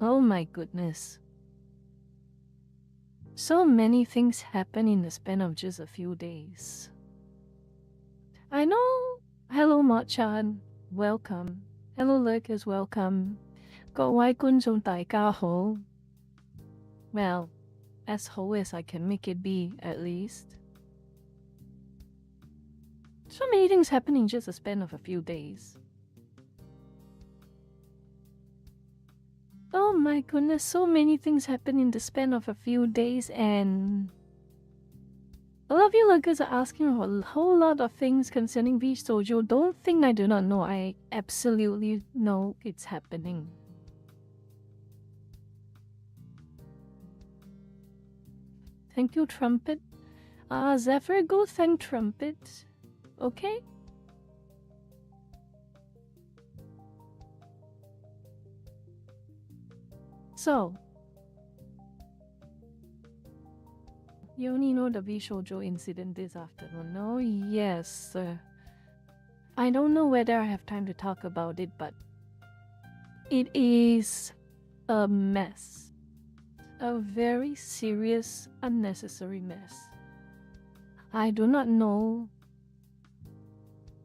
Oh my goodness. So many things happen in the span of just a few days. I know. Hello, Marchan. Welcome. Hello, Lucas. Welcome. 各位觀眾大家好. Well, as whole as I can make it be, at least. So many things happen in just a span of a few days. Oh my goodness, so many things happen in the span of a few days, and a lot of you lookers are asking a whole lot of things concerning V Sojo. Don't think I do not know. I absolutely know it's happening. Thank you, Trumpet. Zephyr, go thank Trumpet. Okay? So, you only know the V Shoujo incident this afternoon, no? Yes, sir. I don't know whether I have time to talk about it, but it is a mess. A very serious, unnecessary mess. I do not know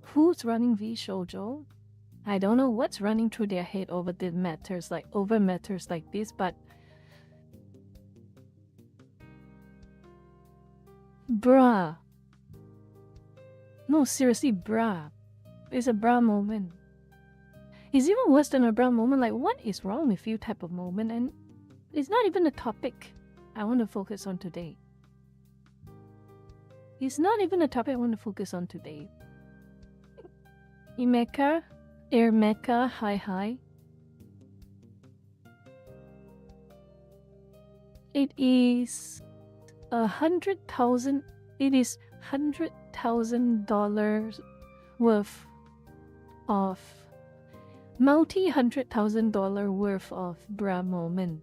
who's running V Shoujo. I don't know what's running through their head over matters like this, but bruh. No, seriously, bruh. It's a bruh moment. It's even worse than a bruh moment. Like, what is wrong with you type of moment? And it's not even the topic I want to focus on today. It's not even a topic I want to focus on today. Imeka, Ermeka, hi. It is $100,000 worth of $100,000 worth of bra moment.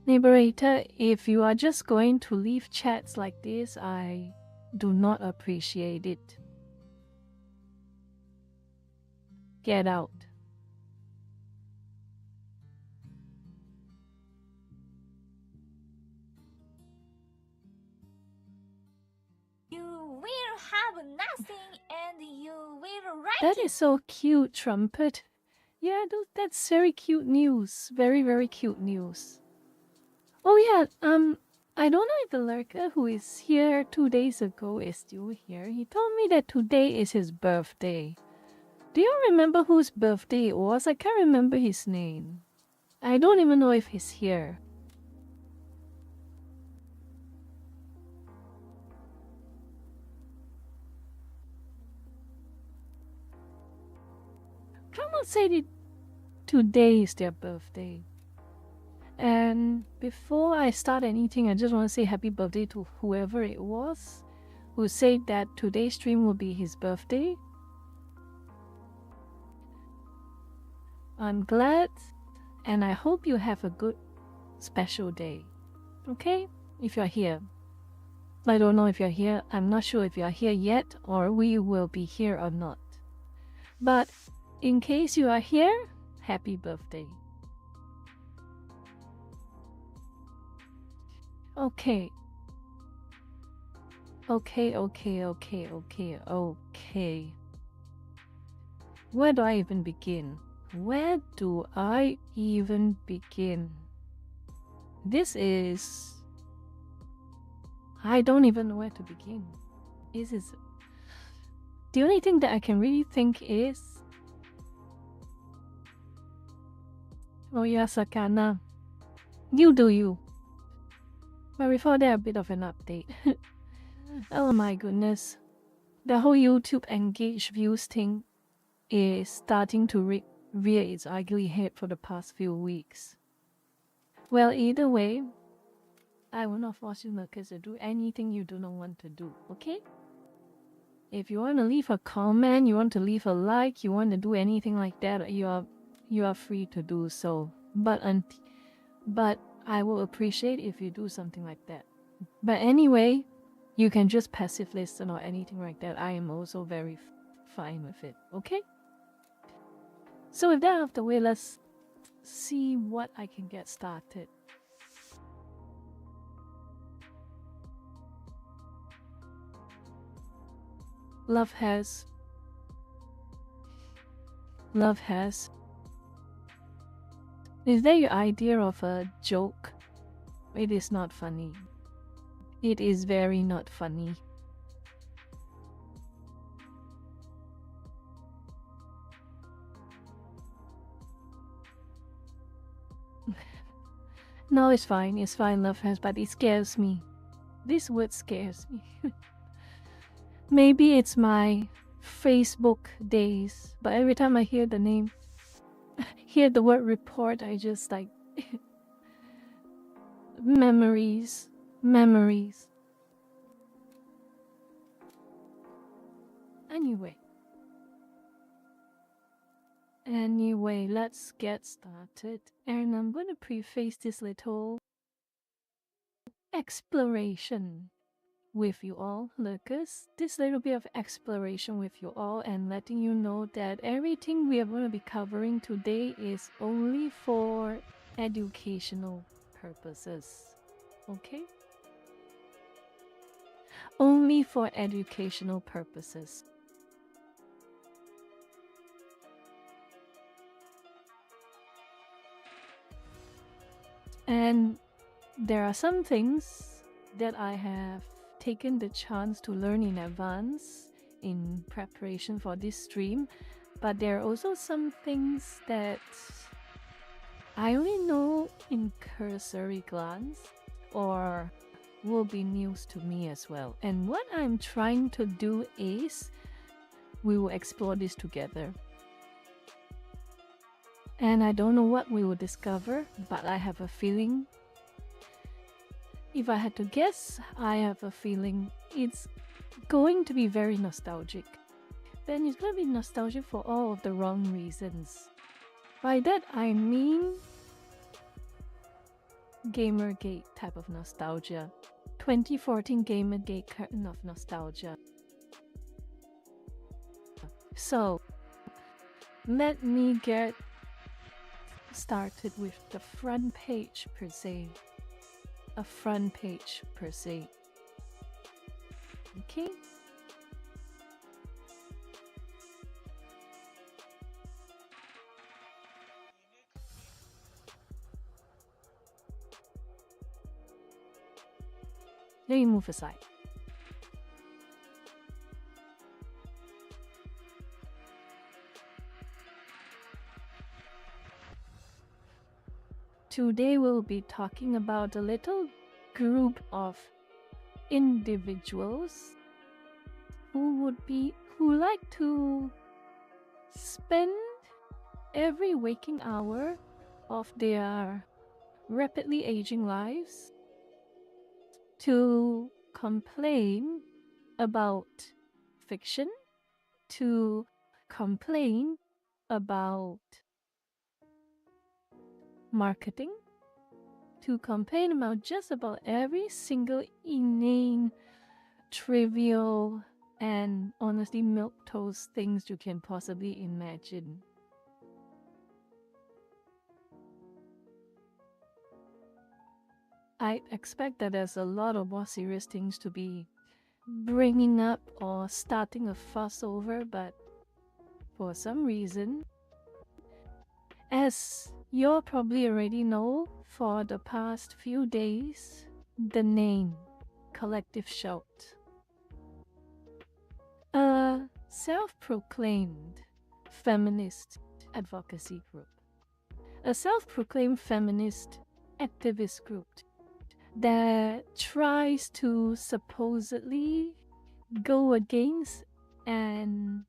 Liberator, if you are just going to leave chats like this, I do not appreciate it. Get out. You will have nothing and you will write That is so cute, Trumpet. Yeah, that's very cute news. Very, very cute news. Oh yeah, I don't know if the lurker who is here 2 days ago is still here. He told me that today is his birthday. Do you remember whose birthday it was? I can't remember his name. I don't even know if he's here. Someone said it today is their birthday. And before I start anything, I just want to say happy birthday to whoever it was who said that today's stream will be his birthday. I'm glad, and I hope you have a good, special day. Okay? If you're here. I don't know if you're here. I'm not sure if you're here yet, or we will be here or not. But in case you are here, happy birthday. Okay. Where do I even begin? This is... I don't even know where to begin. The only thing that I can really think is... Oh yeah, Sakana. You do you. But before that, a bit of an update. Oh my goodness. The whole YouTube engaged views thing is starting to rear its ugly head for the past few weeks. Well, either way, I will not force you Lucas to do anything you do not want to do, okay? If you want to leave a comment, you want to leave a like, you want to do anything like that, you are you are free to do so. But I will appreciate if you do something like that. But anyway, you can just passive listen or anything like that. I am also very fine with it. Okay? So with that out of the way, let's see what I can get started. Love has. Is that your idea of a joke? It is not funny. It is very not funny. No, it's fine, love has, but it scares me. This word scares me. Maybe it's my Facebook days, but every time I hear the name, hear the word report, I just like memories. Anyway, let's get started. And I'm going to preface this little exploration with you all, Lucas. This little bit of exploration with you all and letting you know that everything we are going to be covering today is only for educational purposes. Okay? Only for educational purposes. And there are some things that I have taken the chance to learn in advance in preparation for this stream, but there are also some things that I only know in cursory glance or will be news to me as well. And what I'm trying to do is we will explore this together. And I don't know what we will discover, but I have a feeling. If I had to guess, I have a feeling it's going to be very nostalgic. Then it's going to be nostalgic for all of the wrong reasons. By that I mean Gamergate type of nostalgia. 2014 Gamergate kind of nostalgia. So, let me get started with the front page per se. A front page per se. Okay? Let me move aside. Today we'll be talking about a little group of individuals who like to spend every waking hour of their rapidly aging lives to complain about fiction, to complain about marketing, to complain about just about every single inane, trivial, and honestly milquetoast things you can possibly imagine. I expect that there's a lot of more serious things to be bringing up or starting a fuss over, but for some reason, as you probably already know, for the past few days, the name Collective Shout. A self-proclaimed feminist advocacy group. A self-proclaimed feminist activist group that tries to supposedly go against and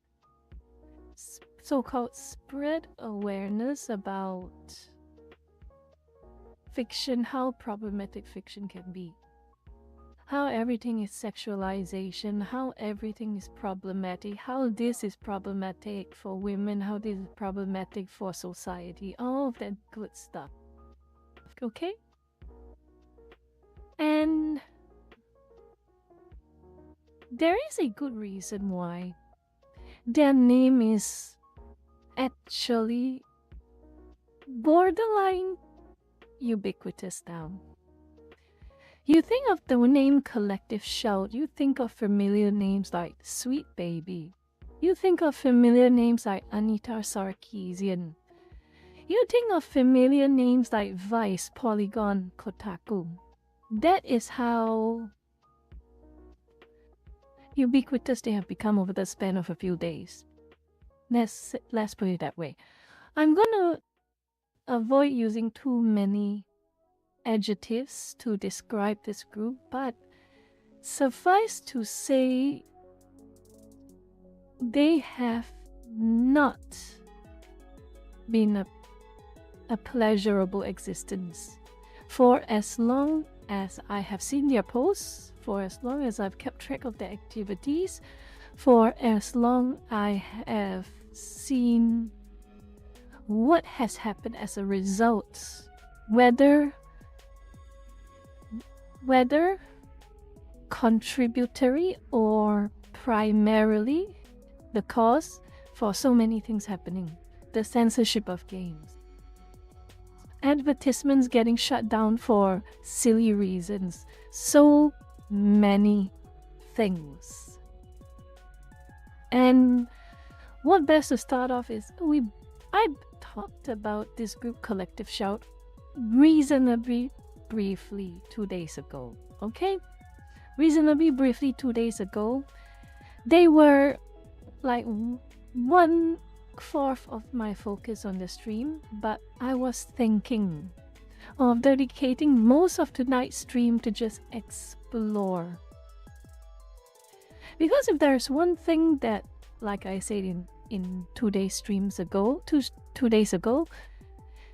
so-called spread awareness about fiction, how problematic fiction can be. how everything is sexualization, how everything is problematic, how this is problematic for women, how this is problematic for society, all of that good stuff. Okay? And there is a good reason why their name is actually borderline ubiquitous now. You think of the name Collective Shout, you think of familiar names like Sweet Baby. You think of familiar names like Anita Sarkeesian. You think of familiar names like Vice, Polygon, Kotaku. That is how ubiquitous they have become over the span of a few days. Let's put it that way. I'm gonna avoid using too many adjectives to describe this group, but suffice to say, they have not been a pleasurable existence for as long as I have seen their posts, for as long as I've kept track of their activities, for as long I have seen what has happened as a result, whether contributory or primarily the cause for so many things happening. The censorship of games, advertisements getting shut down for silly reasons, so many things. And what best to start off is I talked about this group Collective Shout reasonably briefly 2 days ago. Okay? Reasonably briefly 2 days ago. They were like 1/4 of my focus on the stream, but I was thinking of dedicating most of tonight's stream to just explore. Because if there's one thing that, like I said in 2 days streams ago, two days ago,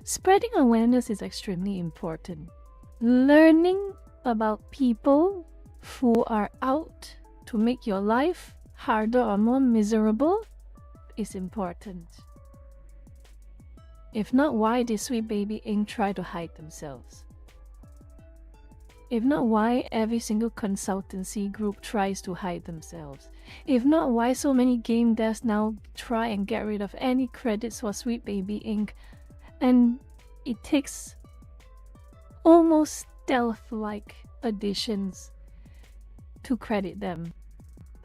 spreading awareness is extremely important. Learning about people who are out to make your life harder or more miserable is important. If not, why did Sweet Baby Inc. try to hide themselves? If not, why every single consultancy group tries to hide themselves? If not, why so many game devs now try and get rid of any credits for Sweet Baby Inc. And it takes almost stealth-like additions to credit them.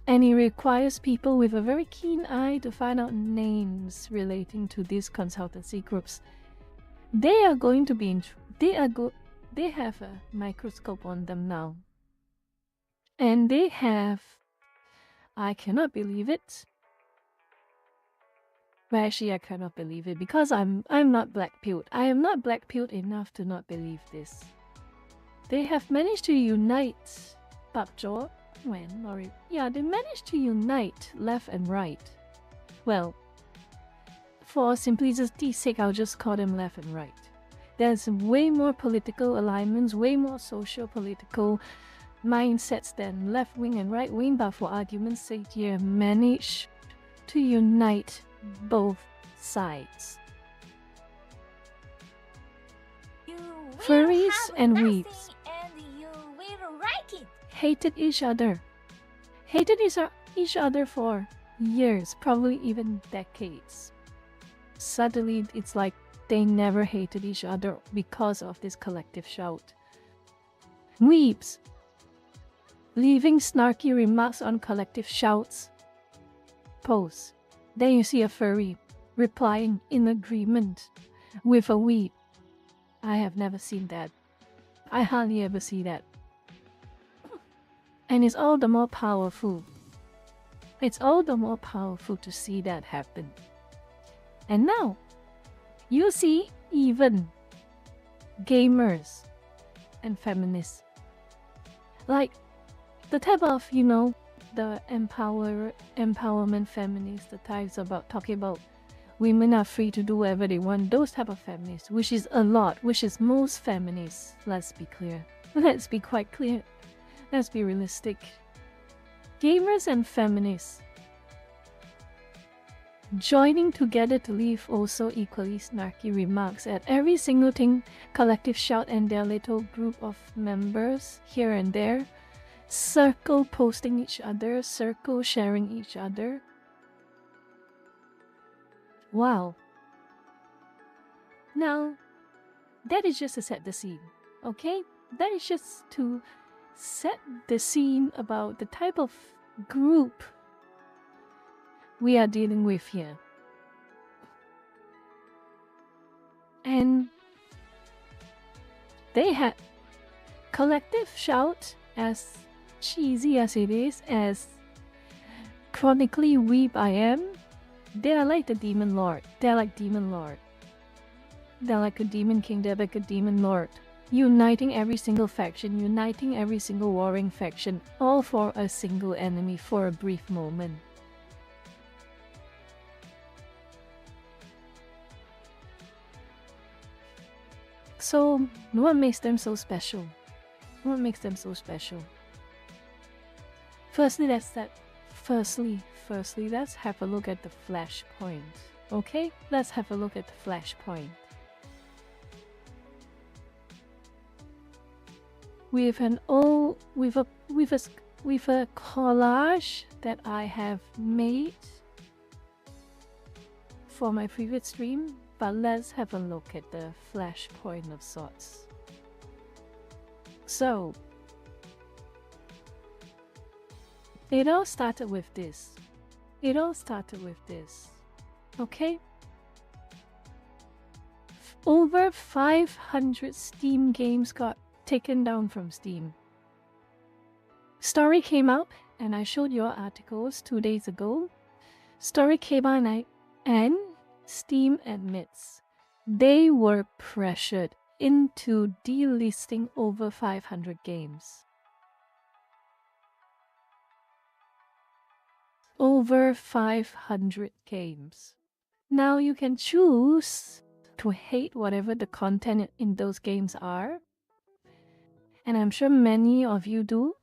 And it requires people with a very keen eye to find out names relating to these consultancy groups. They are going to be they have a microscope on them now. And they have, I cannot believe it. Well, actually, I cannot believe it because I'm not black-pilled. I am not black-pilled enough to not believe this. They have managed to unite Papjaw. They managed to unite left and right. Well, for simplicity's sake, I'll just call them left and right. There's way more political alignments, way more socio-political mindsets than left wing and right wing, but for argument's sake, you managed to unite both sides. Furries and weebs hated each other. Hated each other for years, probably even decades. Suddenly, it's like they never hated each other because of this collective shout. Weebs leaving snarky remarks on collective shouts posts. Then you see a furry replying in agreement with a weeb. I have never seen that. I hardly ever see that. And it's all the more powerful. It's all the more powerful to see that happen. And now, you see even gamers and feminists. Like the type of, the empowerment feminists, the types about talking about women are free to do whatever they want, those type of feminists, which is a lot, which is most feminists, let's be clear. Let's be quite clear. Let's be realistic. Gamers and feminists joining together to leave also equally snarky remarks at every single thing, collective shout and their little group of members here and there, circle posting each other, circle sharing each other. Wow. Now, that is just to set the scene, okay? That is just to set the scene about the type of group we are dealing with here. And they had collective shout, as cheesy as it is, as chronically weep I am. They are like the demon lord. They're like demon lord. They're like a demon king. They're like a demon lord. Uniting every single faction, uniting every single warring faction, all for a single enemy for a brief moment. So, what makes them so special? What makes them so special? Firstly, let's have a look at the flashpoint. Okay, let's have a look at the flashpoint. With a collage that I have made for my previous stream, but let's have a look at the flashpoint of sorts. So, it all started with this. Okay? Over 500 Steam games got taken down from Steam. Story came out, and I showed your articles 2 days ago. Story came out, and Steam admits they were pressured into delisting over 500 games. Over 500 games. Now you can choose to hate whatever the content in those games are. And I'm sure many of you do.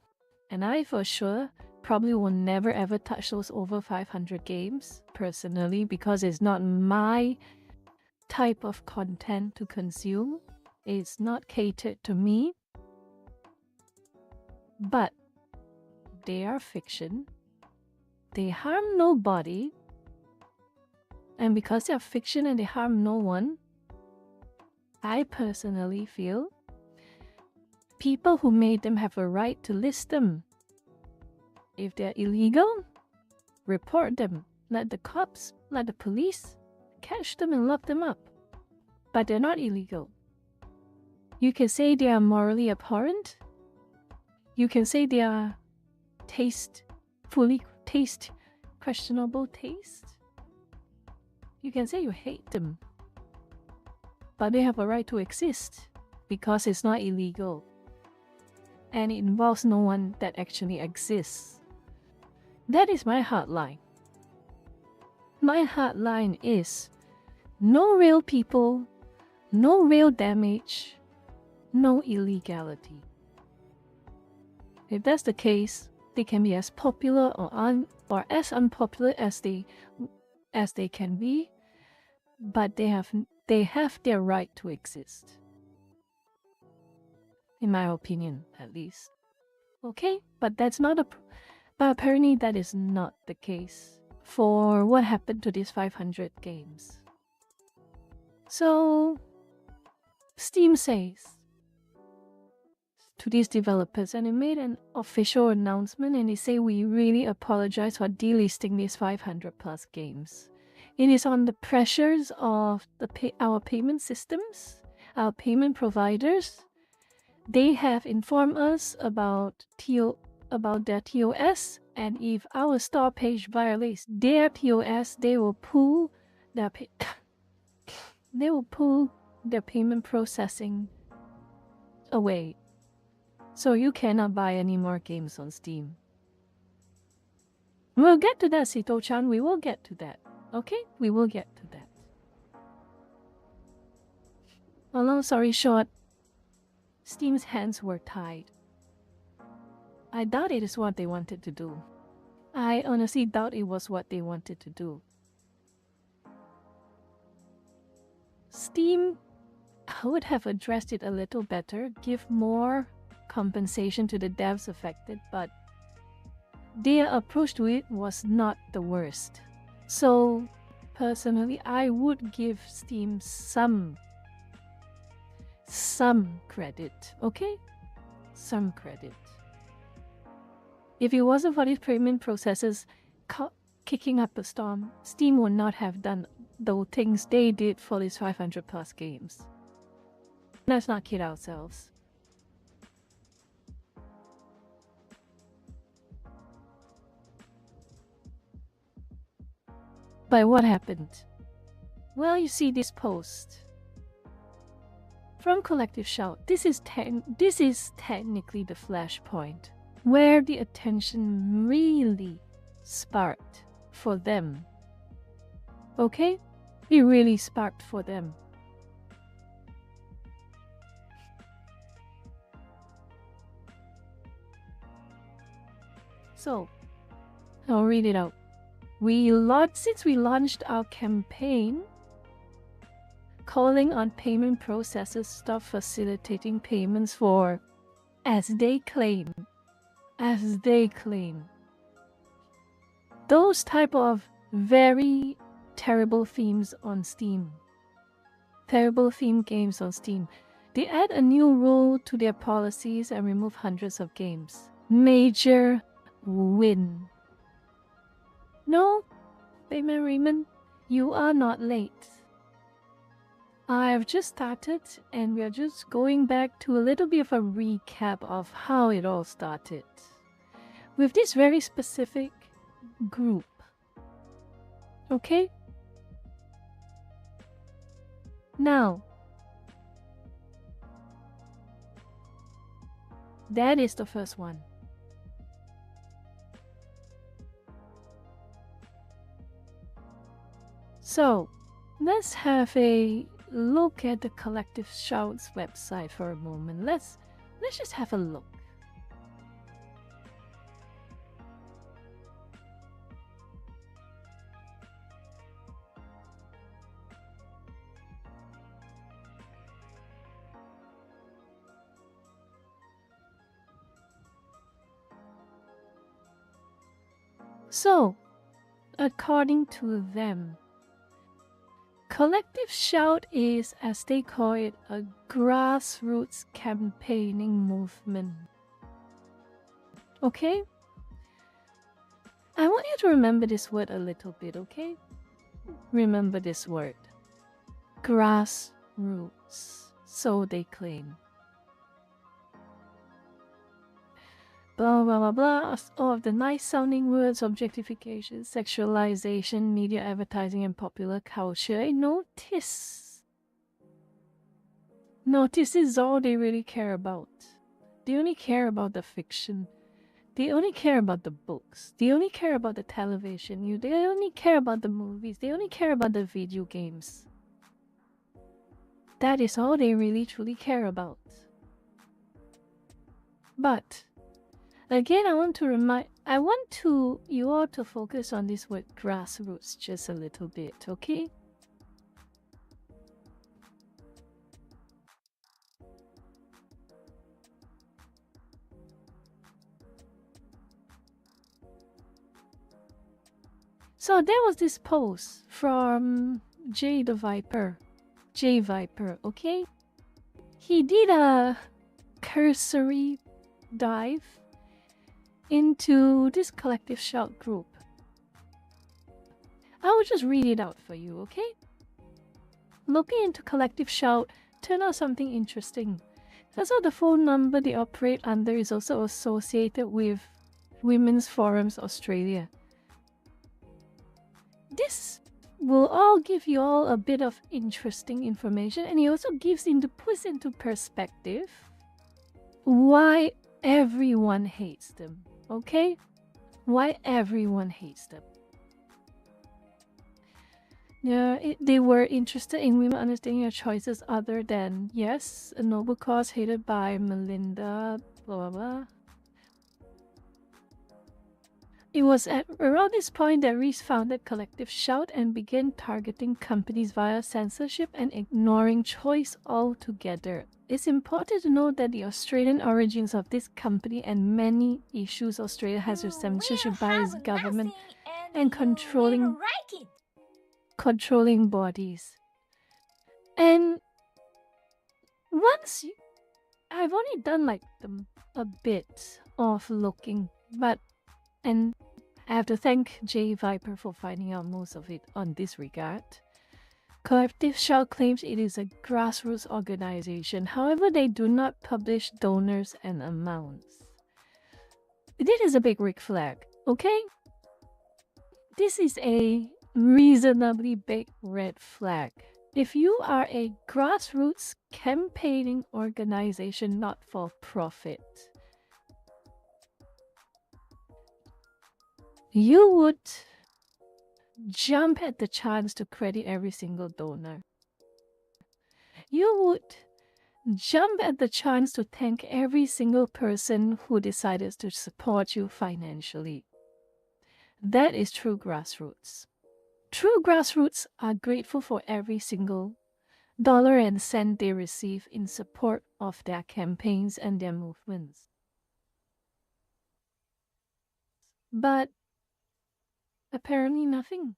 And I for sure probably will never ever touch those over 500 games personally, because it's not my type of content to consume. It's not catered to me. But they are fiction. They harm nobody. And because they are fiction and they harm no one, I personally feel people who made them have a right to list them. If they're illegal, report them. Let the cops, let the police catch them and lock them up. But they're not illegal. You can say they are morally abhorrent. You can say they are questionable taste. You can say you hate them. But they have a right to exist because it's not illegal. And it involves no one that actually exists. That is my hardline. My hardline is no real people, no real damage, no illegality. If that's the case, they can be as popular or as unpopular as they can be, but they have their right to exist. In my opinion, at least. Okay, but but apparently that is not the case for what happened to these 500 games. So, Steam says to these developers, and they made an official announcement, and they say we really apologize for delisting these 500 plus games. It is on the pressures of our payment systems, our payment providers. They have informed us about their TOS, and if our store page violates their TOS, they will pull their payment processing away. So you cannot buy any more games on Steam. We'll get to that, Sito-chan. We will get to that. Okay? We will get to that. Well, long story short, Steam's hands were tied. I doubt it is what they wanted to do. I honestly doubt it was what they wanted to do. Steam would have addressed it a little better, give more compensation to the devs affected, but their approach to it was not the worst. So, personally, I would give Steam some credit, okay? Some credit. If it wasn't for these payment processes kicking up a storm, Steam would not have done the things they did for these 500 plus games. Let's not kid ourselves. But what happened? Well, you see this post from Collective Shout. This is technically the flashpoint where the attention really sparked for them. Okay? It really sparked for them. So, I'll read it out. Since we launched our campaign calling on payment processors stop facilitating payments for, as they claim, those type of very terrible themes on Steam. Terrible theme games on Steam. They add a new rule to their policies and remove hundreds of games. Major win. No, Bayman Raymond, you are not late. I've just started and we are just going back to a little bit of a recap of how it all started. With this very specific group. Okay? Now, that is the first one. So, let's have a look at the Collective Shout's website for a moment. Let's just have a look. So, according to them, Collective Shout is, as they call it, a grassroots campaigning movement. Okay? I want you to remember this word a little bit, okay? Remember this word. Grassroots. So they claim. Blah, blah, blah, blah. All of the nice sounding words, objectification, sexualization, media advertising, and popular culture. Notice is all they really care about. They only care about the fiction. They only care about the books. They only care about the television. They only care about the movies. They only care about the video games. That is all they really truly care about. But again, I want you all to focus on this word grassroots just a little bit, okay? So there was this post from J Viper, okay? He did a cursory dive into this Collective Shout group. I will just read it out for you, okay? Looking into Collective Shout turned out something interesting. That's how the phone number they operate under is also associated with Women's Forums Australia. This will all give you all a bit of interesting information, and it also puts into perspective why everyone hates them, okay? Why everyone hates them. Yeah, they were interested in women understanding their choices other than, yes, a noble cause hated by Melinda, blah blah blah. It was at around this point that Reese founded Collective Shout and began targeting companies via censorship and ignoring choice altogether. It's important to note that the Australian origins of this company and many issues Australia has with You censorship will by its have government nothing and you will controlling bodies. And once you, I've only done like a bit of looking, and I have to thank Jay Viper for finding out most of it on this regard. Collective Shout claims it is a grassroots organization. However, they do not publish donors and amounts. This is a big red flag, okay? This is a reasonably big red flag. If you are a grassroots campaigning organization, not for profit, you would jump at the chance to credit every single donor. You would jump at the chance to thank every single person who decided to support you financially. That is true grassroots. True grassroots are grateful for every single dollar and cent they receive in support of their campaigns and their movements. But apparently nothing.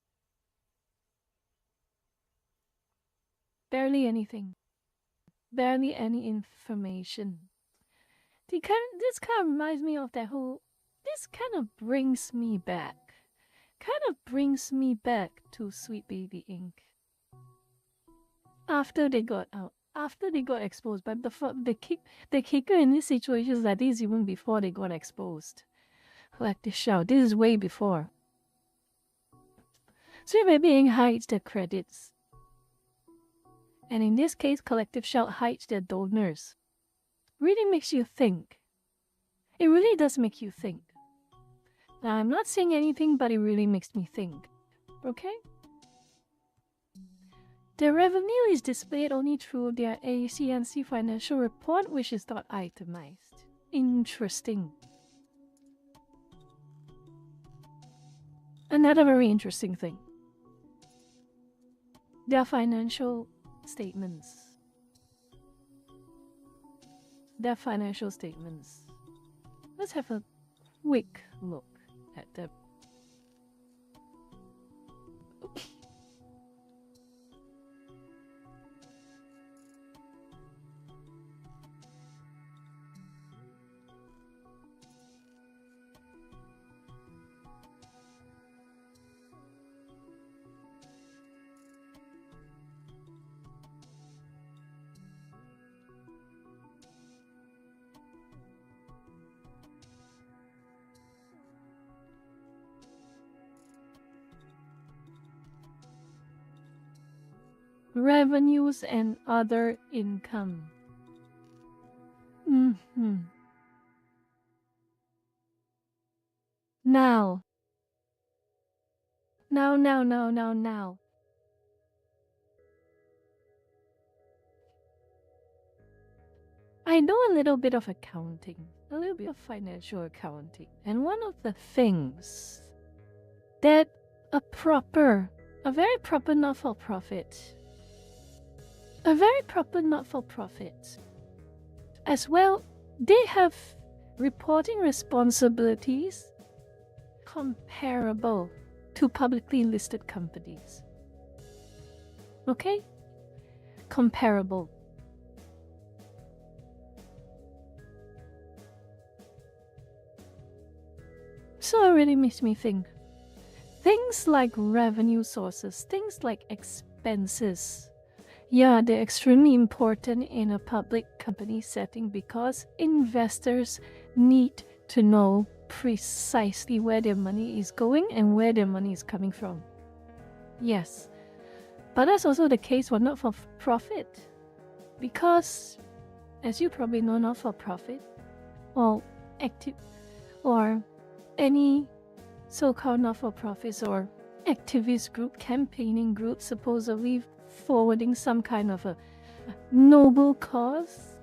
Barely anything. Barely any information. This kind of reminds me of that whole. This kind of brings me back. To Sweet Baby Inc. After they got out, after they got exposed, but the kicker in this situation is that this is even before they got exposed. Collective Shout. This is way before. Sweet Baby Inc. hides their credits. And in this case, Collective Shout hides their donors. Really makes you think. It really does make you think. Now, I'm not saying anything, but it really makes me think. Okay? Their revenue is displayed only through their ACNC financial report, which is not itemized. Interesting. Another very interesting thing. Their financial statements. Let's have a quick look at them. Revenues and other income. Now. I know a little bit of accounting, a little bit of financial accounting, and one of the things that a very proper not-for-profit, as well, they have reporting responsibilities comparable to publicly listed companies. Okay? Comparable. So it really makes me think. Things like revenue sources, things like expenses. Yeah, they're extremely important in a public company setting because investors need to know precisely where their money is going and where their money is coming from. Yes, but that's also the case for not-for-profit. Because, as you probably know, not-for-profit or any so-called not-for-profits or activist group, campaigning group, supposedly forwarding some kind of a noble cause.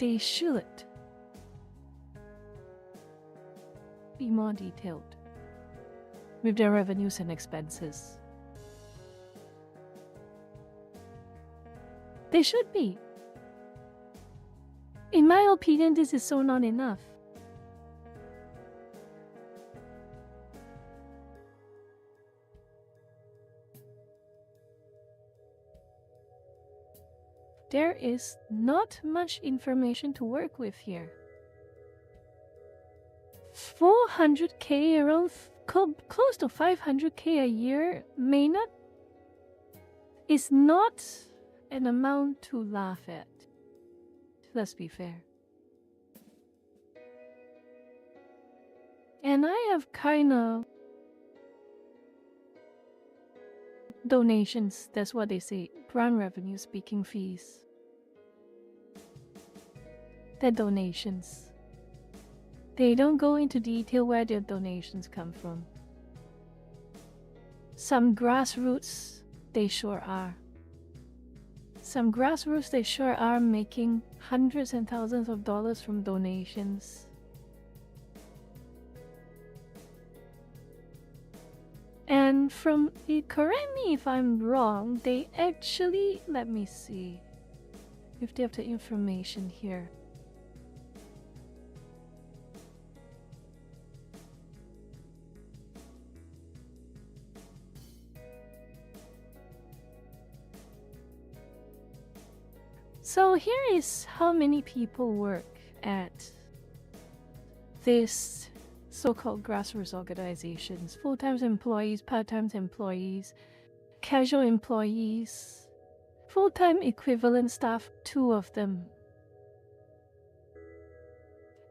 they should be more detailed with their revenues and expenses. They should be. In my opinion, this is so not enough. There is not much information to work with here. 400k, around close to 500k a year is not an amount to laugh at. Let's be fair. And I have kind of donations, that's what they say, grant revenue, speaking fees. They're donations. They don't go into detail where their donations come from. Some grassroots, they sure are. Some grassroots, they sure are making hundreds and thousands of dollars from donations. And correct me if I'm wrong, they actually, let me see if they have the information here. So here is how many people work at this so-called grassroots organizations. Full-time employees, part-time employees, casual employees, full-time equivalent staff, 2 of them.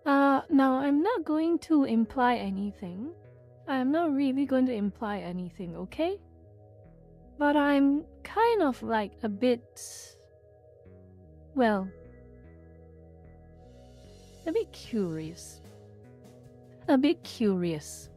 Now I'm not going to imply anything. I'm not really going to imply anything, okay? But I'm kind of like a bit, well, a bit curious. A bit curious.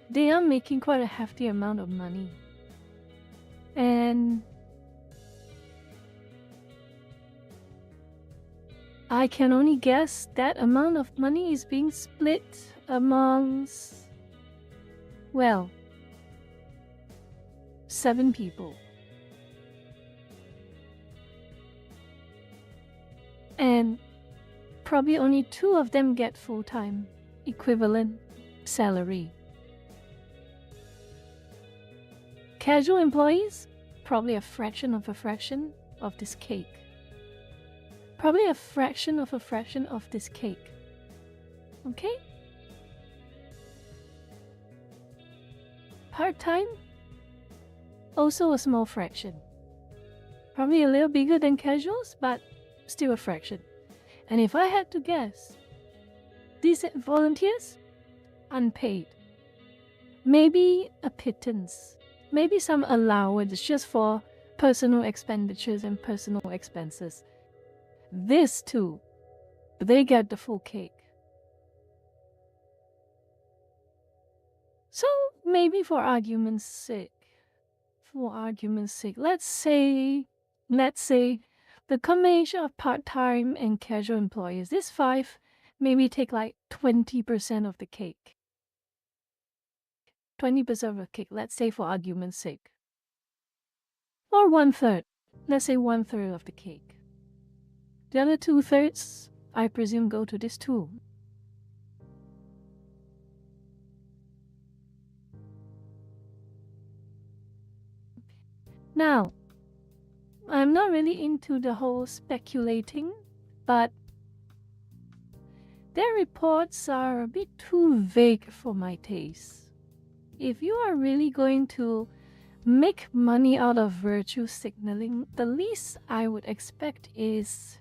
They are making quite a hefty amount of money. And I can only guess that amount of money is being split amongst, well, 7 people. And probably only 2 of them get full-time equivalent salary. Casual employees, probably a fraction of this cake. Probably a fraction of this cake. Okay? Part-time, also a small fraction. Probably a little bigger than casuals, but still a fraction. And if I had to guess, these volunteers, unpaid. Maybe a pittance. Maybe some allowance just for personal expenditures and personal expenses. This too, they get the full cake. So maybe for argument's sake, let's say the combination of part-time and casual employees, these 5 maybe take like 20% of the cake. 20% of the cake, let's say for argument's sake. Or 1/3, let's say 1/3 of the cake. The other 2/3, I presume, go to this too. Now, I'm not really into the whole speculating, but their reports are a bit too vague for my taste. If you are really going to make money out of virtue signaling, the least I would expect is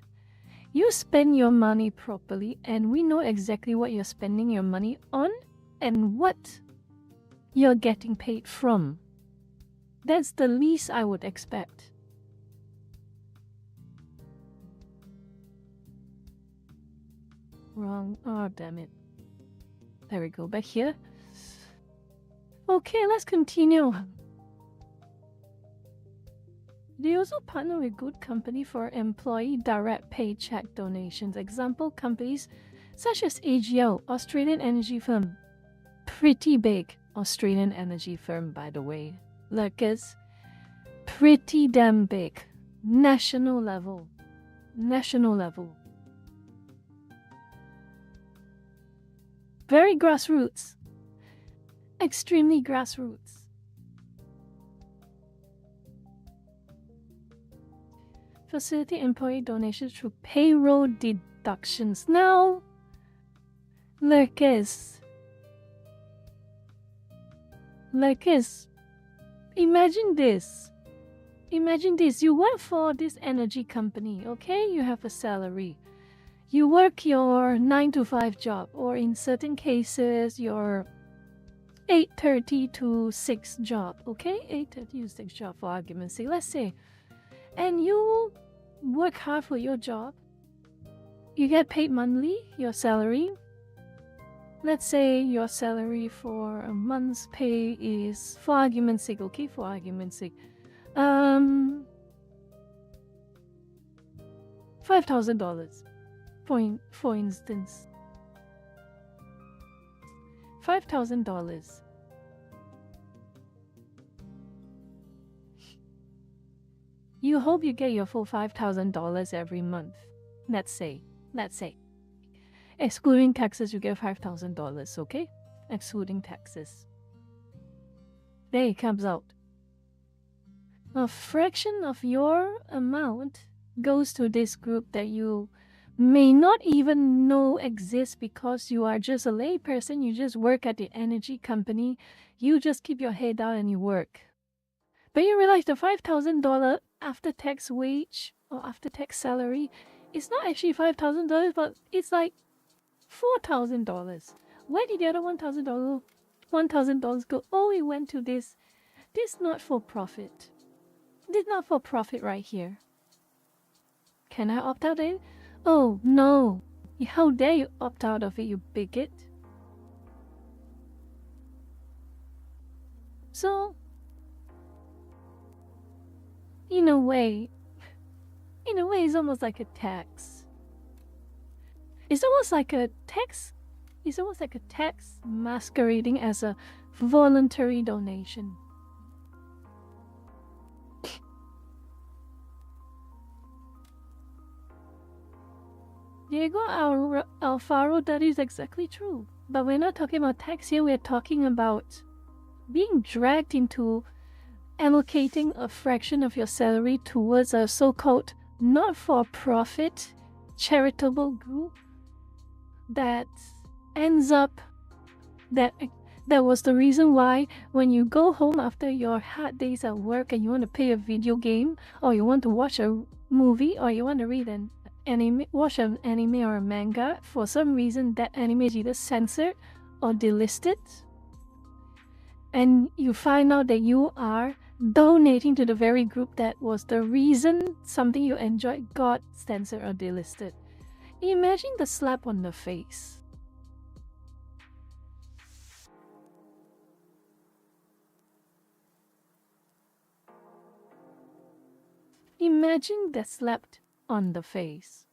you spend your money properly and we know exactly what you're spending your money on and what you're getting paid from. That's the least I would expect. Wrong. Oh, damn it. There we go. Back here. Okay, let's continue. They also partner with good company for employee direct paycheck donations. Example companies such as AGL, Australian energy firm. Pretty big Australian energy firm, by the way. Lucas, pretty damn big. National level. National level. Very grassroots. Extremely grassroots. Facilitate employee donations through payroll deductions. Now, Lucas, imagine this. Imagine this. You work for this energy company, okay? You have a salary. You work your 9 to 5 job, or in certain cases, your 8:30 to 6 job, okay? 8:30 to 6 job for argument's sake, let's say. And you work hard for your job. You get paid monthly, your salary. Let's say your salary for a month's pay is, for argument's sake, okay? For argument's sake. $5,000. For instance. $5,000. You hope you get your full $5,000 every month. Let's say. Excluding taxes, you get $5,000, okay? Excluding taxes. There it comes out. A fraction of your amount goes to this group that you may not even know exists because you are just a lay person. You just work at the energy company. You just keep your head down and you work. But you realize the $5,000 after-tax wage or after-tax salary is not actually $5,000, but it's like $4,000. Where did the other $1,000 go? Oh, it went to this not-for-profit. This not-for-profit right here. Can I opt out of it? Oh, no. How dare you opt out of it, you bigot. So, in a way, it's almost like a tax. It's almost like a tax masquerading as a voluntary donation. Diego Alfaro, that is exactly true. But we're not talking about tax here, we're talking about being dragged into allocating a fraction of your salary towards a so-called not-for-profit charitable group that ends up that was the reason why when you go home after your hard days at work and you want to play a video game, or you want to watch a movie, or you want to read an anime, watch an anime or a manga, for some reason that anime is either censored or delisted, and you find out that you are donating to the very group that was the reason something you enjoyed got censored or delisted. Imagine the slap on the face. Imagine that slapped on the face.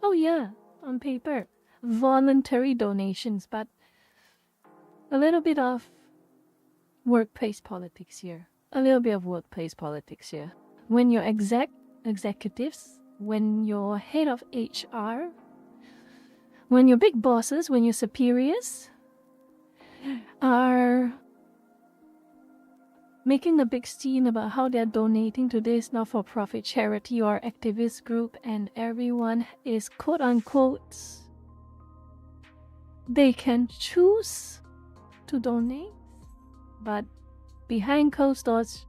Oh yeah, on paper, voluntary donations, but a little bit of workplace politics here. When your executives, when your head of HR, when your big bosses, when your superiors are making a big scene about how they're donating to this not-for-profit charity or activist group, and everyone is quote-unquote, they can choose to donate, but behind closed doors,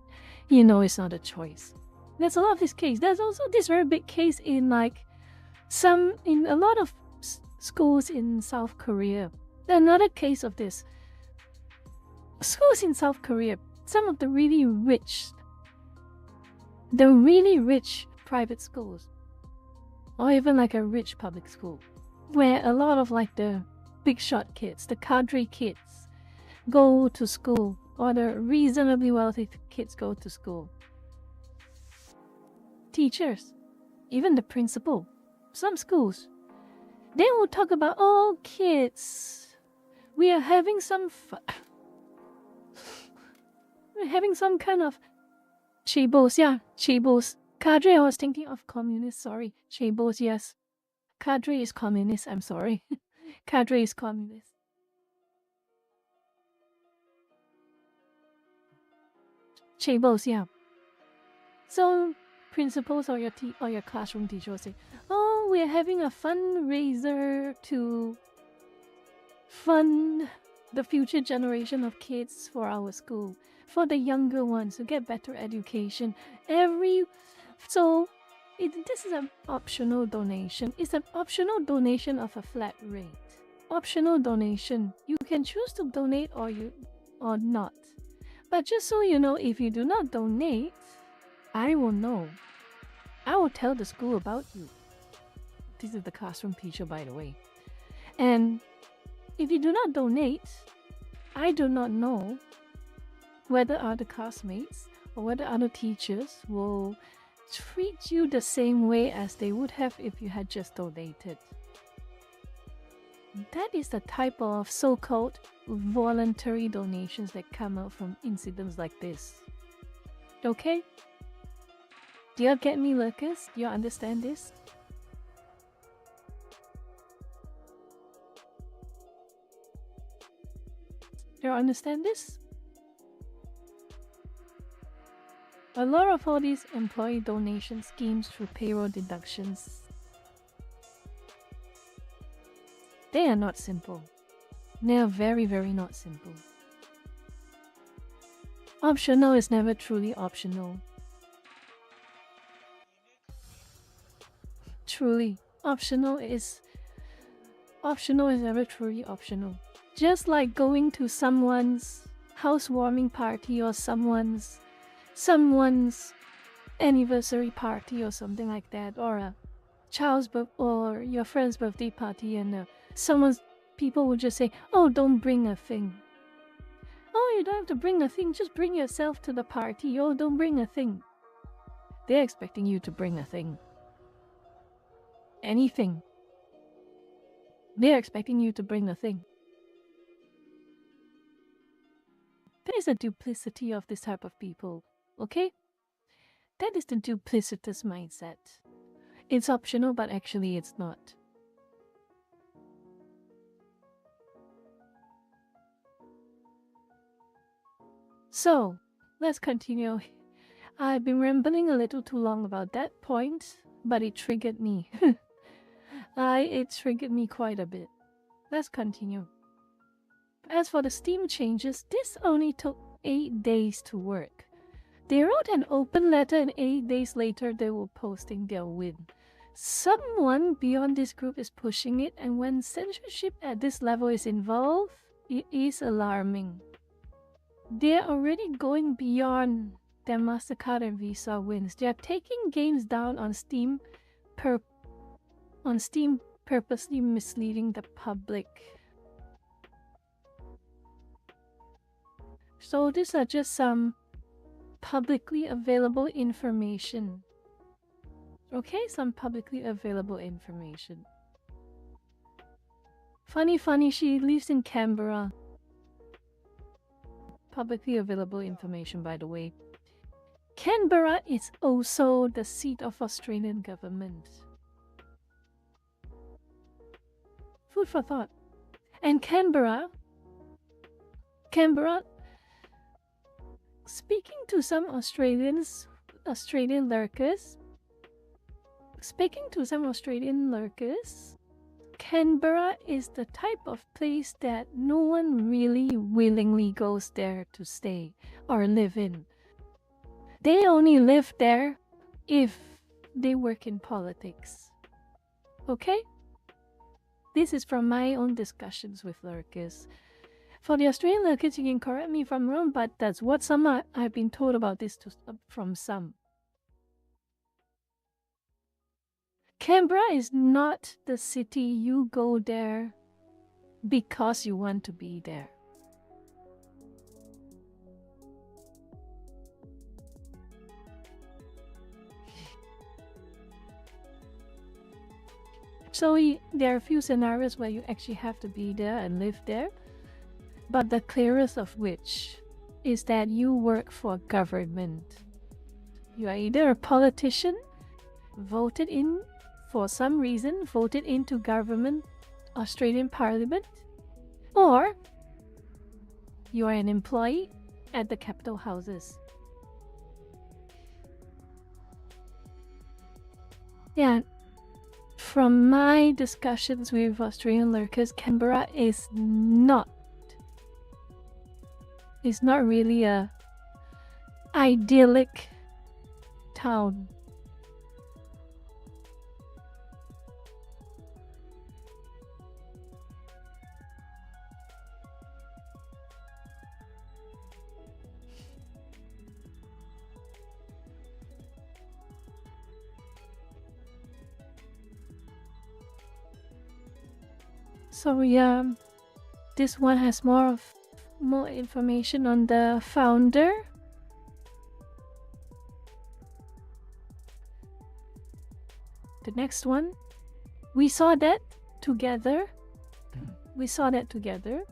it's not a choice. There's a lot of this case. There's also this very big case in a lot of schools in South Korea. There's another case of this. Schools in South Korea, some of the really rich private schools, or even like a rich public school, where a lot of like the big shot kids, the cadre kids, go to school, or the reasonably wealthy kids go to school. Teachers, even the principal, some schools, they will talk about, oh, kids, we are having some fun. We're having some kind of chaebos, yeah, chaebos. Cadre, I was thinking of communist, sorry. Chaebos, yes. Cadre is communist, I'm sorry. Cadre is communist. Chaebos, yeah. So principals or your classroom teacher will say, oh, we're having a fundraiser to fund the future generation of kids for our school, for the younger ones to get better education. This is an optional donation. It's an optional donation of a flat rate. Optional donation. You can choose to donate or not. But just so you know, if you do not donate, I will know. I will tell the school about you. This is the classroom teacher, by the way. And if you do not donate, I do not know whether other classmates or whether other teachers will treat you the same way as they would have if you had just donated. That is the type of so-called voluntary donations that come out from incidents like this. Okay? Do you get me, Lucas? Do you understand this? Do you understand this? A lot of all these employee donation schemes through payroll deductions, they are not simple. They are very, very not simple. Optional is never truly optional. Truly, optional is never truly optional. Just like going to someone's housewarming party or someone's anniversary party or something like that, or a child's or your friend's birthday party, and people will just say, oh, don't bring a thing. Oh, you don't have to bring a thing, just bring yourself to the party. Oh, don't bring a thing. They're expecting you to bring a thing. Anything. They're expecting you to bring a thing. That is the duplicity of this type of people, okay? That is the duplicitous mindset. It's optional, but actually it's not. So, let's continue. I've been rambling a little too long about that point, but it triggered me. It triggered me quite a bit. Let's continue. As for the Steam changes, this only took 8 days to work. They wrote an open letter and 8 days later they were posting their win. Someone beyond this group is pushing it, and when censorship at this level is involved, it is alarming. They're already going beyond their MasterCard and Visa wins. They are taking games down on Steam purposely misleading the public. So these are just some publicly available information. Okay, some publicly available information. Funny, she lives in Canberra. Publicly available information, by the way. Canberra is also the seat of Australian government. Food for thought. And Canberra, speaking to some Australian lurkers, Canberra is the type of place that no one really willingly goes there to stay or live in. They only live there if they work in politics. Okay? This is from my own discussions with lurkers. For the Australian lurkers, you can correct me if I'm wrong, but that's what I've been told about this from some. Canberra is not the city you go there because you want to be there. So there are a few scenarios where you actually have to be there and live there, but the clearest of which is that you work for government. You are either a politician, voted in for some reason, voted into government, Australian Parliament, or you are an employee at the capital houses. Yeah, from my discussions with Australian lurkers, Canberra is not really a idyllic town. So yeah, this one has more information on the founder. The next one, we saw that together. We saw that together.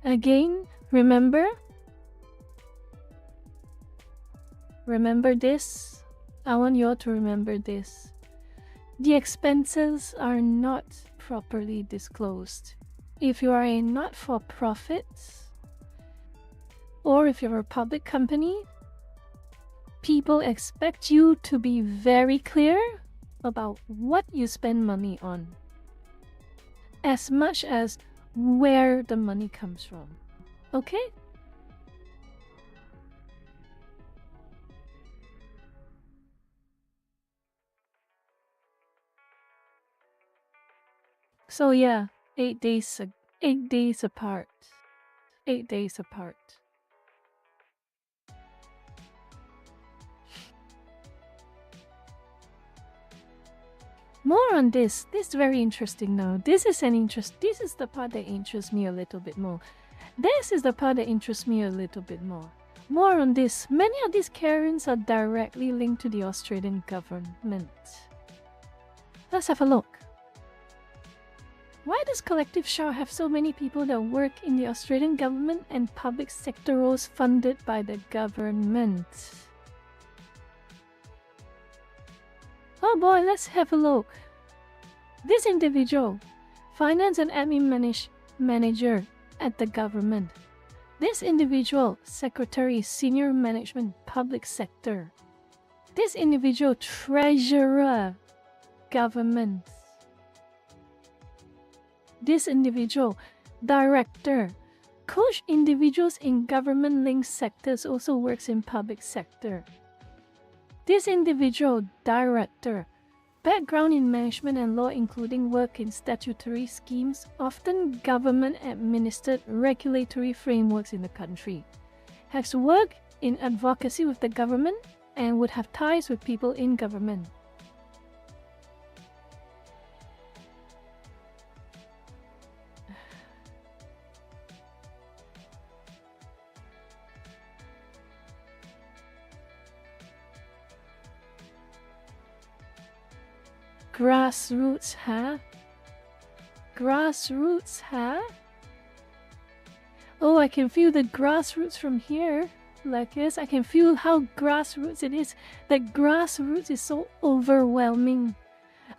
Again, remember this. I want you all to remember this. The expenses are not properly disclosed. If you are a not-for-profit or if you're a public company, people expect you to be very clear about what you spend money on, as much as where the money comes from. Okay? So yeah, 8 days apart. 8 days apart. More on this. This is very interesting now. This is the part that interests me a little bit more. This is the part that interests me a little bit more. More on this. Many of these Karens are directly linked to the Australian government. Let's have a look. Why does Collective Shaw have so many people that work in the Australian government and public sector roles funded by the government? Oh boy, let's have a look. This individual, finance and admin manager at the government. This individual, secretary, senior management, public sector. This individual, treasurer, government. This individual, director. Coach individuals in government-linked sectors also works in public sector. This individual, director. Background in management and law including work in statutory schemes, often government-administered regulatory frameworks in the country. Has worked in advocacy with the government and would have ties with people in government. Grassroots, huh? Grassroots, huh? Oh, I can feel the grassroots from here. Like this, I can feel how grassroots it is. That grassroots is so overwhelming.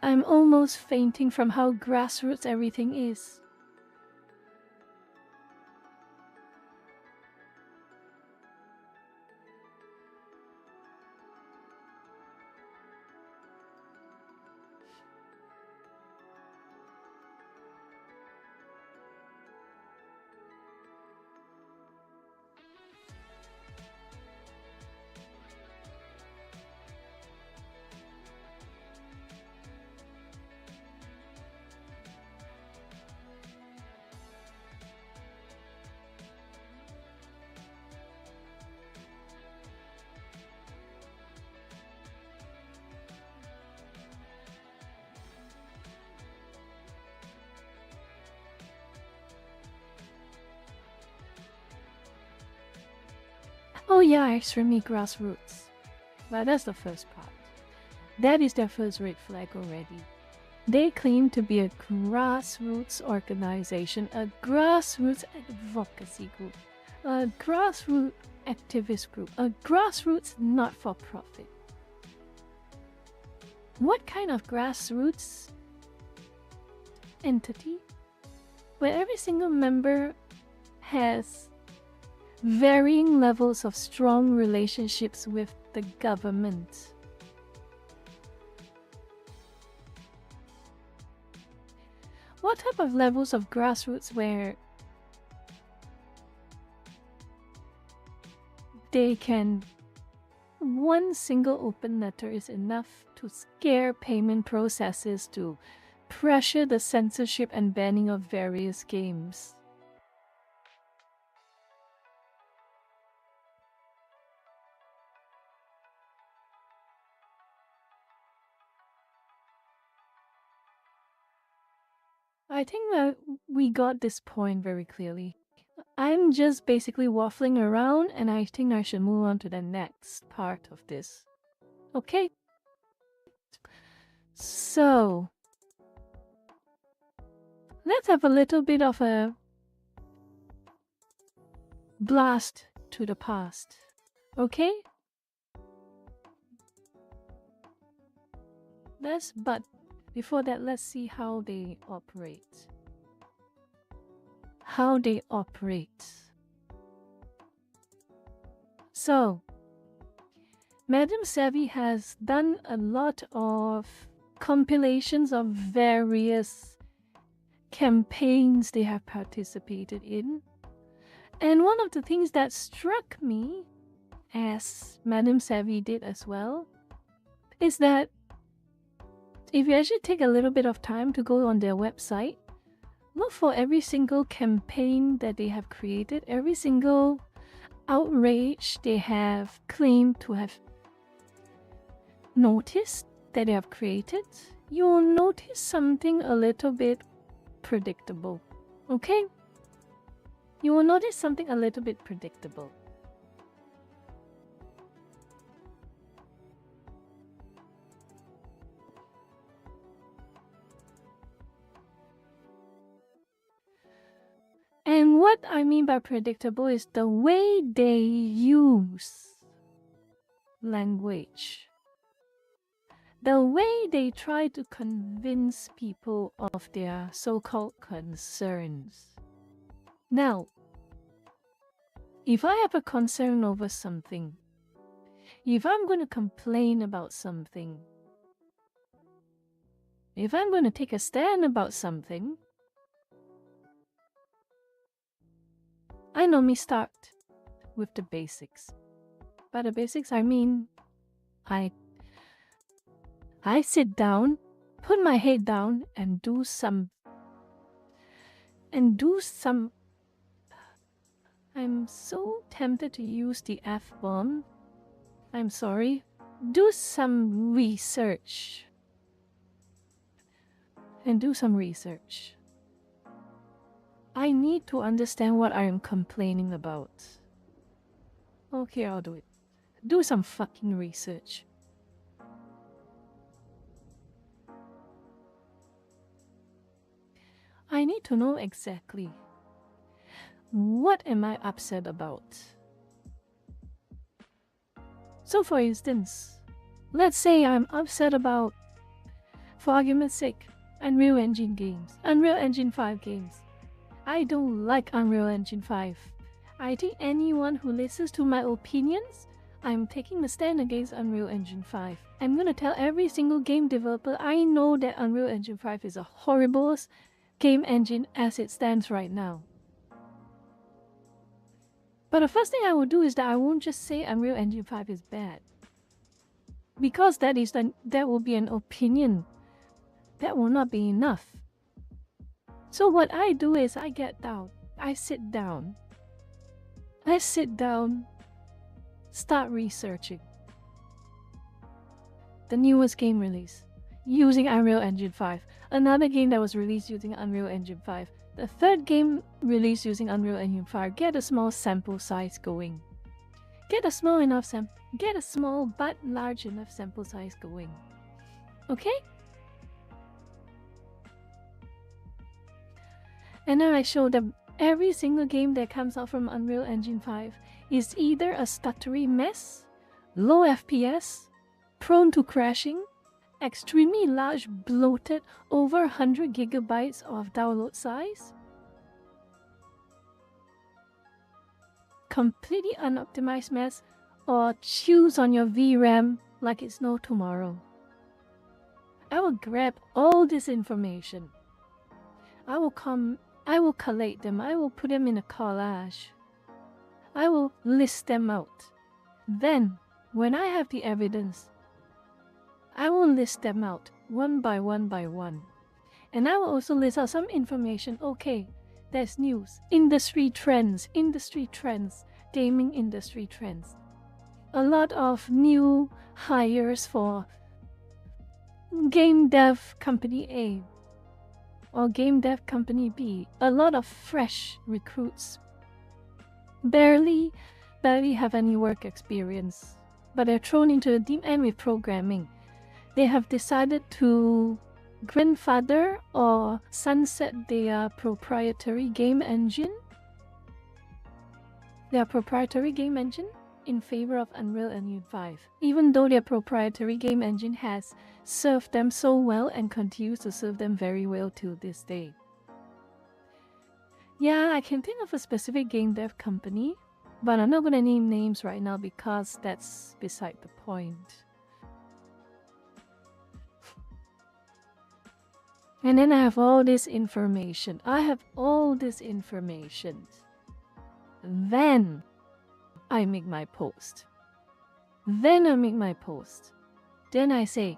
I'm almost fainting from how grassroots everything is. Oh yeah, extremely grassroots. Well, that's the first part. That is their first red flag already. They claim to be a grassroots organization, a grassroots advocacy group, a grassroots activist group, a grassroots not-for-profit. What kind of grassroots entity? Where every single member has varying levels of strong relationships with the government. What type of levels of grassroots where they can, one single open letter is enough to scare payment processes, to pressure the censorship and banning of various games? I think that we got this point very clearly. I'm just basically waffling around, and I think I should move on to the next part of this. Okay? So, let's have a little bit of a blast to the past. Okay? But before that, let's see how they operate. How they operate. So, Madame Savvy has done a lot of compilations of various campaigns they have participated in. And one of the things that struck me, as Madame Savvy did as well, is that if you actually take a little bit of time to go on their website, look for every single campaign that they have created, every single outrage they have claimed to have noticed that they have created, you will notice something a little bit predictable. Okay? You will notice something a little bit predictable. And what I mean by predictable is the way they use language. The way they try to convince people of their so-called concerns. Now, if I have a concern over something, if I'm going to complain about something, if I'm going to take a stand about something, I normally start with the basics. By the basics, I mean I sit down, put my head down, and do some. I'm so tempted to use the F-bomb. I'm sorry. Do some research. And do some research. I need to understand what I am complaining about. Okay, I'll do it. Do some fucking research. I need to know exactly what am I upset about. So for instance, let's say I'm upset about, for argument's sake, Unreal Engine games, Unreal Engine 5 games. I don't like Unreal Engine 5. I think anyone who listens to my opinions, I'm taking the stand against Unreal Engine 5. I'm gonna tell every single game developer I know that Unreal Engine 5 is a horrible game engine as it stands right now. But the first thing I will do is that I won't just say Unreal Engine 5 is bad. Because that will be an opinion. That will not be enough. So what I do is I get down. I sit down. Start researching the newest game release using Unreal Engine 5. Another game that was released using Unreal Engine 5. The third game released using Unreal Engine 5. Get a small sample size going. Get a small but large enough sample size going. Okay? And then I show them every single game that comes out from Unreal Engine 5 is either a stuttery mess, low FPS, prone to crashing, extremely large, bloated, over 100 gigabytes of download size, completely unoptimized mess, or chews on your VRAM like it's no tomorrow. I will grab all this information. I will collate them. I will put them in a collage. I will list them out. Then, when I have the evidence, I will list them out one by one by one. And I will also list out some information. Okay, there's news, industry trends, gaming industry trends. A lot of new hires for game dev company A or game dev company B. A lot of fresh recruits. Barely have any work experience, but they're thrown into the deep end with programming. They have decided to grandfather or sunset their proprietary game engine. In favor of Unreal Engine 5, even though their proprietary game engine has served them so well and continues to serve them very well to this day. Yeah, I can think of a specific game dev company, but I'm not going to name names right now because that's beside the point. And then I have all this information. Then I make my post. Then I say,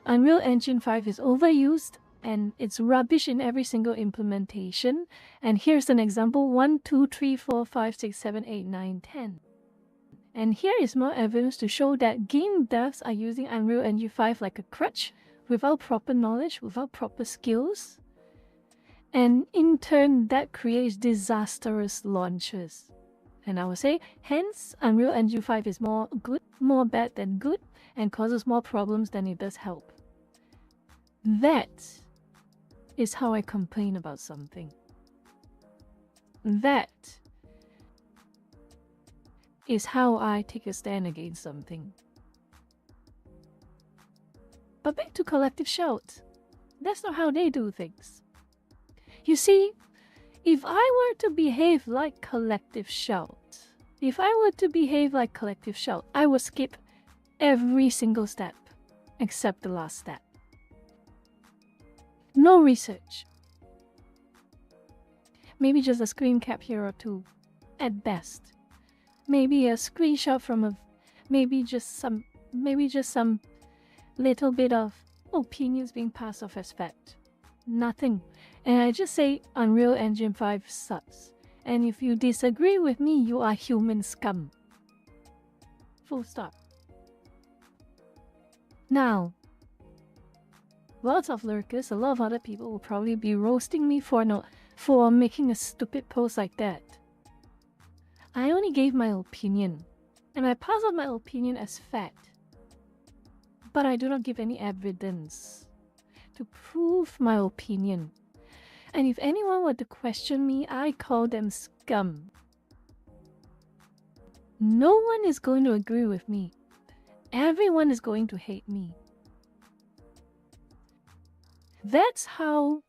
Unreal Engine 5 is overused and it's rubbish in every single implementation. And here's an example: 1, 2, 3, 4, 5, 6, 7, 8, 9, 10. And here is more evidence to show that game devs are using Unreal Engine 5 like a crutch, without proper knowledge, without proper skills. And in turn, that creates disastrous launches. And I will say, hence, Unreal Engine 5 is more bad than good, and causes more problems than it does help. That is how I complain about something. That is how I take a stand against something. But back to Collective Shout. That's not how they do things. You see, if I were to behave like Collective Shout, I would skip every single step except the last step. No research. Maybe just a screen cap here or two, at best. Maybe a screenshot from maybe just some little bit of opinions being passed off as fact. Nothing. And I just say Unreal Engine 5 sucks. And if you disagree with me, you are human scum. Full stop. Now, lots of lurkers, a lot of other people will probably be roasting me for making a stupid post like that. I only gave my opinion, and I pass on my opinion as fact. But I do not give any evidence to prove my opinion. And if anyone were to question me, I call them scum. No one is going to agree with me. Everyone is going to hate me. That's how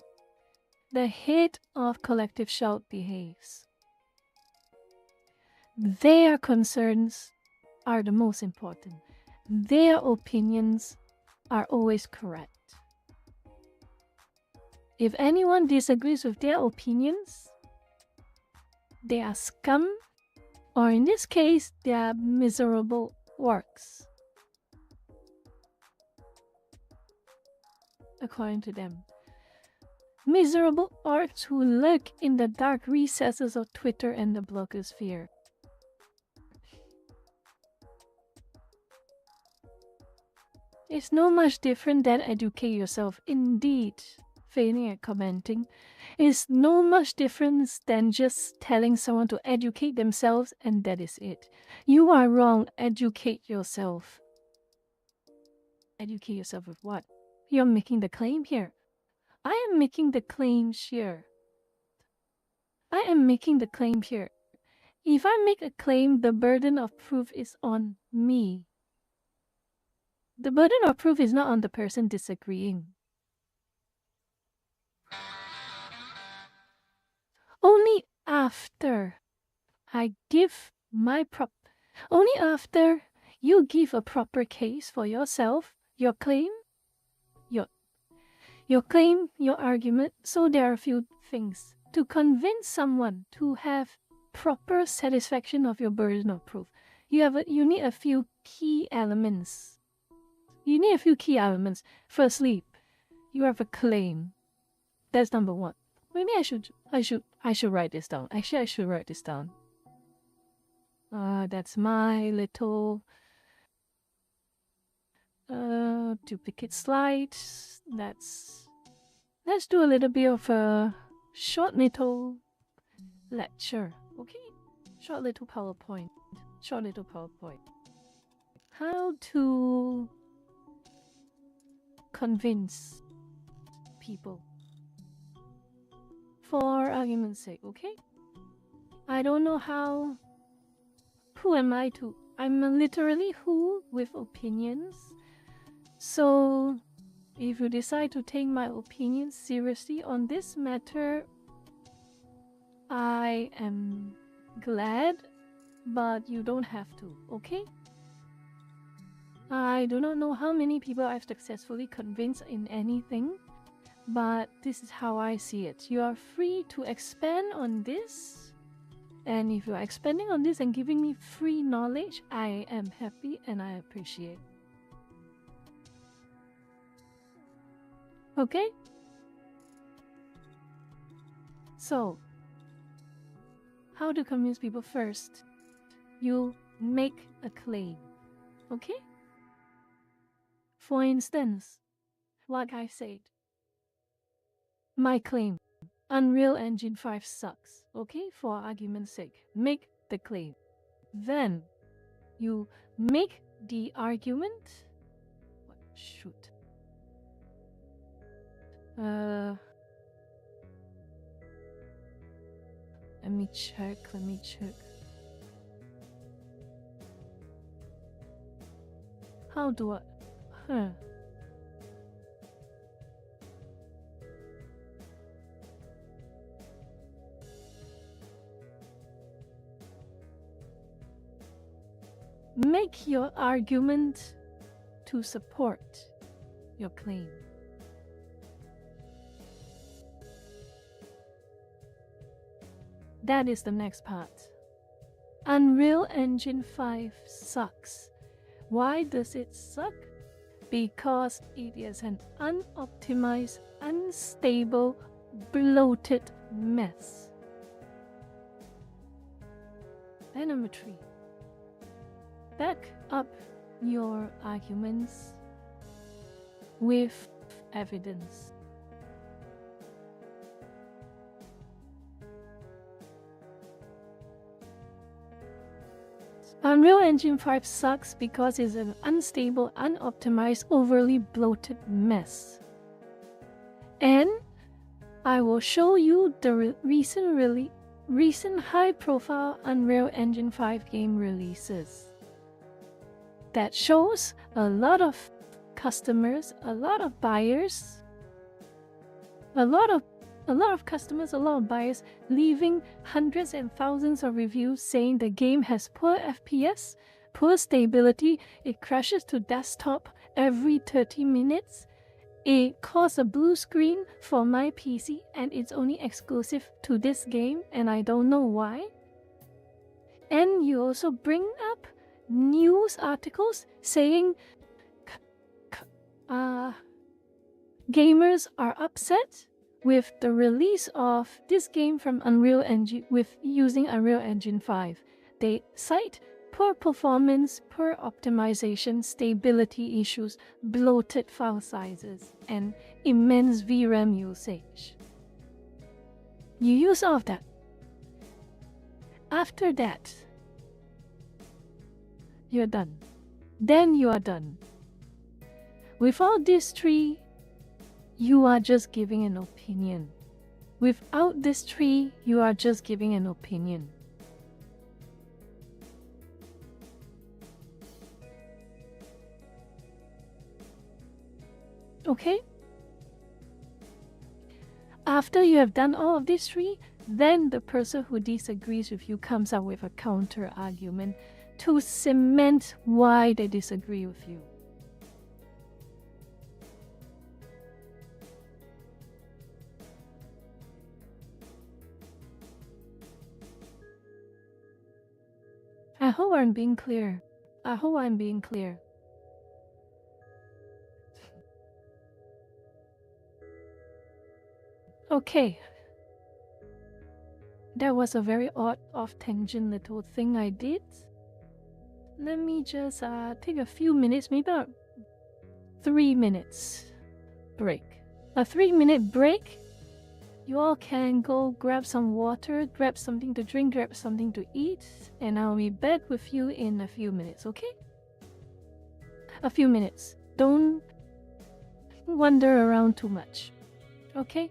the head of Collective Shout behaves. Their concerns are the most important. Their opinions are always correct. If anyone disagrees with their opinions, they are scum, or in this case, they are miserable orcs. According to them. Miserable orcs who lurk in the dark recesses of Twitter and the blogosphere. It's no much different than educate yourself. Indeed, failing at commenting is no much difference than just telling someone to educate themselves and that is it. You are wrong. Educate yourself. Educate yourself with what? You're making the claim here. I am making the claims here. I am making the claim here. If I make a claim, the burden of proof is on me. The burden of proof is not on the person disagreeing. Only after I give my only after you give a proper case for yourself, your claim, your claim, your argument. So there are a few things to convince someone to have proper satisfaction of your burden of proof. You need a few key elements. Firstly, you have a claim. That's number one. Maybe I should write this down. Actually, I should write this down. That's my little duplicate slides. Let's do a little bit of a short little lecture. Okay? Short little PowerPoint. How to convince people. For argument's sake, okay? I don't know how. Who am I to? I'm literally who with opinions. So, if you decide to take my opinion seriously on this matter, I am glad, but you don't have to, okay? I do not know how many people I've successfully convinced in anything, but this is how I see it. You are free to expand on this, and if you are expanding on this and giving me free knowledge, I am happy and I appreciate. Okay? So, how to convince people first? You make a claim, okay? For instance, like I said, my claim, Unreal Engine 5 sucks, okay? For argument's sake, make the claim. Then, you make the argument. Shoot. Let me check. How do I... Make your argument to support your claim. That is the next part. Unreal Engine 5 sucks. Why does it suck? Because it is an unoptimized, unstable, bloated mess. And number 3. Back up your arguments with evidence. Unreal Engine 5 sucks because it's an unstable, unoptimized, overly bloated mess. And I will show you the recent high-profile Unreal Engine 5 game releases. That shows a lot of customers, a lot of buyers, a lot of customers, a lot of buyers leaving hundreds and thousands of reviews saying the game has poor FPS, poor stability, it crashes to desktop every 30 minutes, it caused a blue screen for my PC and it's only exclusive to this game and I don't know why. And you also bring up news articles saying gamers are upset with the release of this game from Unreal Engine using Unreal Engine 5. They cite Poor performance, poor optimization, stability issues, bloated file sizes, and immense VRAM usage. You use all of that. After that, you're done. Then you are done. Without these three, you are just giving an opinion. Without these three, you are just giving an opinion. Okay? After you have done all of these three, then the person who disagrees with you comes up with a counter argument to cement why they disagree with you. I hope I'm being clear. I hope I'm being clear. Okay. That was a very odd off-tangent little thing I did. Let me just take a few minutes, maybe about 3 minutes break. A 3-minute break. You all can go grab some water, grab something to drink, grab something to eat, and I'll be back with you in a few minutes, okay? A few minutes. Don't wander around too much, okay?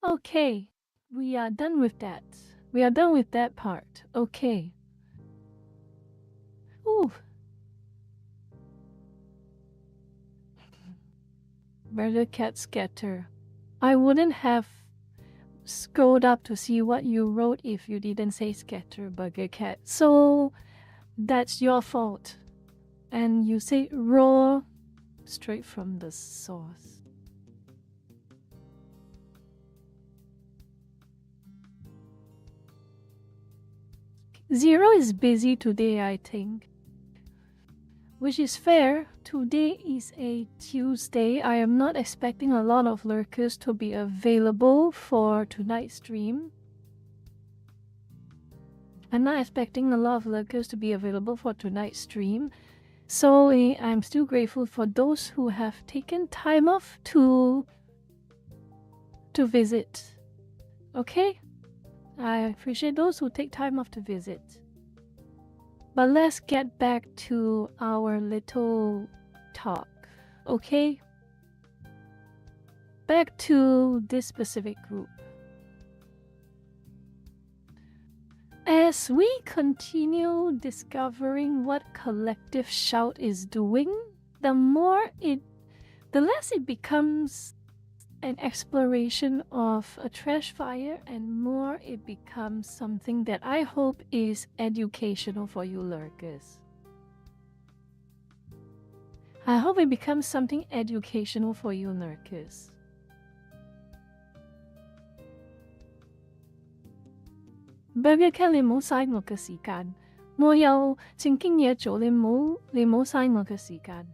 Okay, we are done with that. We are done with that part. Okay. Ooh. Brother Cat Scatter. I wouldn't have scrolled up to see what you wrote if you didn't say Scatter, Burger Cat. So that's your fault. And you say raw straight from the source. Zero is busy today, I think. Which is fair. Today is a Tuesday. I am not expecting a lot of lurkers to be available for tonight's stream. I'm not expecting a lot of lurkers to be available for tonight's stream. So I'm still grateful for those who have taken time off to visit. Okay? I appreciate those who take time off to visit. But let's get back to our little talk, okay? Back to this specific group. As we continue discovering what Collective Shout is doing, the less it becomes an exploration of a trash fire and more it becomes something that I hope is educational for you lurkers. I hope it becomes something educational for you lurkers. Burger Cat 你唔好嘥我嘅時間，我有正經嘢做，你唔好嘥我嘅時間。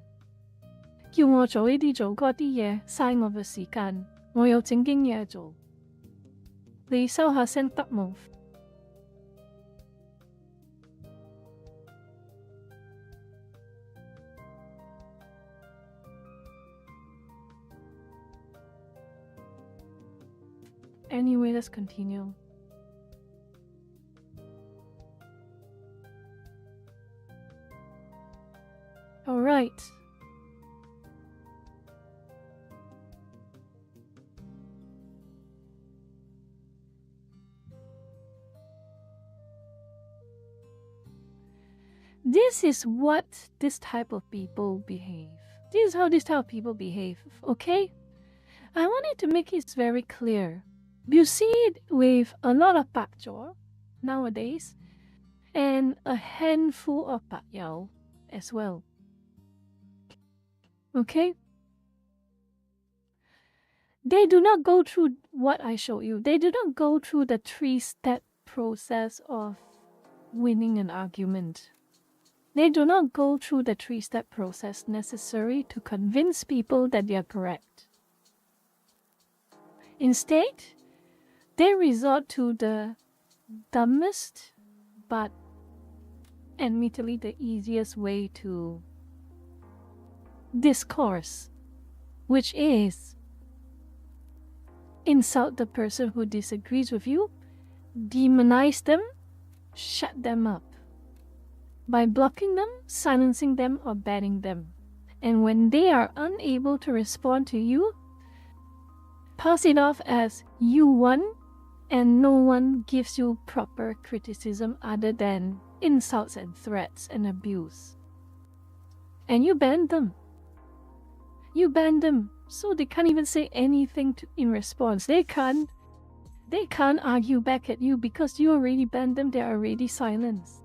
叫我做呢啲做嗰啲嘢，嘥我嘅時間。我有正經嘢做，你收下聲得冇？Anyway, let's continue. All right. This is what this type of people behave. This is how this type of people behave, okay? I wanted to make it very clear. You see it with a lot of pakjor nowadays and a handful of pakyao as well. Okay? They do not go through what I showed you. They do not go through the 3-step process of winning an argument. They do not go through the 3-step process necessary to convince people that they are correct. Instead, they resort to the dumbest but admittedly the easiest way to discourse, which is insult the person who disagrees with you, demonize them, shut them up by blocking them, silencing them, or banning them. And when they are unable to respond to you, pass it off as you won and no one gives you proper criticism other than insults and threats and abuse. And you ban them. You ban them, so they can't even say anything in response. They can't argue back at you because you already banned them. They're already silenced.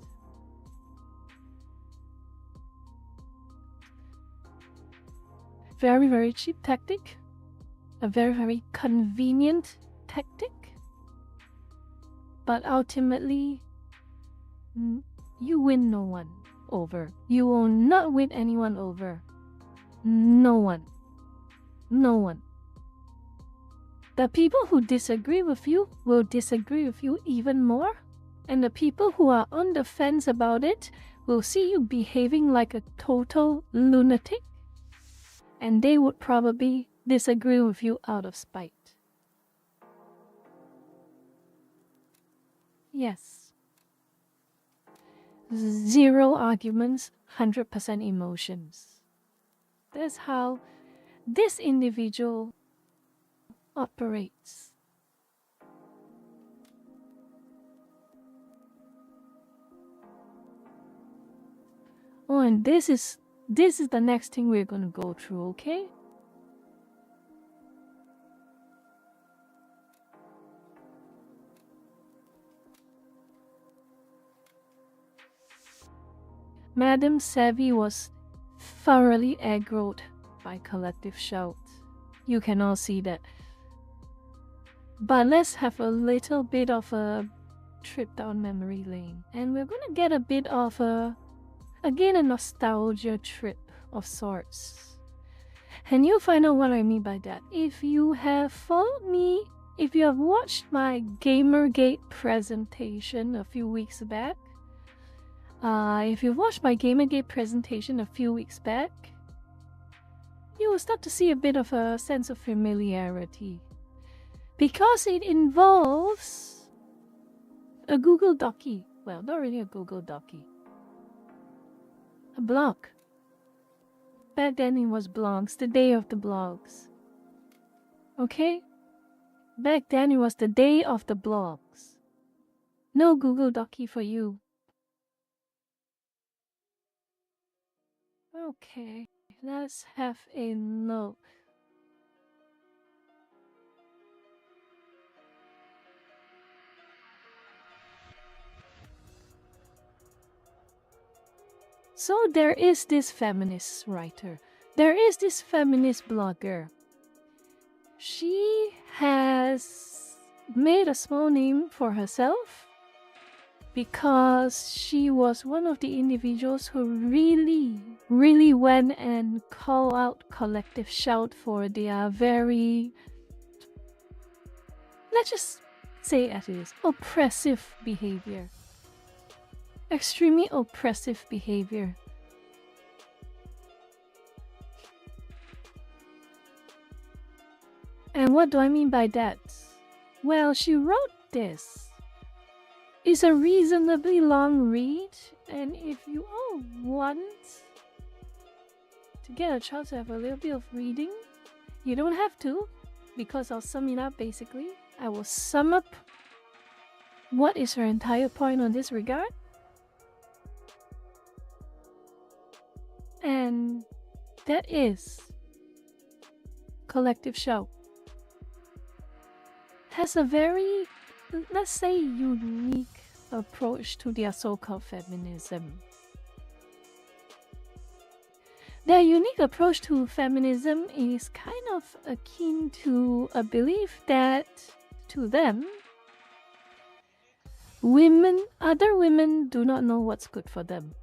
Very, very cheap tactic. A very, very convenient tactic. But ultimately, you win no one over. You will not win anyone over. No one. No one. The people who disagree with you will disagree with you even more. And the people who are on the fence about it will see you behaving like a total lunatic. And they would probably disagree with you out of spite. Yes. 0 arguments, 100% emotions. That's how this individual operates. Oh, and this is the next thing we're going to go through, okay? Madame Savvy was thoroughly aggroed by Collective Shout. You can all see that. But let's have a little bit of a trip down memory lane. And we're gonna get a bit of a nostalgia trip of sorts. And you'll find out what I mean by that. If you have followed me, if you have watched my Gamergate presentation a few weeks back, you will start to see a bit of a sense of familiarity. Because it involves a Google Docie. Well, not really a Google Docie. A blog. Back then it was blogs, the day of the blogs. Okay? Back then it was the day of the blogs. No Google Docie for you. Okay, let's have a look. So there is this feminist writer. There is this feminist blogger. She has made a small name for herself because she was one of the individuals who really went and called out Collective Shout for their very, let's just say as it is, oppressive behavior. Extremely oppressive behavior. And what do I mean by that? Well, she wrote this. It's a reasonably long read, and if you all want to get a chance to have a little bit of reading, you don't have to, because I'll sum it up basically. I will sum up what is her entire point on this regard. And that is Collective Shout has a very, let's say, unique approach to their so-called feminism. Their unique approach to feminism is kind of akin to a belief that, to them, other women do not know what's good for them.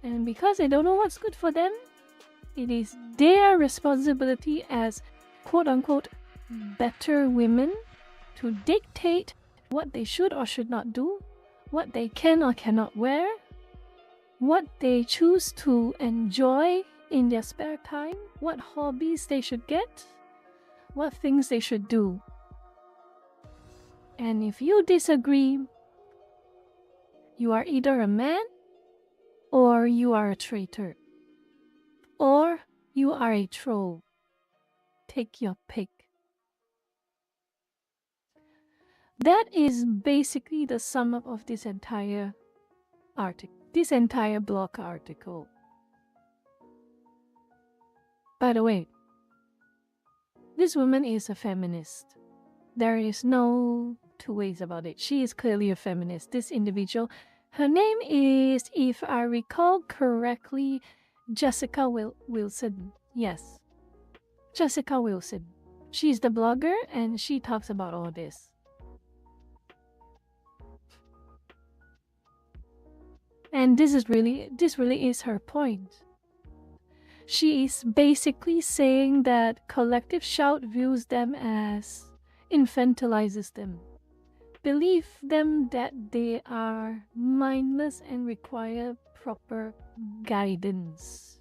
And because they don't know what's good for them, it is their responsibility as quote-unquote better women to dictate what they should or should not do, what they can or cannot wear, what they choose to enjoy in their spare time, what hobbies they should get, what things they should do. And if you disagree, you are either a man, or you are a traitor, or you are a troll. Take your pick. That is basically the sum up of this entire article, this entire blog article. By the way, this woman is a feminist. There is no two ways about it. She is clearly a feminist. This individual, her name is, if I recall correctly, Jessica Wilson. Yes, Jessica Wilson. She's the blogger and she talks about all this. And this really is her point. She is basically saying that Collective Shout views them as infantilizes them. Believe them that they are mindless and require proper guidance.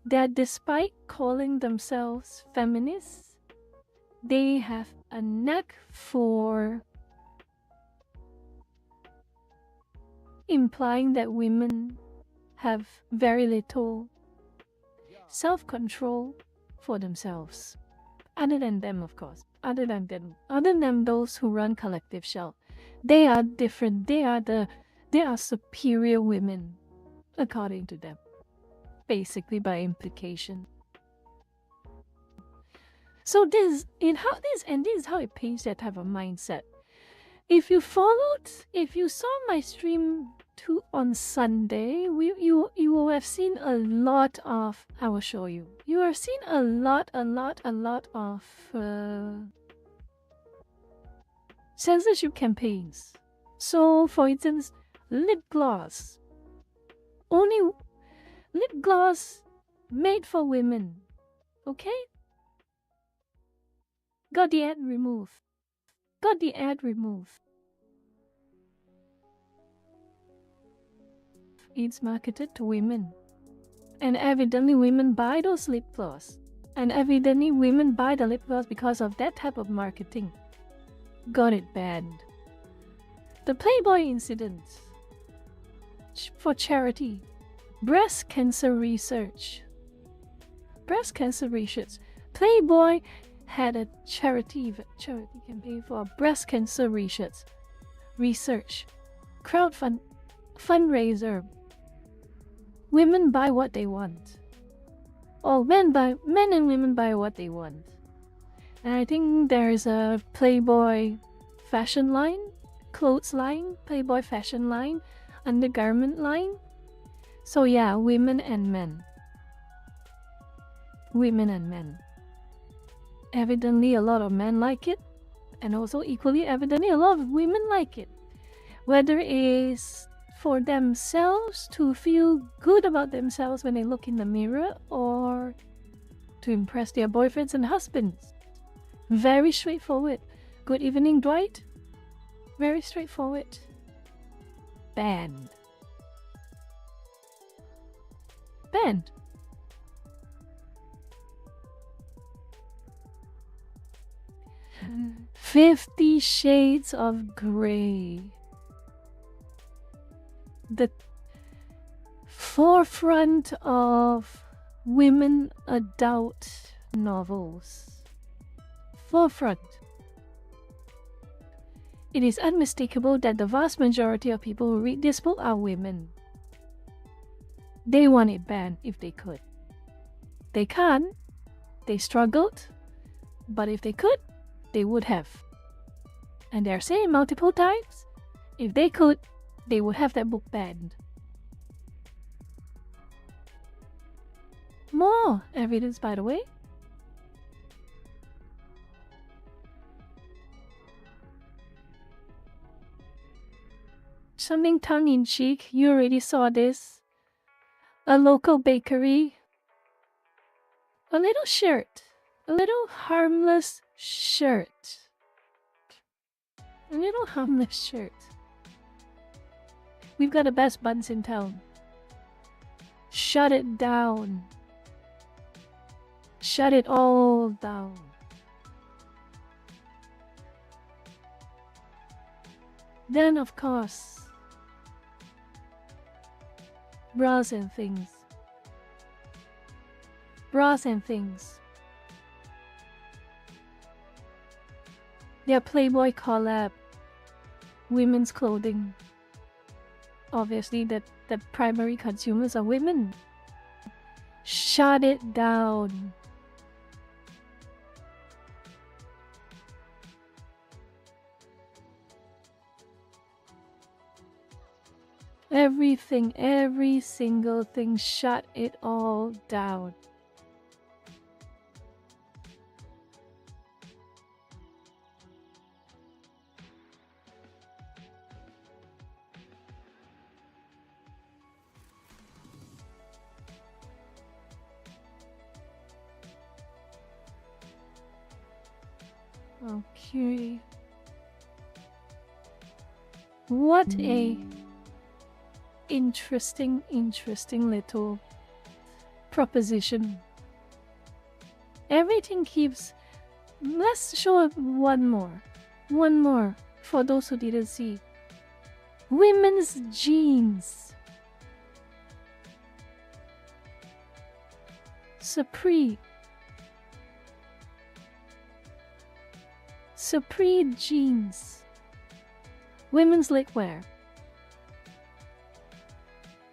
That despite calling themselves feminists, they have a knack for implying that women have very little self-control for themselves. Other than them, of course. Other than those who run Collective Shout. They are different. They are superior women, according to them. Basically by implication. So this is how it paints that type of mindset. If you saw my stream on Sunday, you will have seen a lot of. I will show you. You have seen a lot of censorship campaigns. So, for instance, lip gloss. Only lip gloss made for women. Okay? Got the ad removed. It's marketed to women. And evidently women buy those lip gloss. And evidently women buy the lip gloss because of that type of marketing. Got it banned. The Playboy incident. For charity. Breast cancer research. Playboy had a charity campaign for breast cancer research. Fundraiser. Women buy what they want. Or men and women buy what they want. And I think there's a Playboy fashion line, clothes line, Playboy fashion line, undergarment line. So yeah, women and men. Evidently a lot of men like it, and also equally evidently a lot of women like it. Whether it is for themselves to feel good about themselves when they look in the mirror, or to impress their boyfriends and husbands. Very straightforward. Good evening, Dwight. Very straightforward. Banned. 50 Shades of Grey. The forefront of women adult novels. Forefront. It is unmistakable that the vast majority of people who read this book are women. They want it banned if they could. They can't. They struggled. But if they could, they would have. And they're saying multiple times, if they could, they would have that book banned. More evidence, by the way. Something tongue-in-cheek, you already saw this. A local bakery. A little shirt. A little harmless shirt. We've got the best buns in town. Shut it down. Shut it all down. Then, of course, bras and things. Their Playboy collab. Women's clothing. Obviously, the primary consumers are women. Shut it down. Everything, every single thing, shut it all down. Okay. What a interesting little proposition. Everything keeps... Let's show one more for those who didn't see. Women's jeans. Supreme jeans. Women's legwear.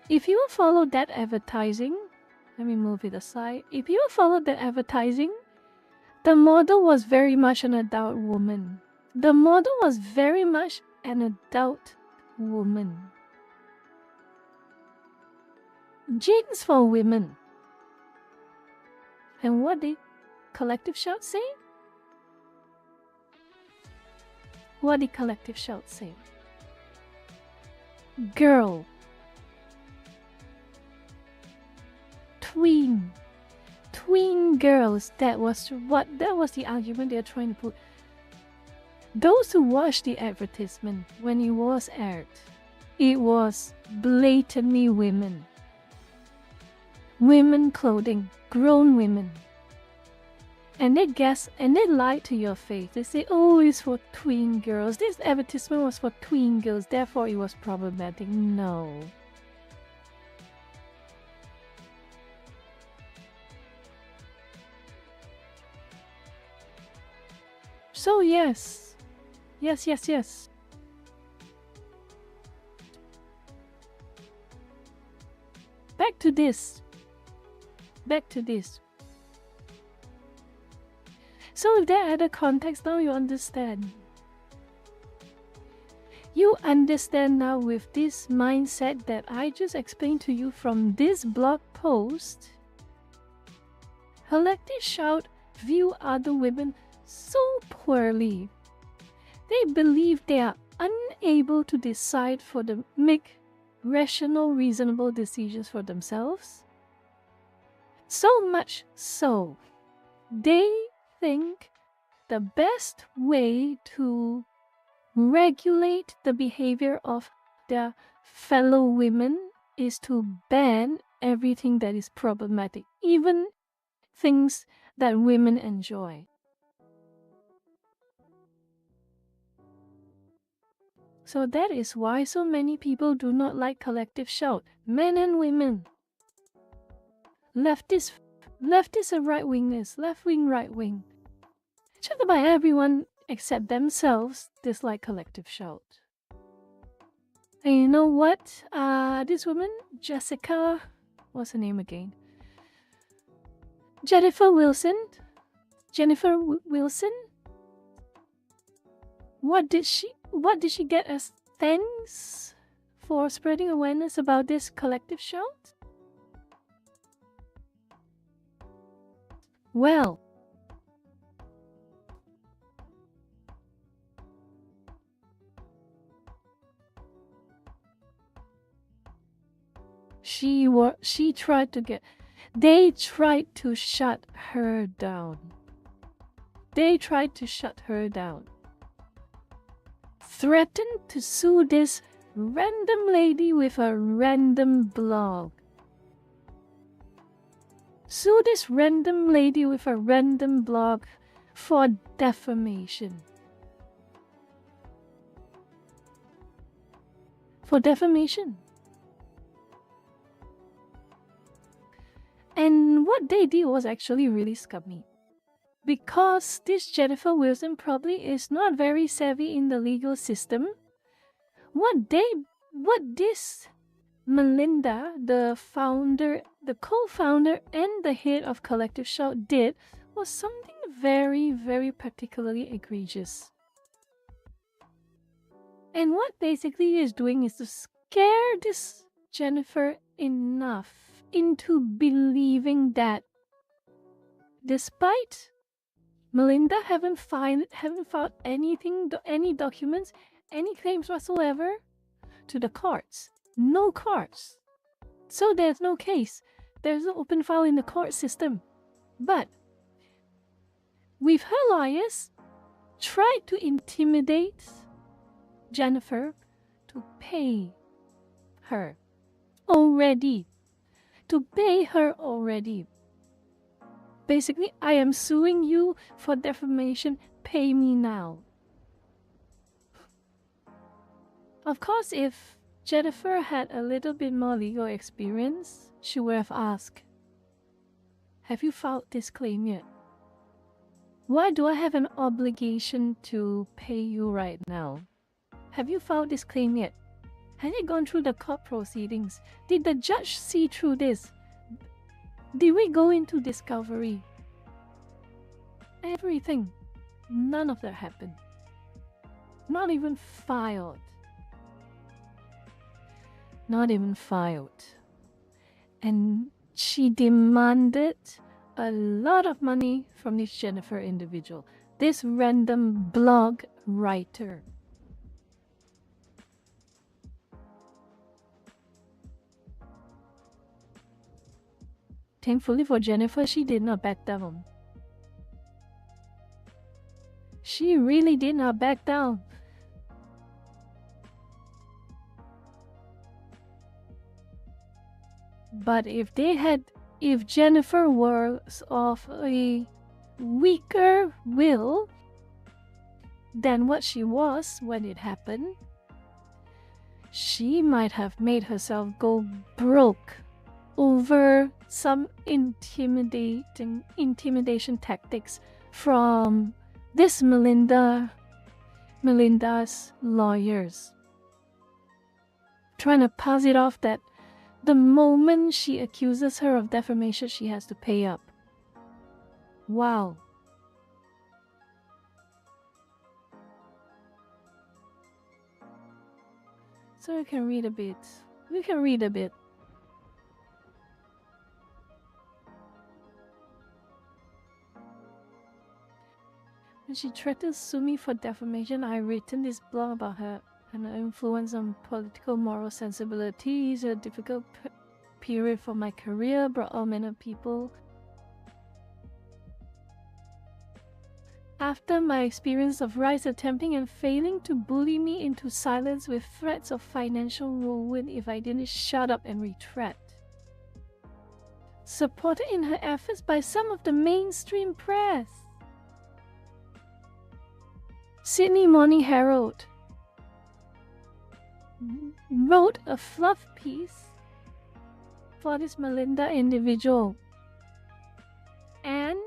If you follow that advertising, let me move it aside. If you follow that advertising, the model was very much an adult woman. The model was very much an adult woman. Jeans for women. And what did Collective Shout say? What did Collective Shout say? Girl. Tween girls. That was the argument they're trying to put. Those who watched the advertisement when it was aired, it was blatantly women. Women clothing, grown women. And they guess and they lie to your face. They say, oh, it's for tween girls. This advertisement was for tween girls, therefore it was problematic. No. So yes. Yes. Back to this. So if there are other contexts, now you understand. You understand now with this mindset that I just explained to you from this blog post. Collective Shout view other women so poorly. They believe they are unable to decide make rational, reasonable decisions for themselves. So much so, they think the best way to regulate the behavior of their fellow women is to ban everything that is problematic, even things that women enjoy. So that is why so many people do not like Collective Shout, men and women. Leftists and right-wingers, left-wing, right-wing. Just about everyone except themselves dislike Collective Shout. And you know what? This woman, Jessica, what's her name again? Jennifer Wilson. What did she get as thanks for spreading awareness about this Collective Shout? Well, they tried to shut her down. Threatened to sue this random lady with a random blog. Sue this random lady with a random blog for defamation. And what they did was actually really scummy. Because this Jennifer Wilson probably is not very savvy in the legal system, what this Melinda, the co-founder and the head of Collective Shout did was something very, very particularly egregious. And what basically is doing is to scare this Jennifer enough into believing that despite Melinda haven't found any documents, any claims whatsoever to the courts. No courts. So there's no case. There's no open file in the court system. But with her lawyers tried to intimidate Jennifer to pay her already. Basically, I am suing you for defamation. Pay me now. Of course, if Jennifer had a little bit more legal experience, she would have asked, have you filed this claim yet? Why do I have an obligation to pay you right now? Have you filed this claim yet? Have you gone through the court proceedings? Did the judge see through this? Did we go into discovery? Everything. None of that happened. Not even filed. And she demanded a lot of money from this Jennifer individual, this random blog writer. Thankfully for Jennifer, she did not back down. She really did not back down. But if Jennifer was of a weaker will than what she was when it happened, she might have made herself go broke over some intimidation tactics from this Melinda's lawyers, trying to pass it off that the moment she accuses her of defamation, she has to pay up. Wow. So we can read a bit. When she threatened to sue me for defamation, I written this blog about her and her influence on political moral sensibilities. A difficult period for my career brought all manner of people. After my experience of Rice attempting and failing to bully me into silence with threats of financial ruin if I didn't shut up and retract. Supported in her efforts by some of the mainstream press. Sydney Morning Herald wrote a fluff piece for this Melinda individual. And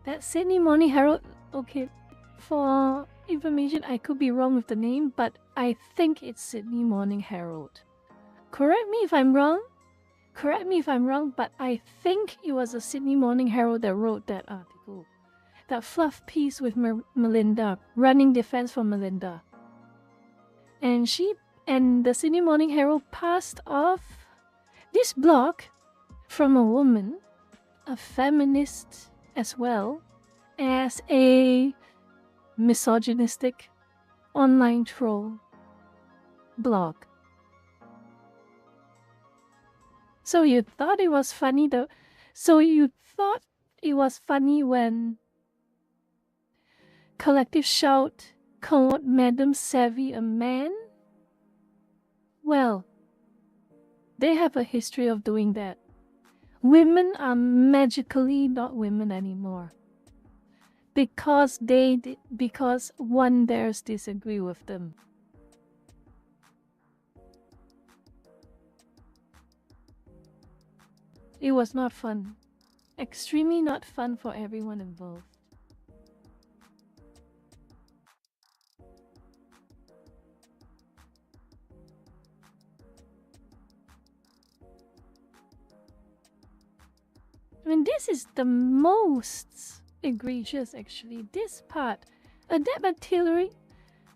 that Sydney Morning Herald, okay, for information, I could be wrong with the name, but I think it's Sydney Morning Herald. Correct me if I'm wrong, but I think it was the Sydney Morning Herald that wrote that article. That fluff piece with Melinda, running defense for Melinda. And the Sydney Morning Herald passed off this blog from a woman, a feminist as well, as a misogynistic online troll blog. So you thought it was funny though? So you thought it was funny when Collective Shout called Madam Savvy a man? Well, they have a history of doing that. Women are magically not women anymore. Because one dares disagree with them. It was not fun. Extremely not fun for everyone involved. I mean, this is the most egregious, actually. This part, adept at tailoring.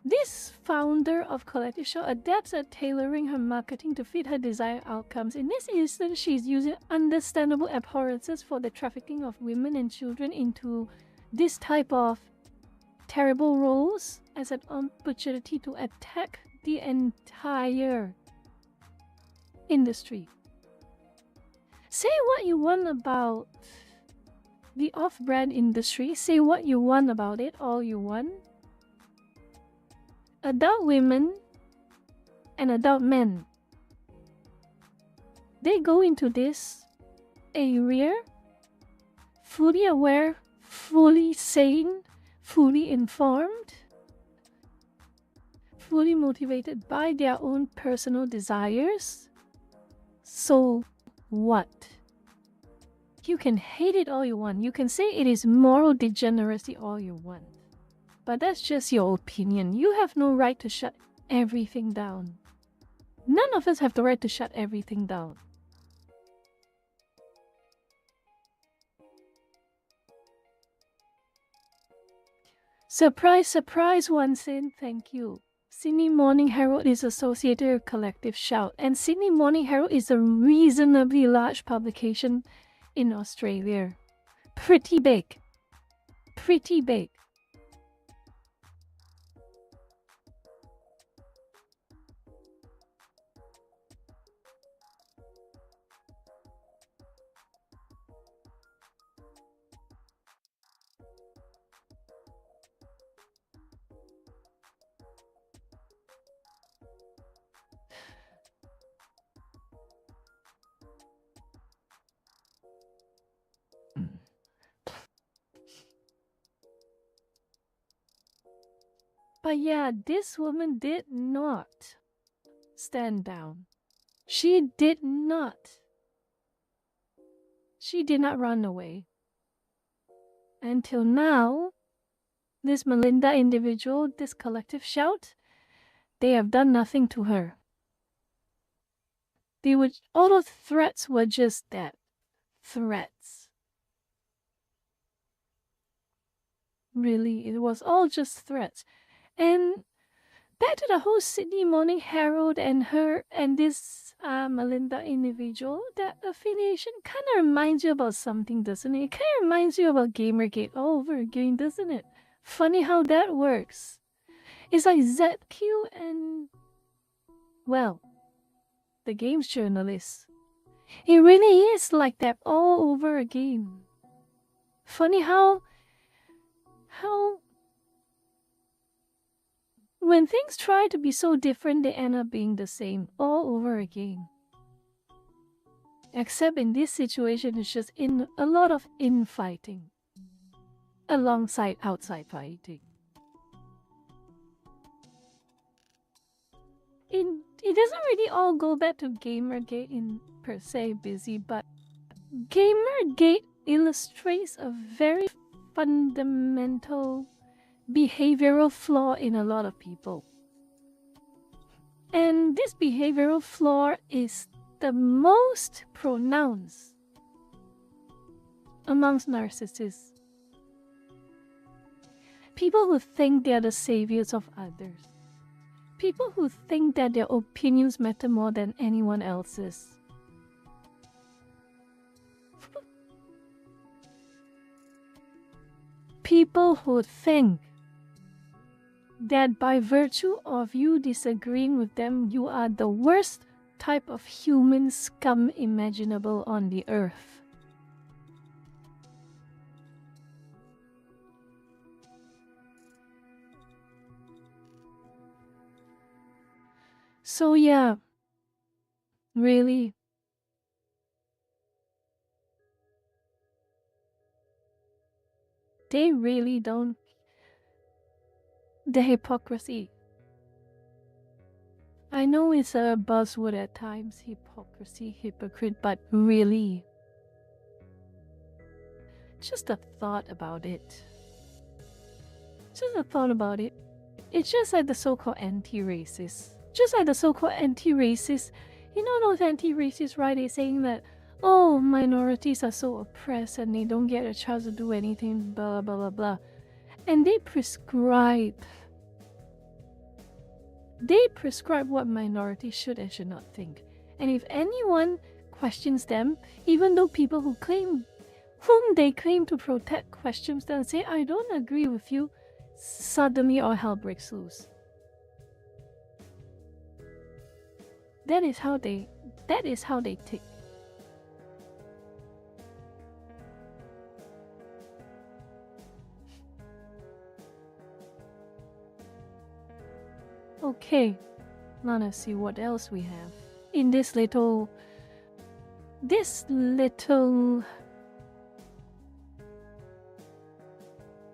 This founder of Collective Show adapts at tailoring her marketing to fit her desired outcomes. In this instance, she's using understandable abhorrences for the trafficking of women and children into this type of terrible roles as an opportunity to attack the entire industry. Say what you want about the off-brand industry. Say what you want about it, all you want. Adult women and adult men, they go into this area fully aware, fully sane, fully informed, fully motivated by their own personal desires. So what? You can hate it all you want. You can say it is moral degeneracy all you want. But that's just your opinion. You have no right to shut everything down. None of us have the right to shut everything down. Surprise, surprise, one saying thank you. Sydney Morning Herald is associated with Collective Shout, and Sydney Morning Herald is a reasonably large publication in Australia. Pretty big. Pretty big. But yeah, this woman did not stand down. She did not. She did not run away. Until now, this Melinda individual, this Collective Shout, they have done nothing to her. All the threats were just that. Threats. Really, it was all just threats. And back to the whole Sydney Morning Herald and her and this Melinda individual, that affiliation kind of reminds you about something, doesn't it? It kind of reminds you about Gamergate all over again, doesn't it? Funny how that works. It's like ZQ and, well, the games journalists. It really is like that all over again. Funny how when things try to be so different, they end up being the same all over again. Except in this situation, it's just a lot of infighting alongside outside fighting. It doesn't really all go back to Gamergate in per se busy, but Gamergate illustrates a very fundamental behavioral flaw in a lot of people. And this behavioral flaw is the most pronounced amongst narcissists. People who think they are the saviors of others. People who think that their opinions matter more than anyone else's. People who think that by virtue of you disagreeing with them, you are the worst type of human scum imaginable on the earth. So yeah, really, they really don't. The hypocrisy. I know it's a buzzword at times, hypocrisy, hypocrite, but really, just a thought about it. Just a thought about it. It's just like the so-called anti-racists. Just like the so-called anti-racists. You know those anti-racists, right? They're saying that, oh, minorities are so oppressed and they don't get a chance to do anything, blah, blah, blah, blah. And they prescribe what minorities should and should not think. And if anyone questions them, even though people whom they claim to protect questions them and say, I don't agree with you, suddenly all hell breaks loose. That is how they tick. Okay, now let's see what else we have in this little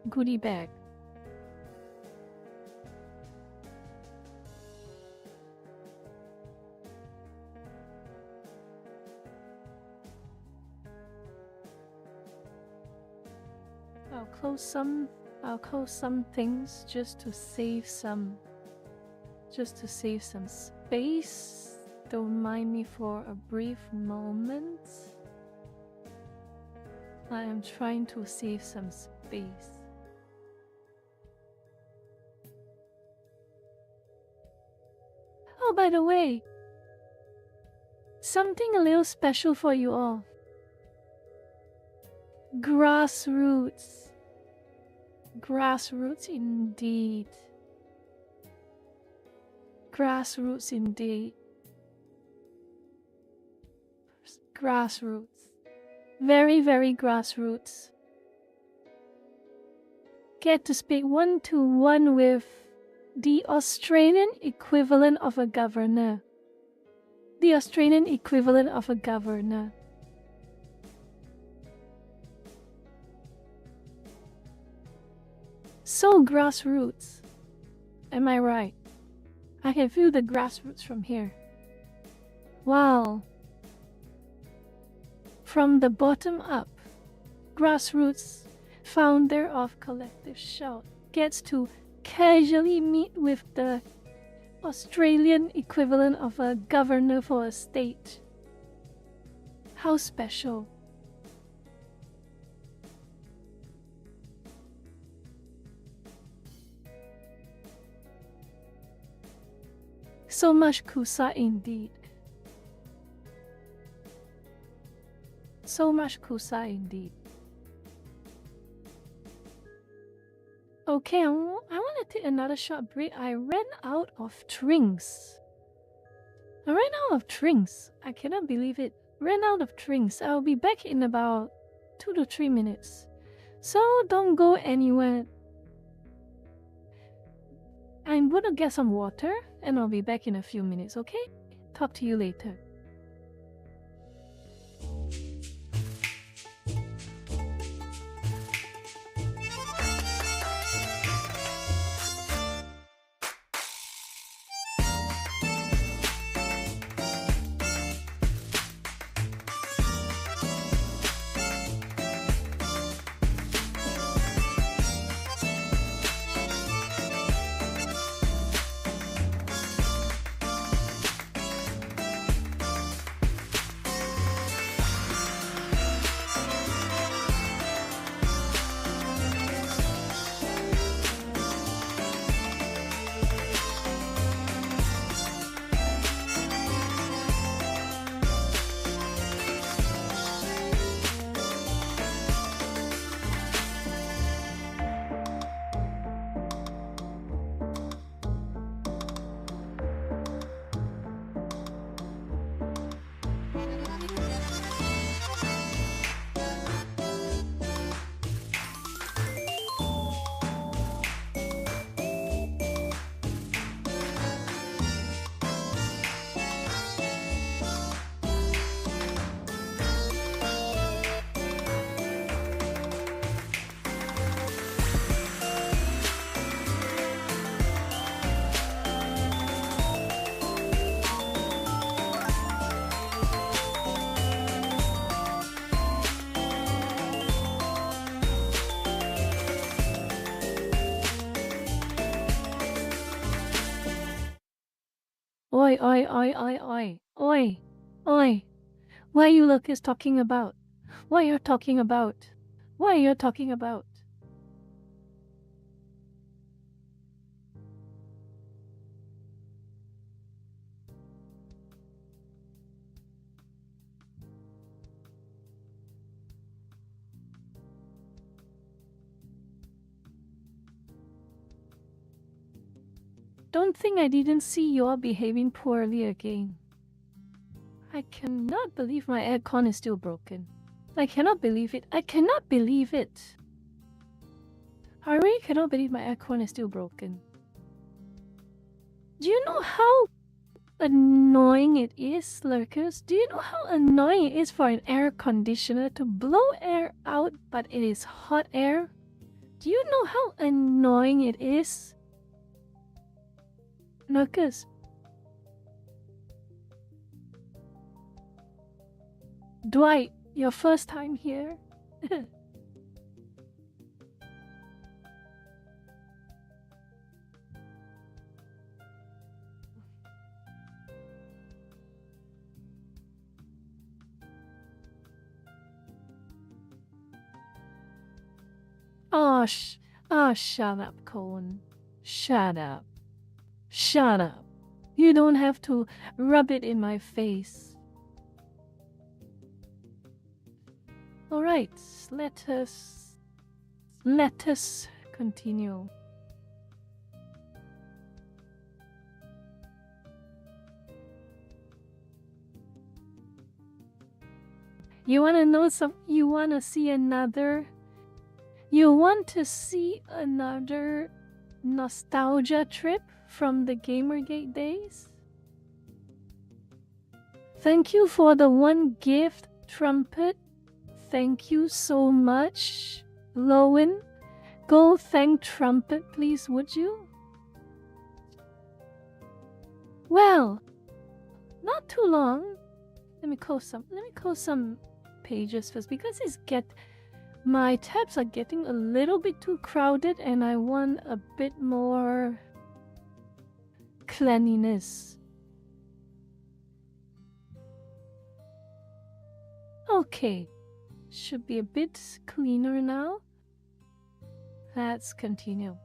goodie bag. I'll close some things just to save some space. Don't mind me for a brief moment. I am trying to save some space. by the way, something a little special for you all. Grassroots. Grassroots indeed. Grassroots indeed. Grassroots. Very, very grassroots. Get to speak one-to-one with the Australian equivalent of a governor. The Australian equivalent of a governor. So grassroots. Am I right? I can feel the grassroots from here. Wow. From the bottom up, grassroots, founder of Collective Shout, gets to casually meet with the Australian equivalent of a governor for a state. How special. So much kusa indeed. So much kusa indeed. Okay, I want to take another short break. I ran out of drinks. I cannot believe it. Ran out of drinks. I'll be back in about 2 to 3 minutes. So don't go anywhere. I'm gonna get some water and I'll be back in a few minutes, okay? Talk to you later. Oi, oi, oi, oi, oi, oi, oi. What you look is talking about? What you're talking about? What you're talking about? Don't think I didn't see you all behaving poorly again. I cannot believe my aircon is still broken. I cannot believe it. I cannot believe it. I really cannot believe my aircon is still broken. Do you know how annoying it is, lurkers? Do you know how annoying it is for an air conditioner to blow air out but it is hot air? Do you know how annoying it is? Lurkers. Dwight, your first time here? Oh, shut up, Cone. Shut up. Shut up. You don't have to rub it in my face. Alright, let us continue. You wanna know you wanna see another nostalgia trip from the Gamergate days? Thank you for the one gift, Trumpet. Thank you so much, Lowen. Go thank Trumpet, please, would you? Well, not too long. Let me close some pages first because my tabs are getting a little bit too crowded and I want a bit more cleanliness. Okay, should be a bit cleaner now. Let's continue.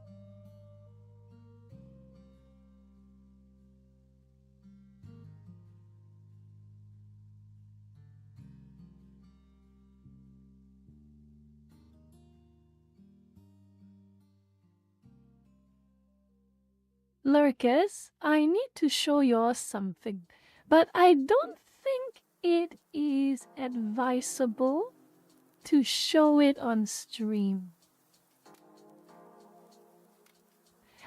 Lurkers, I need to show you something, but I don't think it is advisable to show it on stream.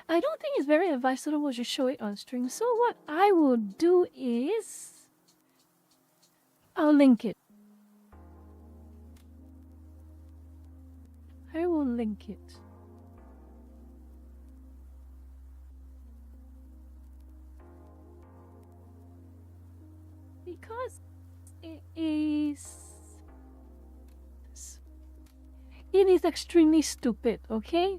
I don't think it's very advisable to show it on stream, so what I will do is I'll link it. I will link it. Because it is extremely stupid, okay?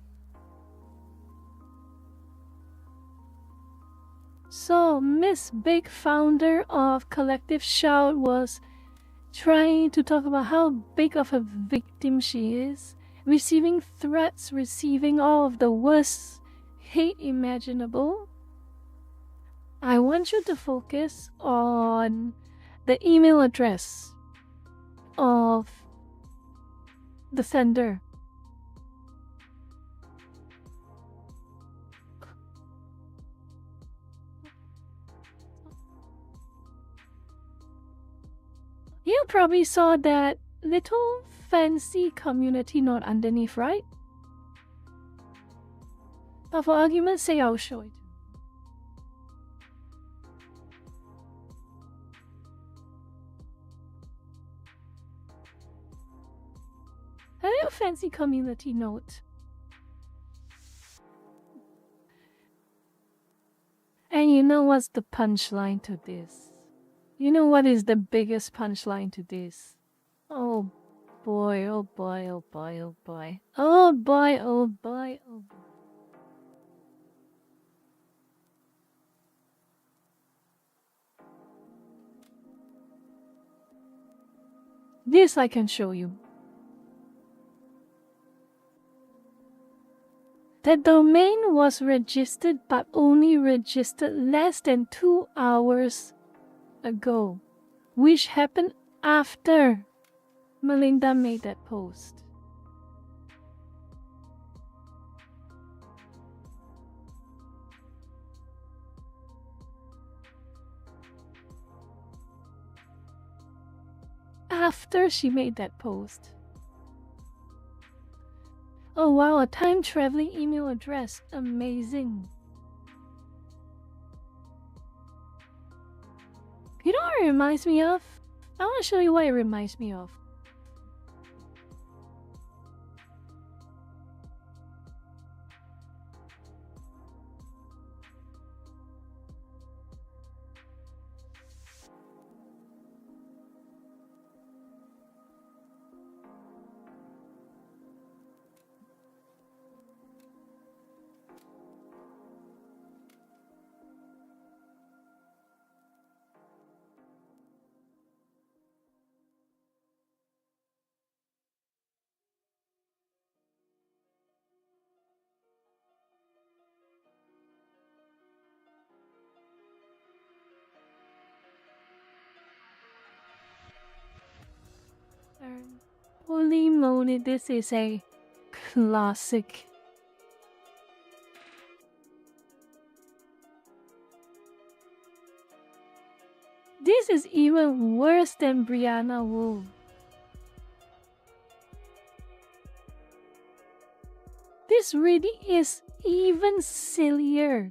So, Miss Big, founder of Collective Shout, was trying to talk about how big of a victim she is, receiving threats, receiving all of the worst hate imaginable. I want you to focus on the email address of the sender. You probably saw that little fancy community note underneath, right? But for argument's sake, I'll show it. A little fancy community note. And you know what's the punchline to this? You know what is the biggest punchline to this? Oh boy, oh boy, oh boy, oh boy. Oh boy, oh boy, oh boy. This I can show you. The domain was registered but only registered less than 2 hours ago, which happened after Melinda made that post. After she made that post. Oh wow, a time-traveling email address. Amazing. You know what it reminds me of? I want to show you what it reminds me of. Holy moly, this is a classic. This is even worse than Brianna Wu. This really is even sillier.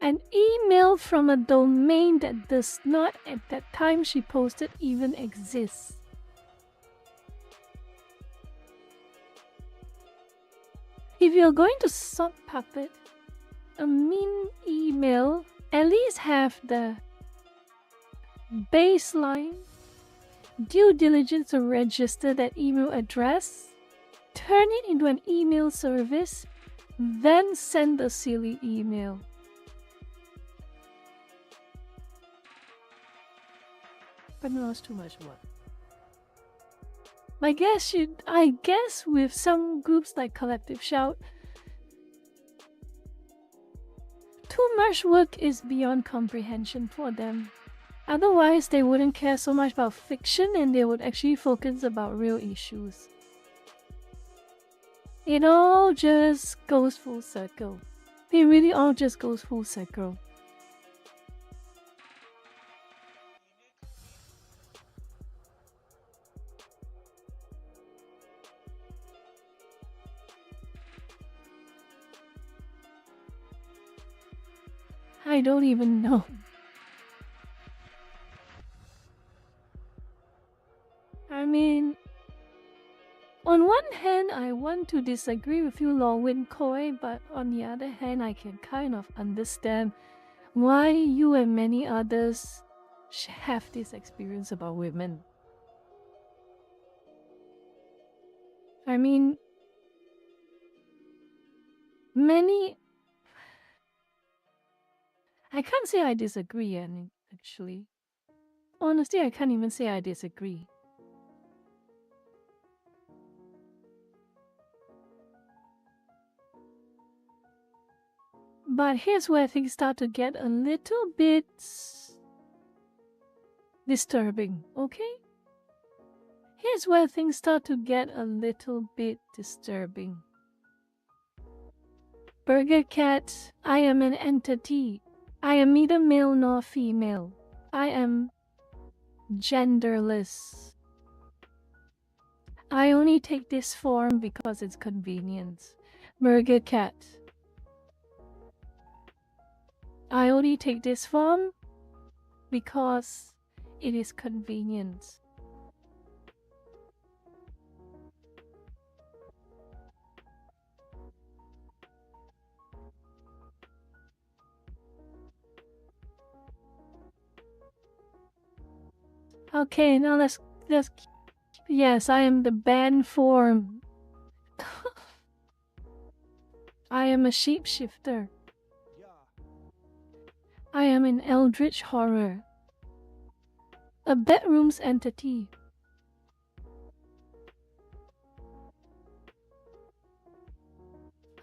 An email from a domain that does not at that time she posted even exist. If you're going to sock puppet a mean email, at least have the baseline due diligence to register that email address, turn it into an email service, then send the silly email. But no, it's too much work. I guess with some groups like Collective Shout, too much work is beyond comprehension for them. Otherwise, they wouldn't care so much about fiction and they would actually focus about real issues. It all just goes full circle. It really all just goes full circle. I don't even know. I mean, on one hand, I want to disagree with you, Lorwin Koi, but on the other hand, I can kind of understand why you and many others have this experience about women. I mean, I can't say I disagree, and actually. Honestly, I can't even say I disagree. But here's where things start to get a little bit disturbing, okay? Here's where things start to get a little bit disturbing. Burger Cat, I am an entity. I am neither male nor female. I am genderless. I only take this form because it's convenient. Burger Cat. I only take this form because it is convenient. Okay, now let's yes, I am the banned form. I am a shapeshifter. I am an eldritch horror. A bedroom's entity.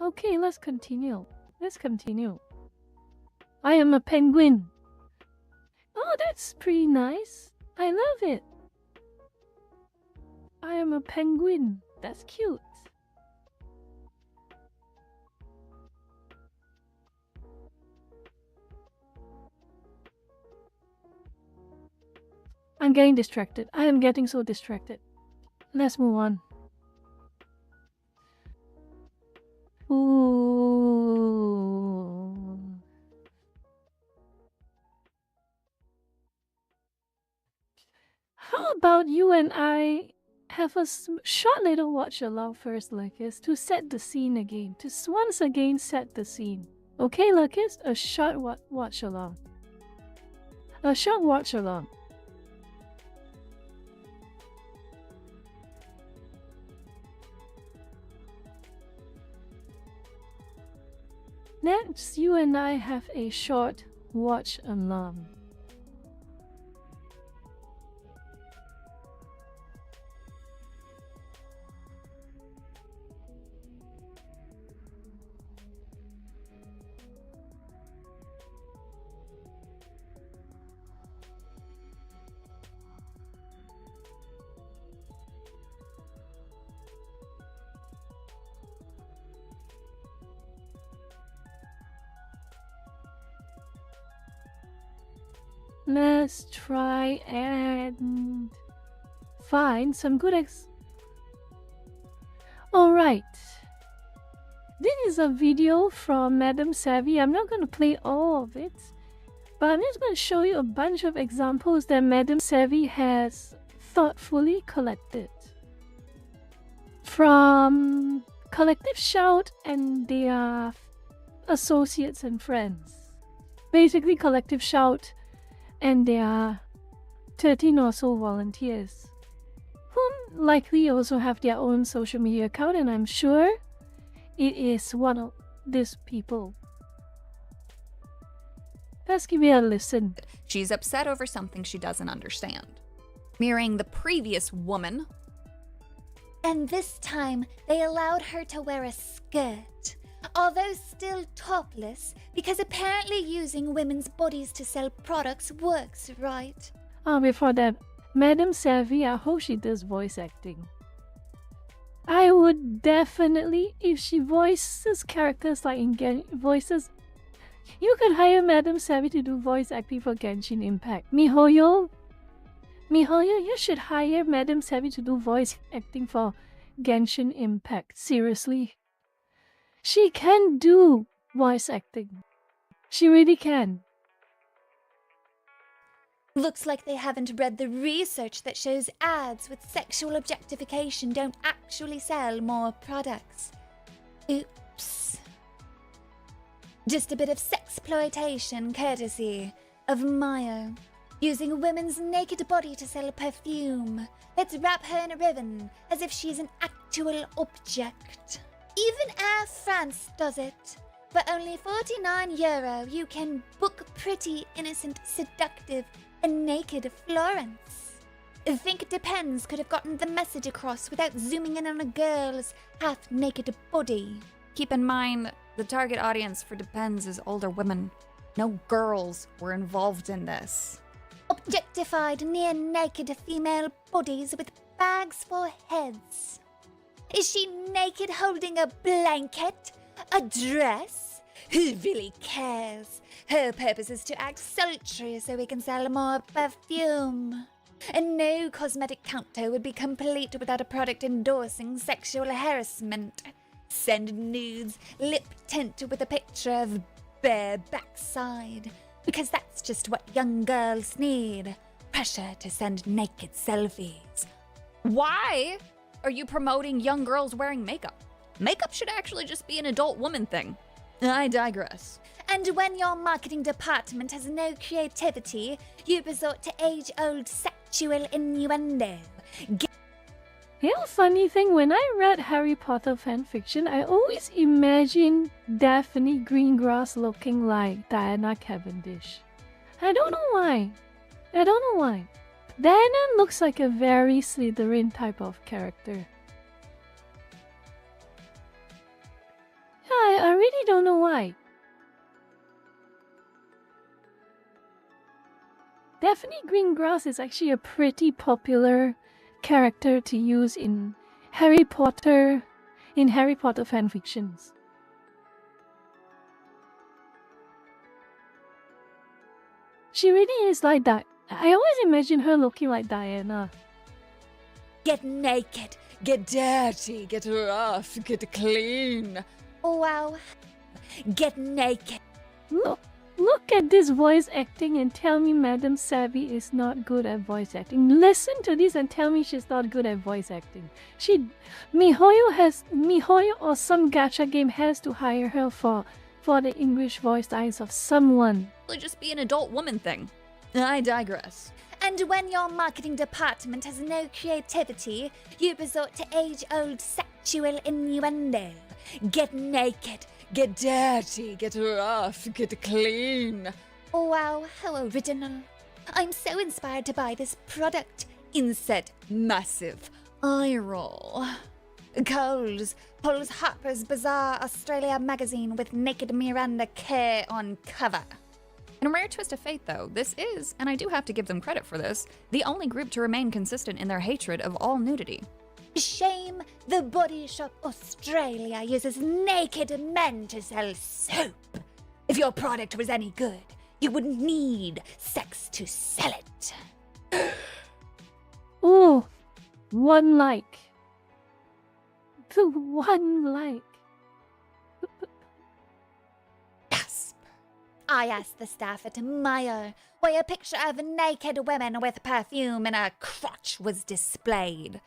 Okay, let's continue. I am a penguin. Oh, that's pretty nice. I love it. I am a penguin. That's cute. I'm getting distracted. I am getting so distracted. Let's move on. Ooh. How about you and I have a short little watch along first, Lucas, to set the scene again, to once again set the scene. Okay, Lucas? A short watch along. A short watch along. Next, you and I have a short watch along. let's try and find some good Alright. This is a video from Madame Savvy. I'm not going to play all of it, but I'm just going to show you a bunch of examples that Madame Savvy has thoughtfully collected from Collective Shout and their associates and friends. Basically, Collective Shout and their 13 or so volunteers, whom likely also have their own social media account, and I'm sure it is one of these people. Let's give it a listen. She's upset over something she doesn't understand. Mirroring the previous woman. And this time, they allowed her to wear a skirt, although still topless, because apparently using women's bodies to sell products works, right? Before that, Madame Savvy, I hope she does voice acting. I would definitely, if she voices characters like in voices, you could hire Madame Savvy to do voice acting for Genshin Impact. Mihoyo, you should hire Madame Savvy to do voice acting for Genshin Impact. Seriously. She can do voice acting. She really can. Looks like they haven't read the research that shows ads with sexual objectification don't actually sell more products. Oops. Just a bit of sexploitation courtesy of Mayo. Using a woman's naked body to sell perfume. Let's wrap her in a ribbon as if she's an actual object. Even Air France does it. For only €49, you can book pretty, innocent, seductive, and naked Florence. I think It Depends could have gotten the message across without zooming in on a girl's half-naked body. Keep in mind, the target audience for Depends is older women. No girls were involved in this. Objectified near-naked female bodies with bags for heads. Is she naked holding a blanket? A dress? Who really cares? Her purpose is to act sultry so we can sell more perfume. And no cosmetic counter would be complete without a product endorsing sexual harassment. Send nudes, lip tint with a picture of bare backside. Because that's just what young girls need. Pressure to send naked selfies. Why are you promoting young girls wearing makeup? Makeup should actually just be an adult woman thing. I digress. And when your marketing department has no creativity, you resort to age-old sexual innuendo. You know, funny thing, when I read Harry Potter fanfiction, I always imagined Daphne Greengrass looking like Diana Cavendish. I don't know why. Diana looks like a very Slytherin type of character. Yeah, I really don't know why. Daphne Greengrass is actually a pretty popular character to use in Harry Potter fanfictions. She really is like that. I always imagine her looking like Diana. Get naked, get dirty, get rough, get clean. Wow. Get naked. Look at this voice acting and tell me Madame Savvy is not good at voice acting. Listen to this and tell me she's not good at voice acting. Mihoyo or some gacha game has to hire her for the English voice lines of someone. It'll just be an adult woman thing. I digress. And when your marketing department has no creativity, you resort to age-old sexual innuendo. Get naked. Get dirty, get rough, get clean. Wow, how original. I'm so inspired to buy this product. Insert massive eye roll. Coles pulls Harper's Bazaar Australia magazine with naked Miranda Kerr on cover. In a rare twist of fate, though, this is, and I do have to give them credit for this, the only group to remain consistent in their hatred of all nudity. Shame the Body Shop Australia uses naked men to sell soap. If your product was any good, You would need sex to sell it. Ooh, 1 like. 1 like. Gasp. I asked the staff at a mile where a picture of naked women with perfume in a crotch was displayed.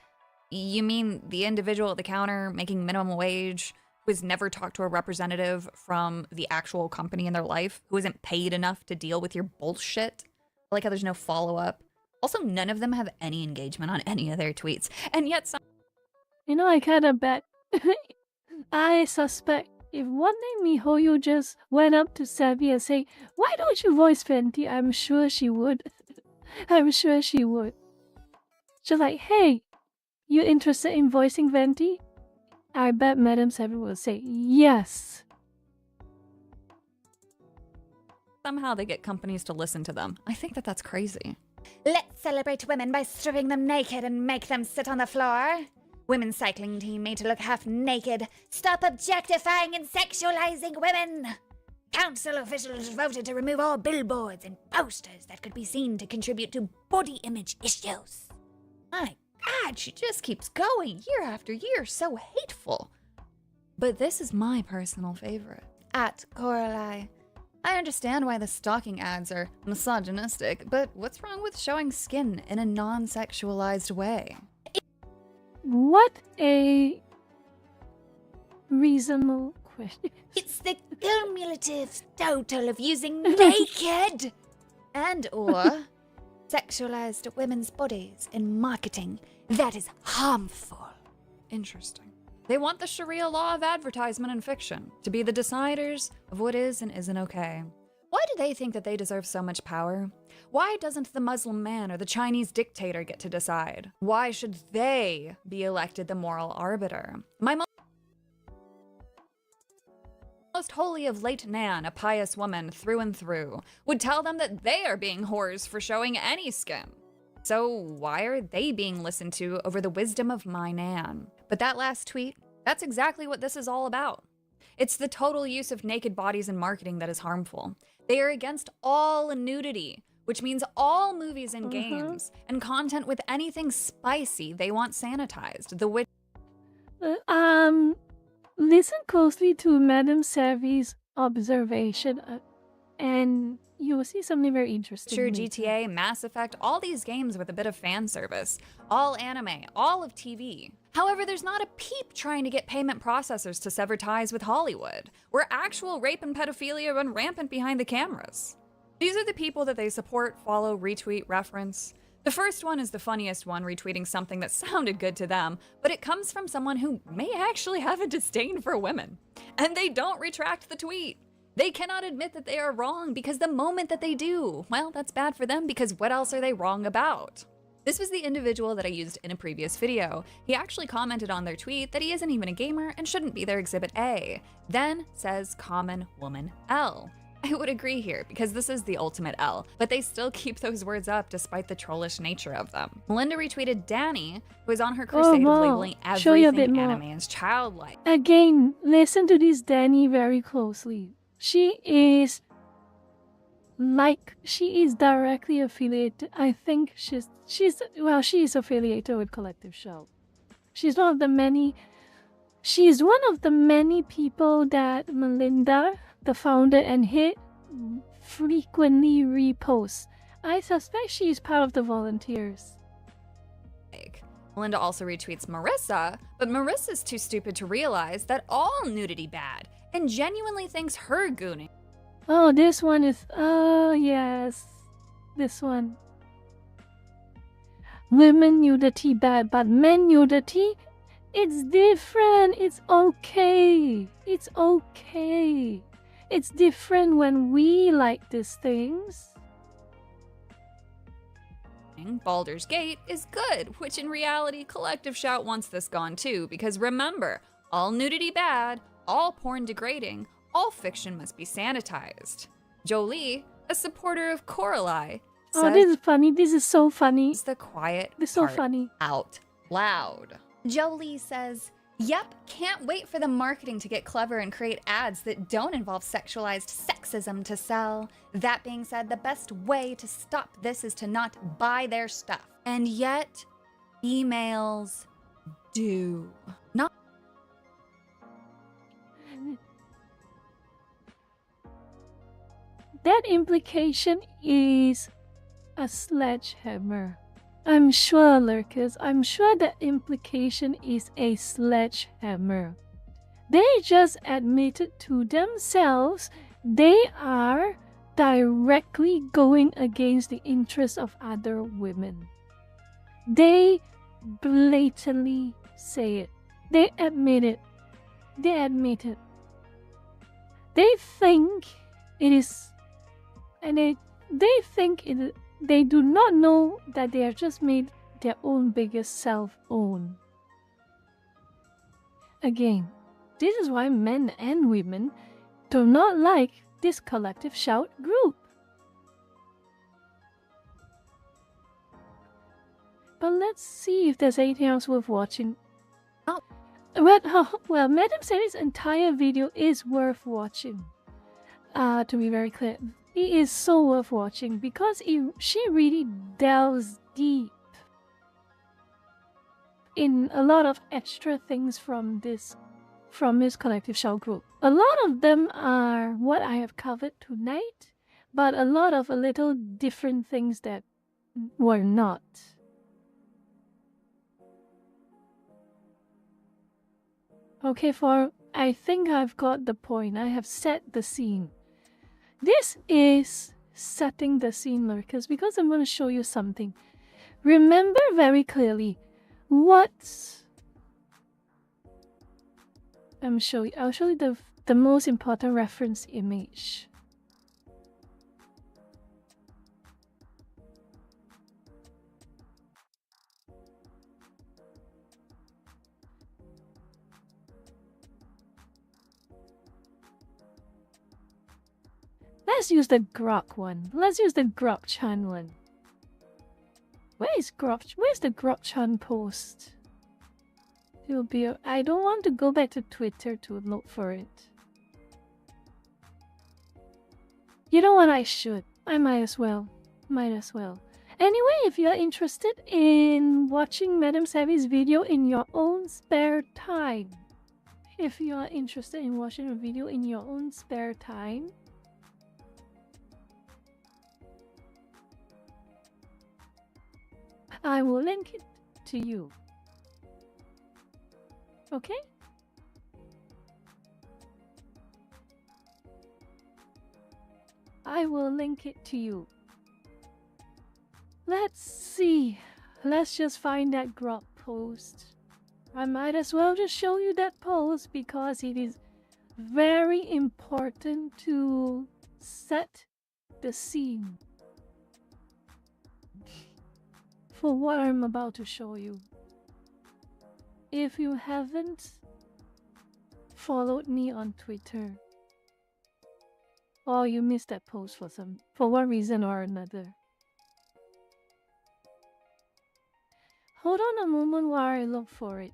You mean the individual at the counter making minimum wage who has never talked to a representative from the actual company in their life, who isn't paid enough to deal with your bullshit? I like how there's no follow-up. Also, none of them have any engagement on any of their tweets. And yet some... You know, I kinda bet. I suspect if one day Mihoyo just went up to Savvy and say, "Why don't you voice Fenty?" I'm sure she would. I'm sure she would. She's like, "Hey, you interested in voicing Fenty?" I bet Madam Savvy will say, "Yes." somehow they get companies to listen to them. I think that that's crazy. Let's celebrate women by stripping them naked and make them sit on the floor. Women's cycling team made to look half naked. Stop objectifying and sexualizing women. Council officials voted to remove all billboards and posters that could be seen to contribute to body image issues. My God, she just keeps going year after year, so hateful. But this is my personal favorite. At Coralie. I understand why the stalking ads are misogynistic, but what's wrong with showing skin in a non-sexualized way? What a reasonable question. It's the cumulative total of using naked and or sexualized women's bodies in marketing that is harmful. Interesting. They want the Sharia law of advertisement and fiction to be the deciders of what is and isn't okay. Why do they think that they deserve so much power? Why doesn't the Muslim man or the Chinese dictator get to decide? Why should they be elected the moral arbiter? My most holy of late Nan, a pious woman through and through, would tell them that they are being whores for showing any skin. So why are they being listened to over the wisdom of my Nan? But that last tweet, that's exactly what this is all about. It's the total use of naked bodies in marketing that is harmful. They are against all nudity, which means all movies and games and content with anything spicy they want sanitized. The witch. Listen closely to Madame Savvy's observation, and you will see something very interesting. Sure, GTA, Mass Effect, all these games with a bit of fan service, all anime, all of TV. However, there's not a peep trying to get payment processors to sever ties with Hollywood, where actual rape and pedophilia run rampant behind the cameras. These are the people that they support, follow, retweet, reference. The first one is the funniest one, retweeting something that sounded good to them, but it comes from someone who may actually have a disdain for women. And they don't retract the tweet. They cannot admit that they are wrong because the moment that they do, well, that's bad for them because what else are they wrong about? This was the individual that I used in a previous video. He actually commented on their tweet that he isn't even a gamer and shouldn't be their Exhibit A, then says common woman L. I would agree here because this is the ultimate L, but they still keep those words up despite the trollish nature of them. Melinda retweeted Danny, who is on her crusade of labeling everything anime as childlike. Again, listen to this Danny very closely. She is directly affiliated. I think she is affiliated with Collective Shell. She's one of the many people that Melinda, the founder and head, frequently reposts. I suspect she's part of the volunteers. Melinda also retweets Marissa, but Marissa's too stupid to realize that all nudity bad and genuinely thinks her gooning. Oh, this one is, yes, this one. Women nudity bad, but men nudity, it's different. It's okay. It's okay. It's different when we like these things. Baldur's Gate is good, which in reality, Collective Shout wants this gone too, because remember, all nudity bad, all porn degrading, all fiction must be sanitized. Jolie, a supporter of Coralie, says, oh, this is funny. This is so funny. The quiet This is so funny. Out loud. Jolie says, Yep, can't wait for the marketing to get clever and create ads that don't involve sexualized sexism to sell. That being said, the best way to stop this is to not buy their stuff. And yet, emails do. Not That implication is a sledgehammer. I'm sure, Lurkers, I'm sure that implication is a sledgehammer. They just admitted to themselves they are directly going against the interests of other women. They blatantly say it. They admit it. They admit it. They think it is, and they think it. They do not know that they have just made their own biggest self own. Again, this is why men and women do not like this collective shout group. But let's see if there's anything else worth watching. Oh. Well, Madam Sally's entire video is worth watching. To be very clear, it is so worth watching because she really delves deep in a lot of extra things from this collective shout group. A lot of them are what I have covered tonight, but a lot of a little different things that were not. Okay, I think I've got the point. I have set the scene. This is setting the scene, Lurkers, because I'm going to show you something. Remember very clearly what I'll show you the most important reference image. Let's use the Grok one. Let's use the Grok-chan one. Where's the Grok-chan post? I don't want to go back to Twitter to look for it. You know what? I should. I might as well. Anyway, if you're interested in watching Madam Savvy's video in your own spare time, I will link it to you. Okay? I will link it to you. Let's see. Let's just find that Grok post. I might as well just show you that post because it is very important to set the scene for what I'm about to show you. If you haven't followed me on Twitter, or you missed that post for one reason or another, hold on a moment while I look for it.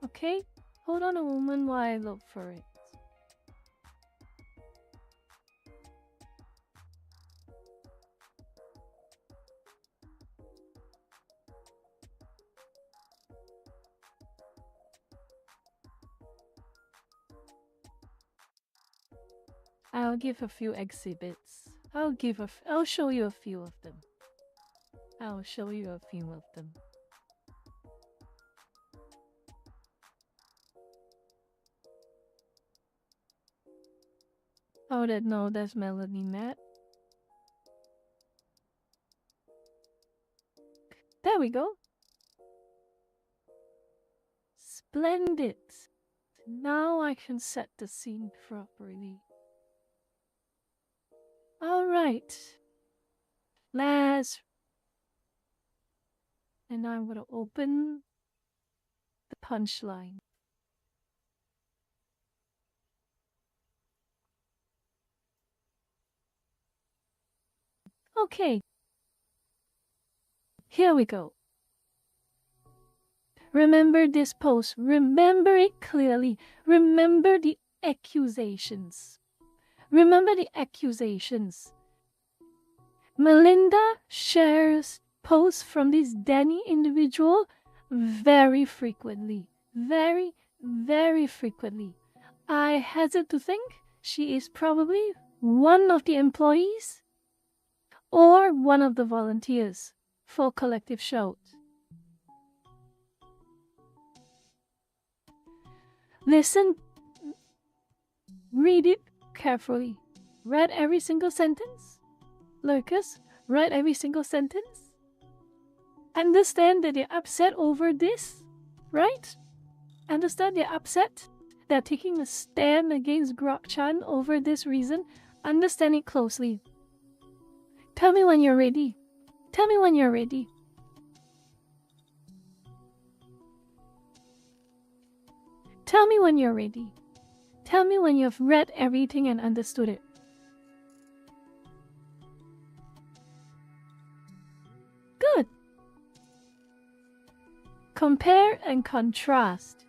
Okay? Hold on a moment while I look for it. I'll give a few exhibits. I'll show you a few of them. Oh, that's Melanie Matt. There we go. Splendid. Now I can set the scene properly. Alright. And now I'm going to open the punchline. Okay. Here we go. Remember this post. Remember it clearly. Remember the accusations. Remember the accusations. Melinda shares posts from this Danny individual very frequently. Very, very frequently. I hazard to think she is probably one of the employees or one of the volunteers for Collective Shout. Listen, read it carefully. Read every single sentence. Lurkers, read every single sentence. Understand that they're upset over this, right? Understand they're upset. They're taking a stand against Grok-chan over this reason. Understand it closely. Tell me when you're ready. Tell me when you're ready. Tell me when you're ready. Tell me when you've read everything and understood it. Good. Compare and contrast.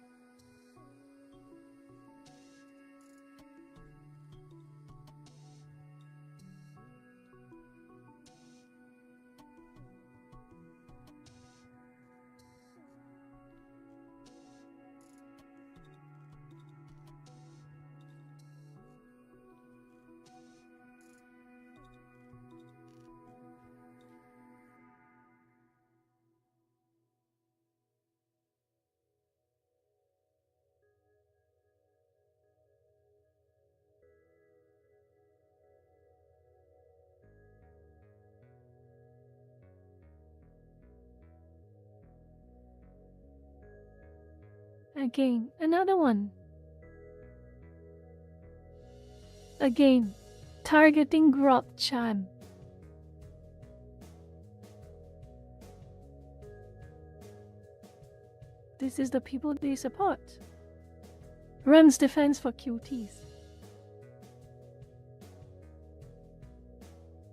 Again, another one. Again, targeting Grok-chan. This is the people they support. Runs defense for cuties.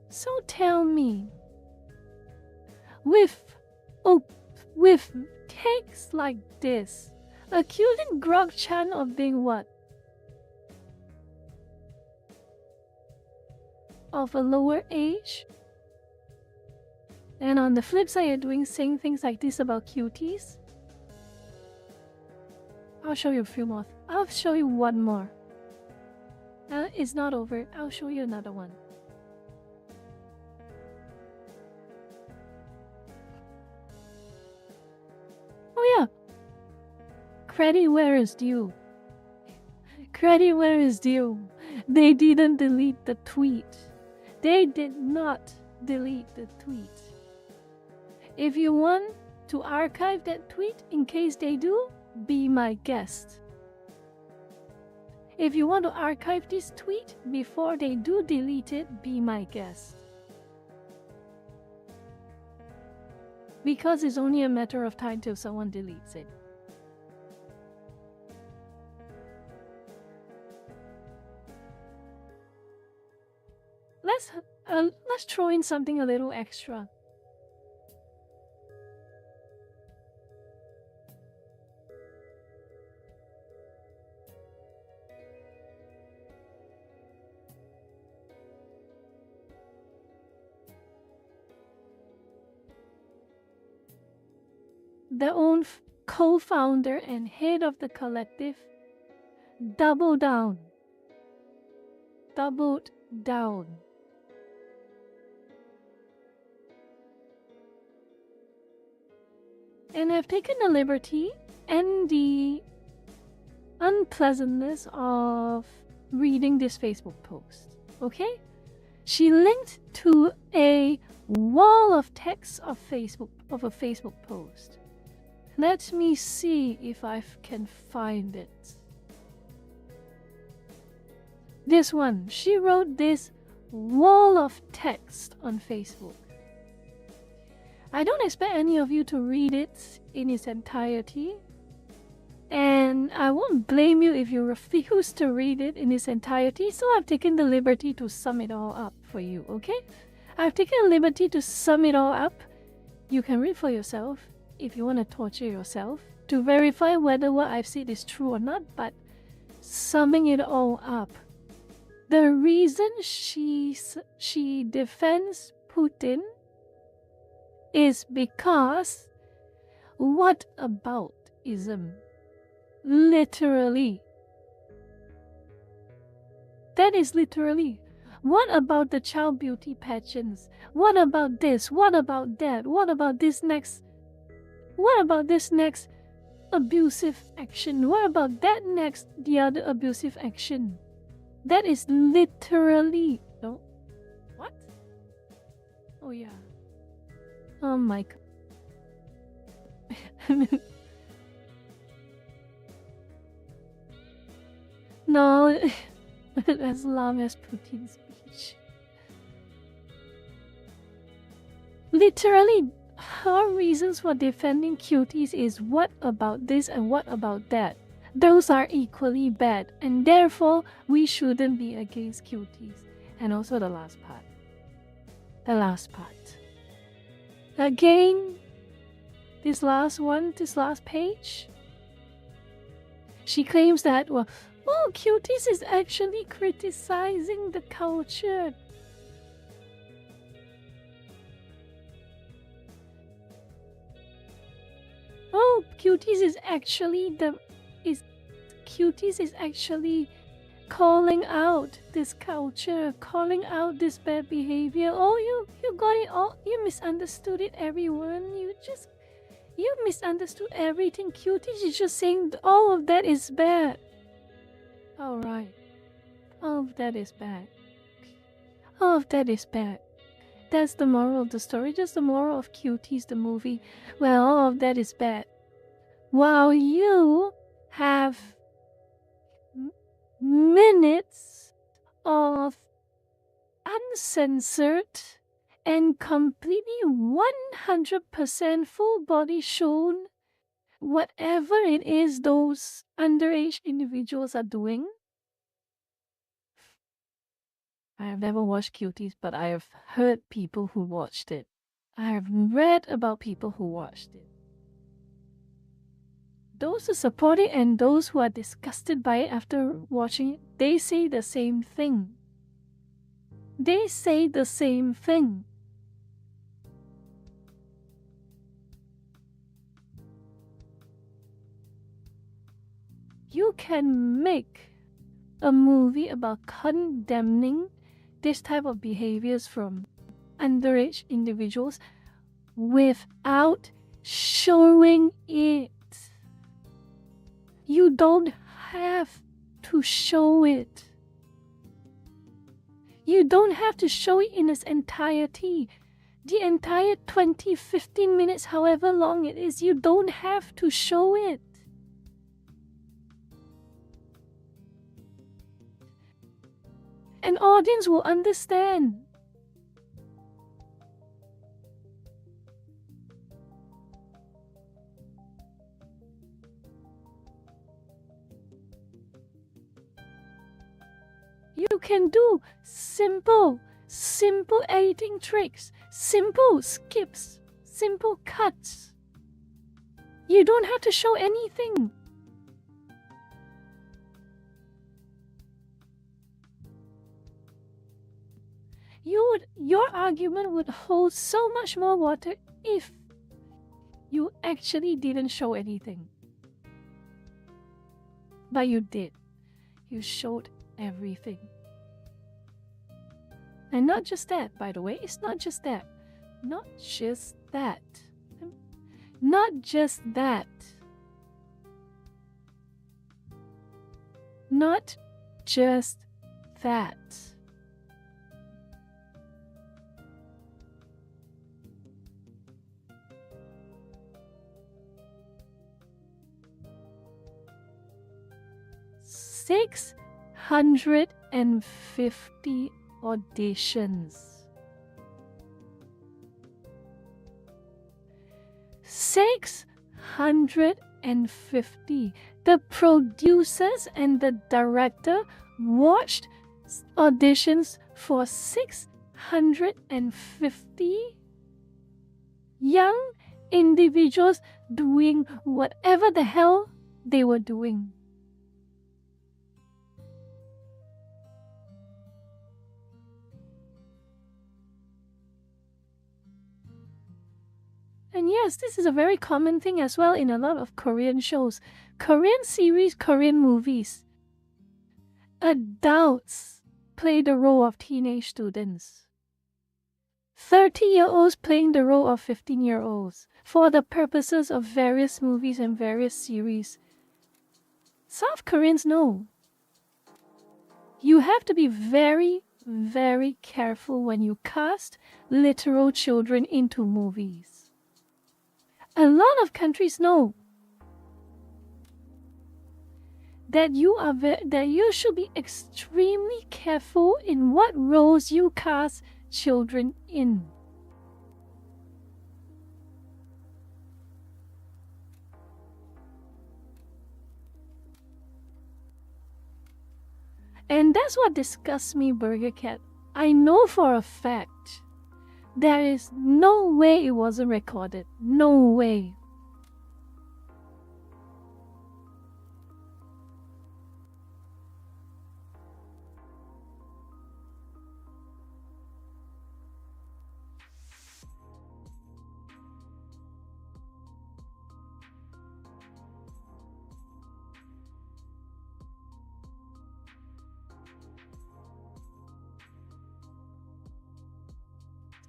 So tell me, with texts like this, accusing Grok-chan of being what? Of a lower age? And on the flip side, you're saying things like this about cuties? I'll show you a few more. I'll show you one more. It's not over. I'll show you another one. Oh yeah. Credit where is due. Credit where is due. They didn't delete the tweet. They did not delete the tweet. If you want to archive that tweet in case they do, be my guest. If you want to archive this tweet before they do delete it, be my guest. Because it's only a matter of time till someone deletes it. Let's throw in something a little extra. The own co-founder and head of the collective doubled down. Doubled down. And I've taken the liberty and the unpleasantness of reading this Facebook post. Okay? She linked to a wall of text of a Facebook post. Let me see if I can find it. This one. She wrote this wall of text on Facebook. I don't expect any of you to read it in its entirety. And I won't blame you if you refuse to read it in its entirety, so I've taken the liberty to sum it all up for you, okay? I've taken the liberty to sum it all up You can read for yourself if you want to torture yourself to verify whether what I've said is true or not, but summing it all up, the reason she defends Putin is because what about ism? Literally. That is literally. What about the child beauty pageants? What about this? What about that? What about this next? What about this next abusive action? What about that next, the other abusive action? That is literally. No. What? Oh, yeah. Oh my god. No, as long as Putin's speech. Literally, her reasons for defending cuties is what about this and what about that. Those are equally bad, and therefore we shouldn't be against cuties. And also the last part. The last part. Again, this last page. She claims that, well, oh, cuties is actually criticizing the culture. Oh, cuties is actually calling out this culture, calling out this bad behavior. Oh, you got it all. You misunderstood it, everyone. You misunderstood everything. Cuties is just saying all of that is bad. Alright. All of that is bad. All of that is bad. That's the moral of the story. Just the moral of Cuties, the movie. Well, all of that is bad. While you have minutes of uncensored and completely 100% full body shown whatever it is those underage individuals are doing. I have never watched Cuties, but I have heard people who watched it. I have read about people who watched it. Those who support it and those who are disgusted by it after watching it, they say the same thing. They say the same thing. You can make a movie about condemning this type of behaviors from underage individuals without showing it. You don't have to show it. You don't have to show it in its entirety. The entire 20, 15 minutes, however long it is, you don't have to show it. An audience will understand. You can do simple editing tricks, simple skips, simple cuts. You don't have to show anything. Your argument would hold so much more water if you actually didn't show anything. But you did. You showed everything. And not just that, by the way, it's not just that. Not just that. Not just that. Not just that. Six 150 auditions. 650. The producers and the director watched auditions for 650. young individuals doing whatever the hell they were doing. And yes, this is a very common thing as well in a lot of Korean shows, Korean series, Korean movies. Adults play the role of teenage students. 30-year-olds playing the role of 15-year-olds for the purposes of various movies and various series. South Koreans know. You have to be very, very careful when you cast literal children into movies. A lot of countries know that you should be extremely careful in what roles you cast children in. And that's what disgusts me, Burger Cat. I know for a fact there is no way it wasn't recorded. No way.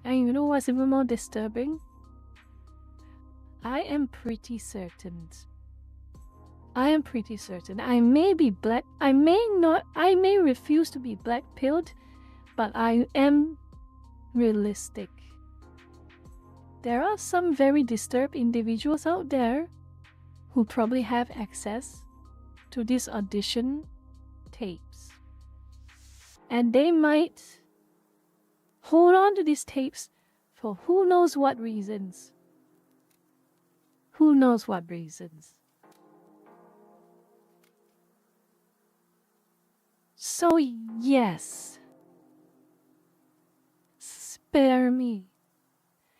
And you know what's even more disturbing? I am pretty certain. I may be black. I may refuse to be black-pilled, but I am realistic. There are some very disturbed individuals out there who probably have access to these audition tapes. And they might hold on to these tapes for who knows what reasons. Who knows what reasons. So yes, spare me.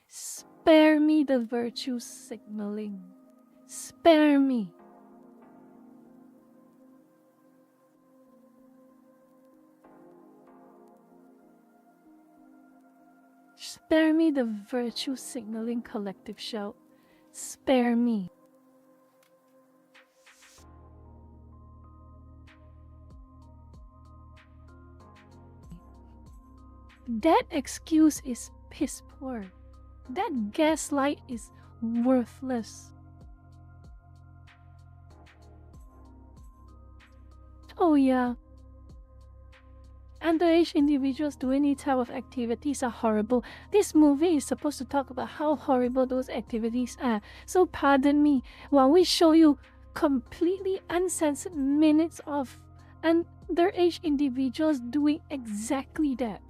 Spare me the virtue signaling. Spare me. Spare me the virtue signaling collective shout. Spare me. That excuse is piss poor. That gaslight is worthless. Oh yeah. Underage individuals doing any type of activities are horrible. This movie is supposed to talk about how horrible those activities are. So pardon me while we show you completely uncensored minutes of underage individuals doing exactly that.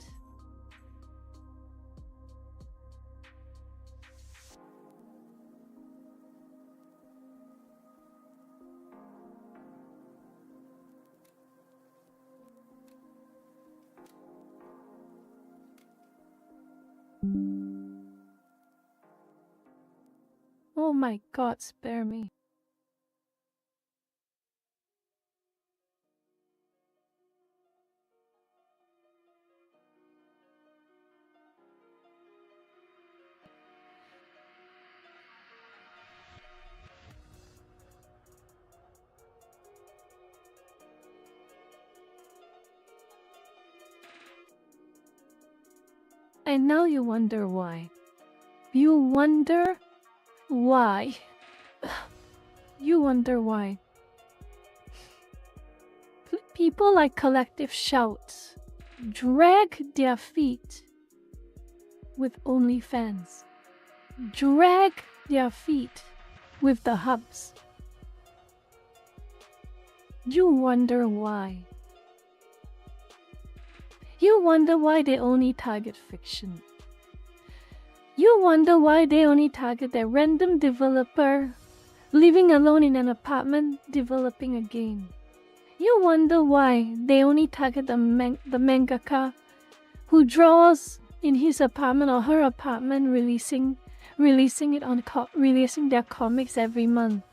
Oh my God, spare me. And now you wonder why. You wonder why. You wonder why. People like Collective Shouts drag their feet with OnlyFans. Drag their feet with the hubs. You wonder why. You wonder why they only target fiction. You wonder why they only target that random developer living alone in an apartment developing a game. You wonder why they only target the mangaka who draws in his apartment or her apartment, releasing releasing their comics every month.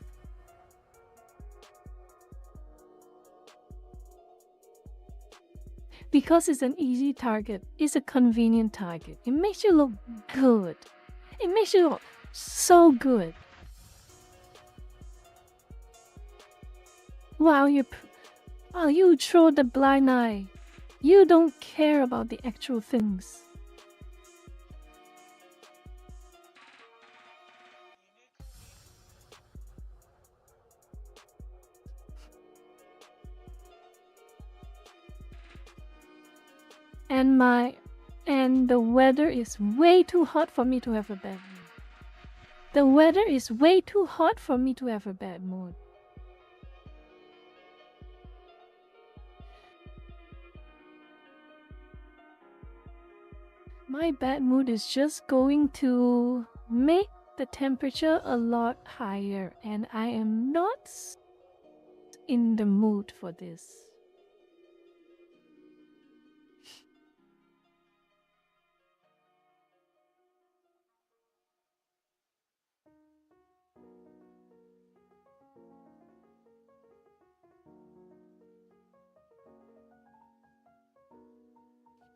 Because it's an easy target, it's a convenient target. It makes you look good. It makes you look so good. While you throw the blind eye, you don't care about the actual things. And the weather is way too hot for me to have a bad mood. The weather is way too hot for me to have a bad mood. My bad mood is just going to make the temperature a lot higher, and I am not in the mood for this.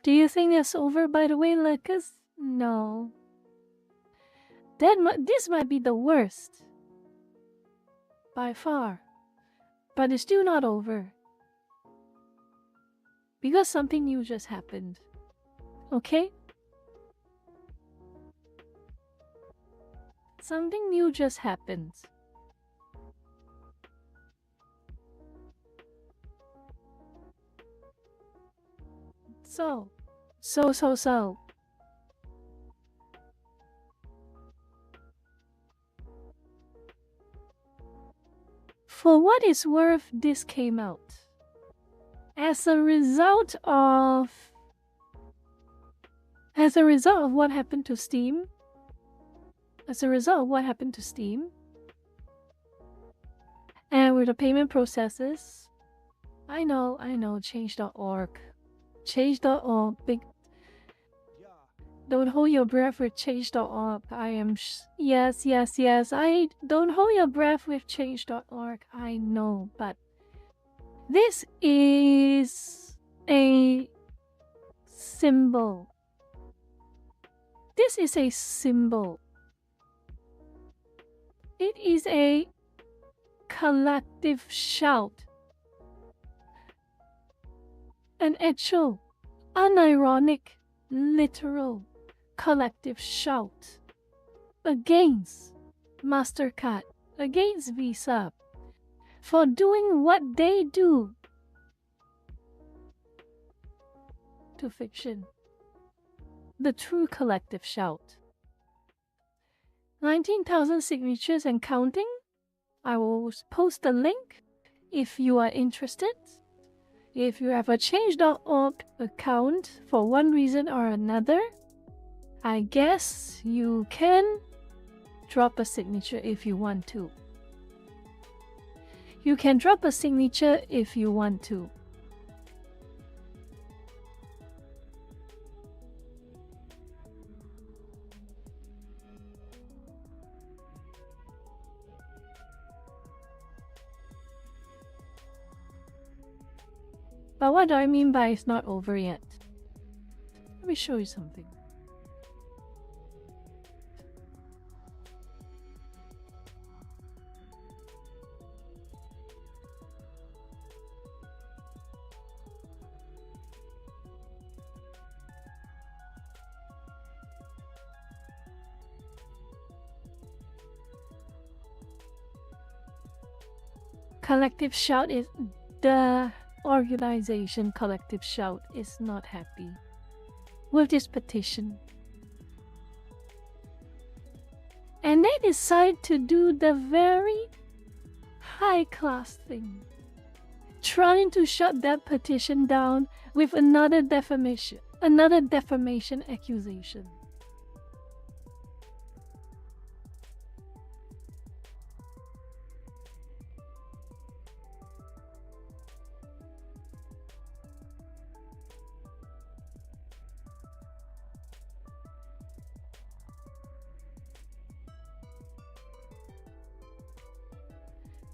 Do you think that's over, by the way, Lucas? No. This might be the worst. By far. But it's still not over. Because something new just happened. Okay? Something new just happened. So. For what it's worth, this came out. As a result of what happened to Steam. And with the payment processes. I know, change.org. Change.org, don't hold your breath with change.org. Yes. I don't hold your breath with change.org. I know, but this is a symbol. This is a symbol. It is a collective shout. An actual, unironic, literal collective shout against MasterCard, against Visa, for doing what they do to fiction. The true collective shout. 19,000 signatures and counting. I will post the link if you are interested. If you have a change.org account for one reason or another, I guess you can drop a signature if you want to. You can drop a signature if you want to. But what do I mean by it's not over yet? Let me show you something. Collective Shout is the organization. Collective Shout is not happy with this petition, and they decide to do the very high class thing, trying to shut that petition down with another defamation accusation.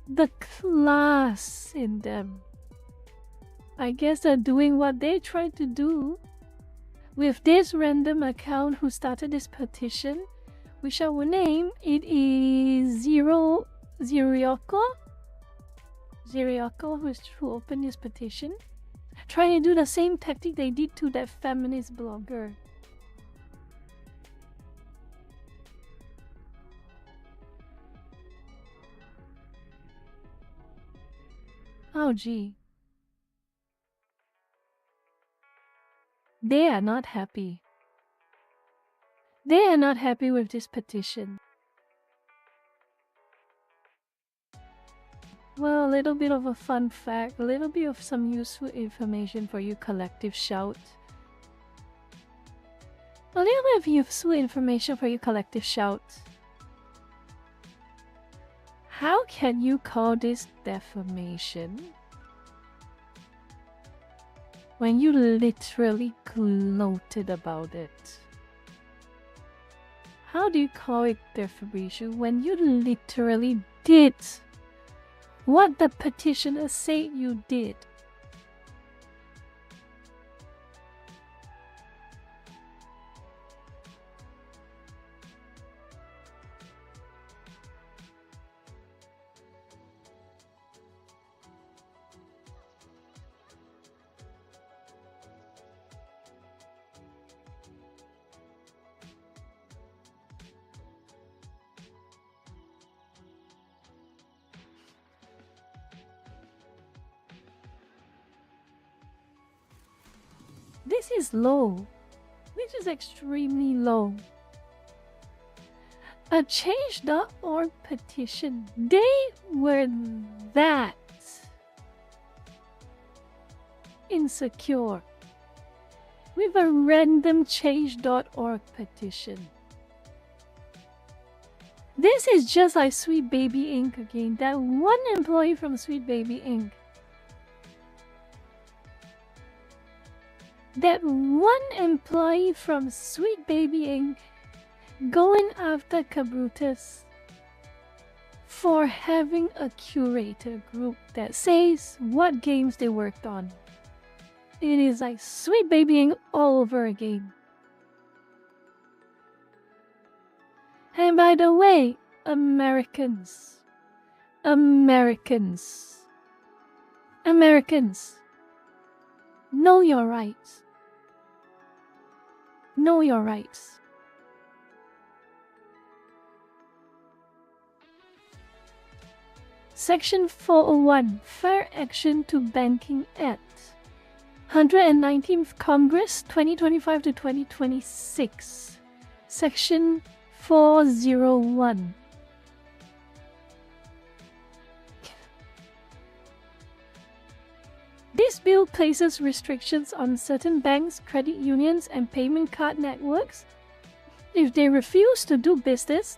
the class in them. I guess they're doing what they tried to do with this random account who started this petition, which I will name. It is Zirioko, who opened this petition, trying to do the same tactic they did to that feminist blogger. Oh gee. They are not happy. They are not happy with this petition. Well, a little bit of a fun fact, a little bit of some useful information for you collective shout. A little bit of useful information for you collective shout. How can you call this defamation when you literally gloated about it? How do you call it defamation when you literally did what the petitioner said you did? This is low. This is extremely low. A Change.org petition. They were that insecure with a random Change.org petition. This is just like Sweet Baby Inc. again. That one employee from Sweet Baby Inc. That one employee from Sweet Baby Inc. going after Cabrutus for having a curator group that says what games they worked on. It is like Sweet Baby Inc. all over again. And by the way, Americans, know your rights. Know your rights. Section 401, Fair Action to Banking Act. 119th Congress, 2025 to 2026. Section 401. This bill places restrictions on certain banks, credit unions, and payment card networks if they refuse to do business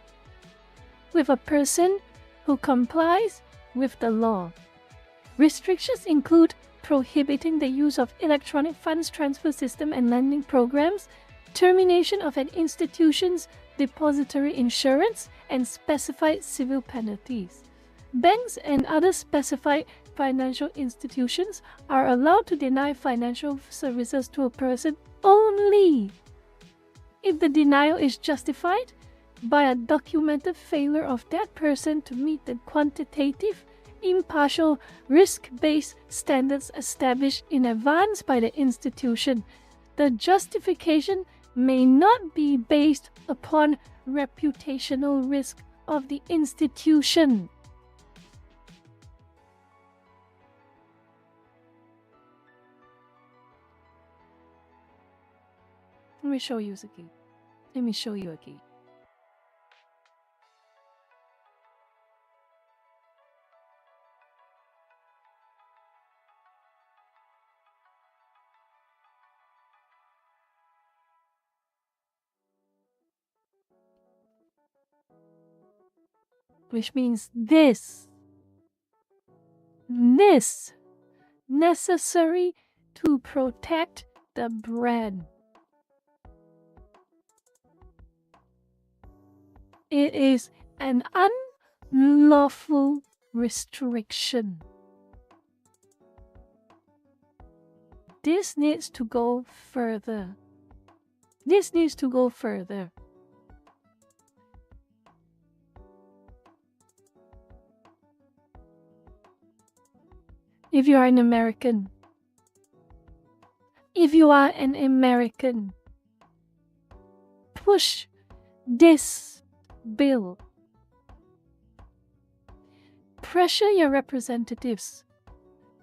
with a person who complies with the law. Restrictions include prohibiting the use of electronic funds transfer system and lending programs, termination of an institution's depository insurance, and specified civil penalties. Banks and other specified financial institutions are allowed to deny financial services to a person only if the denial is justified by a documented failure of that person to meet the quantitative, impartial, risk-based standards established in advance by the institution. The justification may not be based upon reputational risk of the institution. Let me show you again. Let me show you again. Which means this necessary to protect the brand. It is an unlawful restriction. This needs to go further. This needs to go further. If you are an American, push this bill. Pressure your representatives.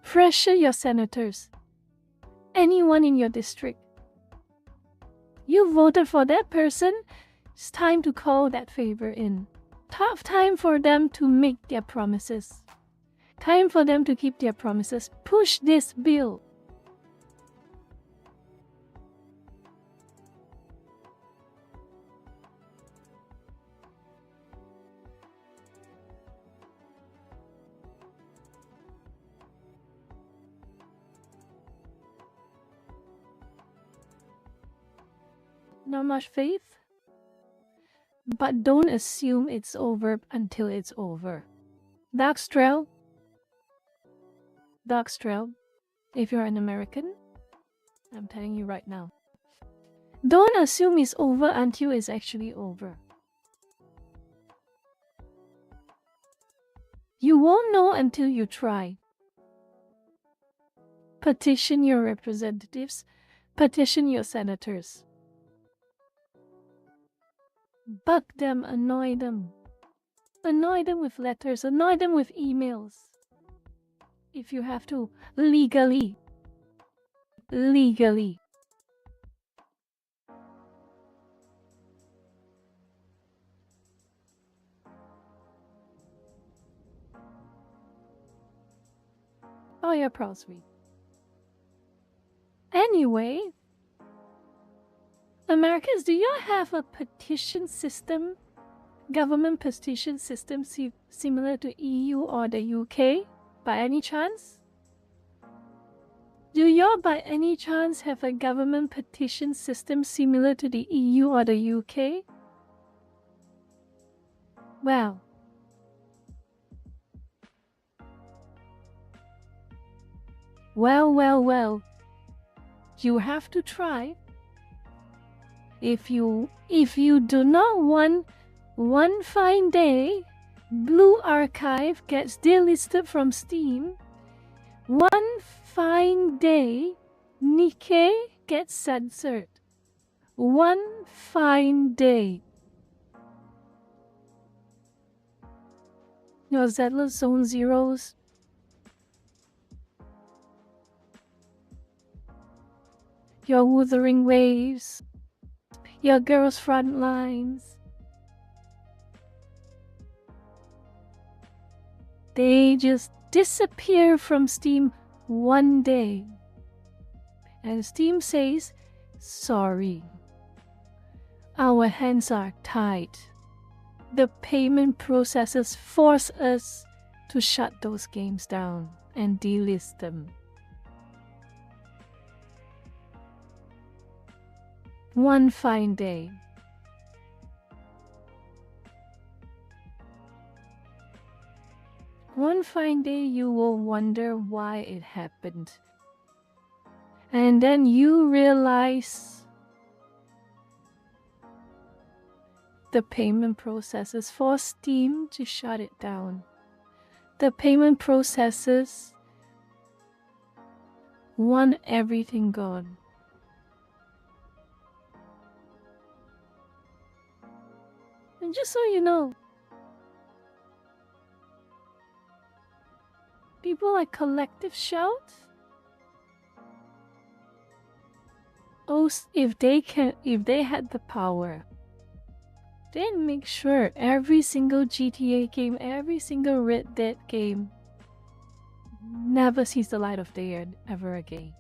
Pressure your senators. Anyone in your district. You voted for that person. It's time to call that favor in. Tough time for them to make their promises. Time for them to keep their promises. Push this bill. Not much faith, but don't assume it's over until it's over. Darkstrail, if you're an American, I'm telling you right now, don't assume it's over until it's actually over. You won't know until you try. Petition your representatives, petition your senators. Bug them, annoy them. Annoy them with letters, annoy them with emails. If you have to, legally. Legally. Oh, you're proud, sweet. Anyway, Americans, do you have a petition system, government petition system similar to EU or the UK by any chance? Do you by any chance have a government petition system similar to the EU or the UK? Well, you have to try. If you do not want one fine day, Blue Archive gets delisted from Steam. One fine day, Nikkei gets censored. One fine day. Your Zealous Zone Zeros. Your Wuthering Waves. Your Girls' Front Lines. They just disappear from Steam one day. And Steam says, sorry. Our hands are tied. The payment processes force us to shut those games down and delist them. One fine day. One fine day you will wonder why it happened. And then you realize the payment processes force Steam to shut it down. The payment processes want everything gone. And just so you know, people like Collective Shout, oh, if they had the power, they'd make sure every single GTA game, every single Red Dead game never sees the light of day ever again.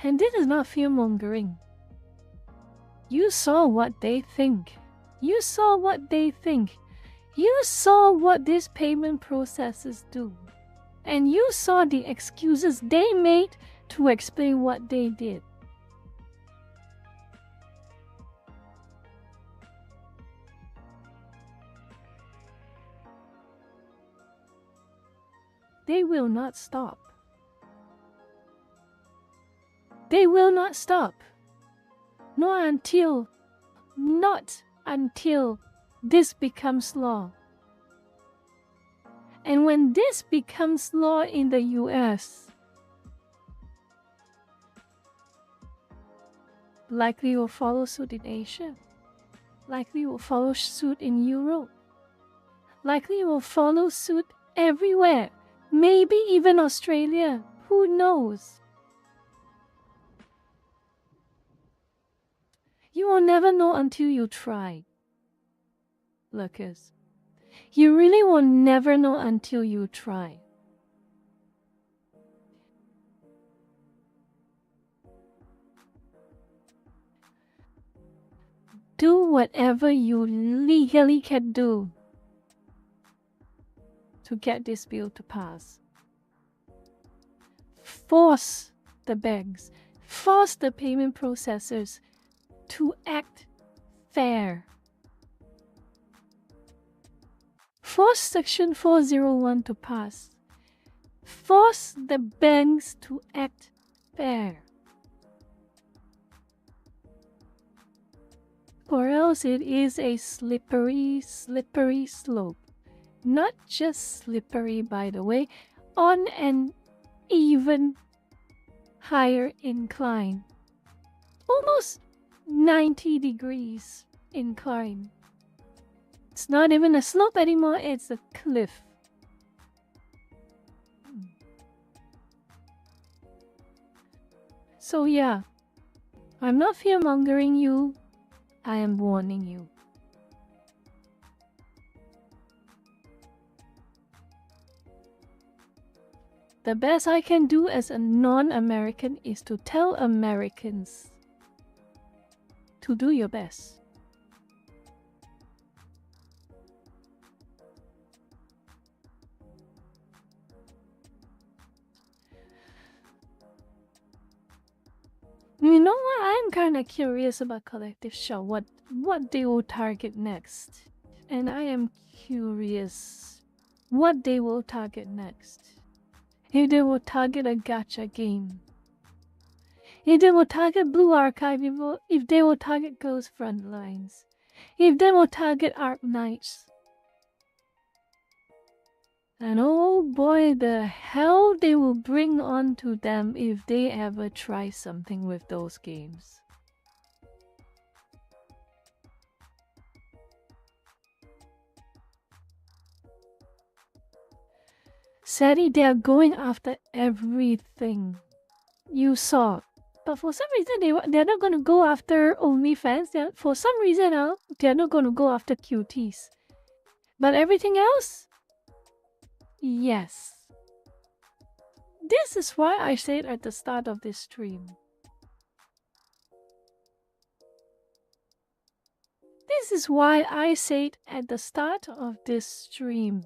And this is not fear-mongering. You saw what they think. You saw what they think. You saw what these payment processes do. And you saw the excuses they made to explain what they did. they will not stop. They will not stop. Not until this becomes law. And when this becomes law in the US, likely will follow suit in Asia, likely will follow suit in Europe, likely will follow suit everywhere, maybe even Australia, who knows? You will never know until you try. Lucas, you really will never know until you try. Do whatever you legally can do to get this bill to pass. Force the banks, force the payment processors to act fair. Force Section 401 to pass. Force the banks to act fair. Or else it is a slippery slope. Not just slippery, by the way, on an even higher incline. Almost 90 degrees incline. It's not even a slope anymore, it's a cliff. So yeah, I'm not fear-mongering you, I am warning you. The best I can do as a non-American is to tell Americans to do your best. You know what? I'm kind of curious about Collective Shell, what they will target next. And I am curious what they will target next. If they will target a gacha game. If they will target Blue Archive, if they will target Ghost Frontlines. If they will target Arc Knights. And oh boy, the hell they will bring on to them if they ever try something with those games. Sadly, they are going after everything you saw. But for some reason, they're not going to go after OnlyFans. For some reason, they're not going to go after cuties. But everything else? Yes. This is why I said at the start of this stream. This is why I said at the start of this stream.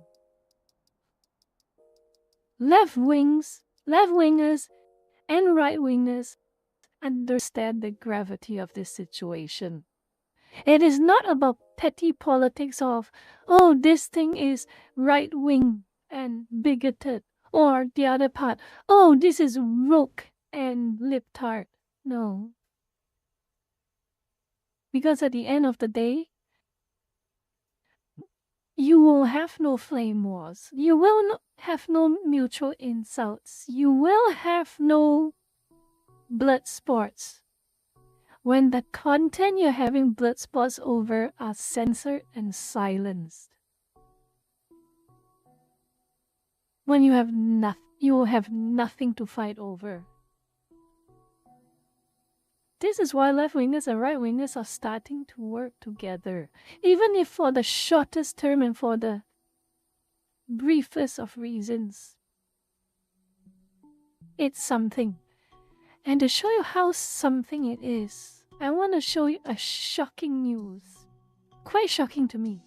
Left-wingers, and right-wingers understand the gravity of this situation. It is not about petty politics of, oh, this thing is right-wing and bigoted, or the other part, oh, this is woke and libtard. No. Because at the end of the day, you will have no flame wars. You will have no mutual insults. You will have no blood sports. When the content you're having blood sports over are censored and silenced. When you will have nothing to fight over. This is why left-wingers and right-wingers are starting to work together. Even if for the shortest term and for the briefest of reasons. It's something. And to show you how something it is, I want to show you a shocking news. Quite shocking to me.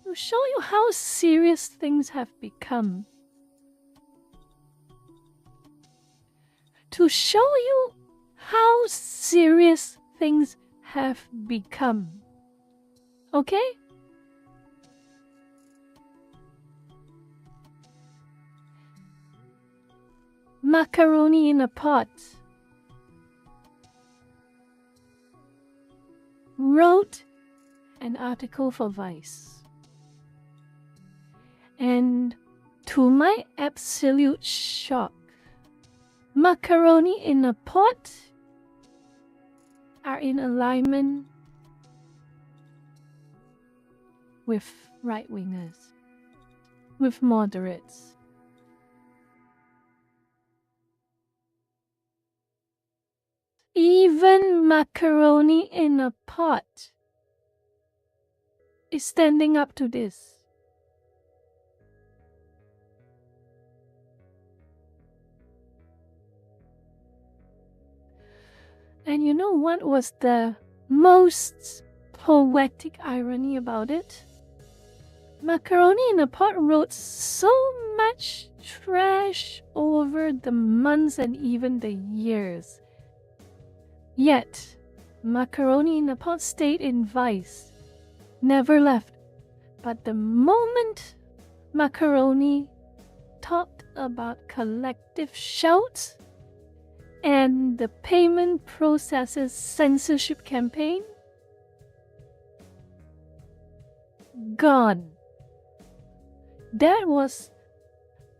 To show you how serious things have become. to show you how serious things have become. Okay? Macaroni in a Pot wrote an article for Vice. And to my absolute shock, Macaroni in a Pot are in alignment with right-wingers, with moderates. Even Macaroni in a Pot is standing up to this. And you know what was the most poetic irony about it? Macaroni in a Pot wrote so much trash over the months and even the years. Yet, Macaroni in a Pot stayed in Vice, never left. But the moment Macaroni talked about collective shouts and the payment processes censorship campaign, gone. That was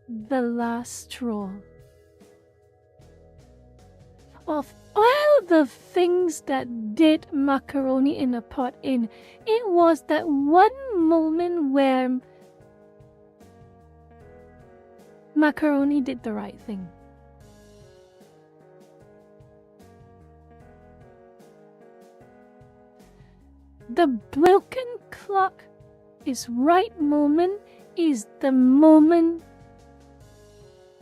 the last straw. Of all the things that did Macaroni in a Pot in, it was that one moment where Macaroni did the right thing. The broken clock is right moment is the moment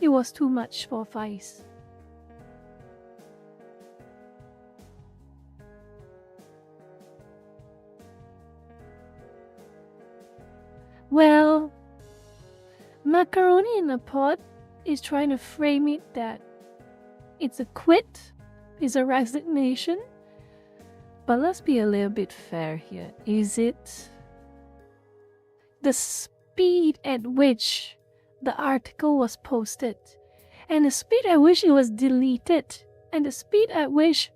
it was too much for Vice. Well, Macaroni in a Pot is trying to frame it that it's a quit, it's a resignation. But let's be a little bit fair here. Is it? The speed at which the article was posted, and the speed at which it was deleted, and the speed at which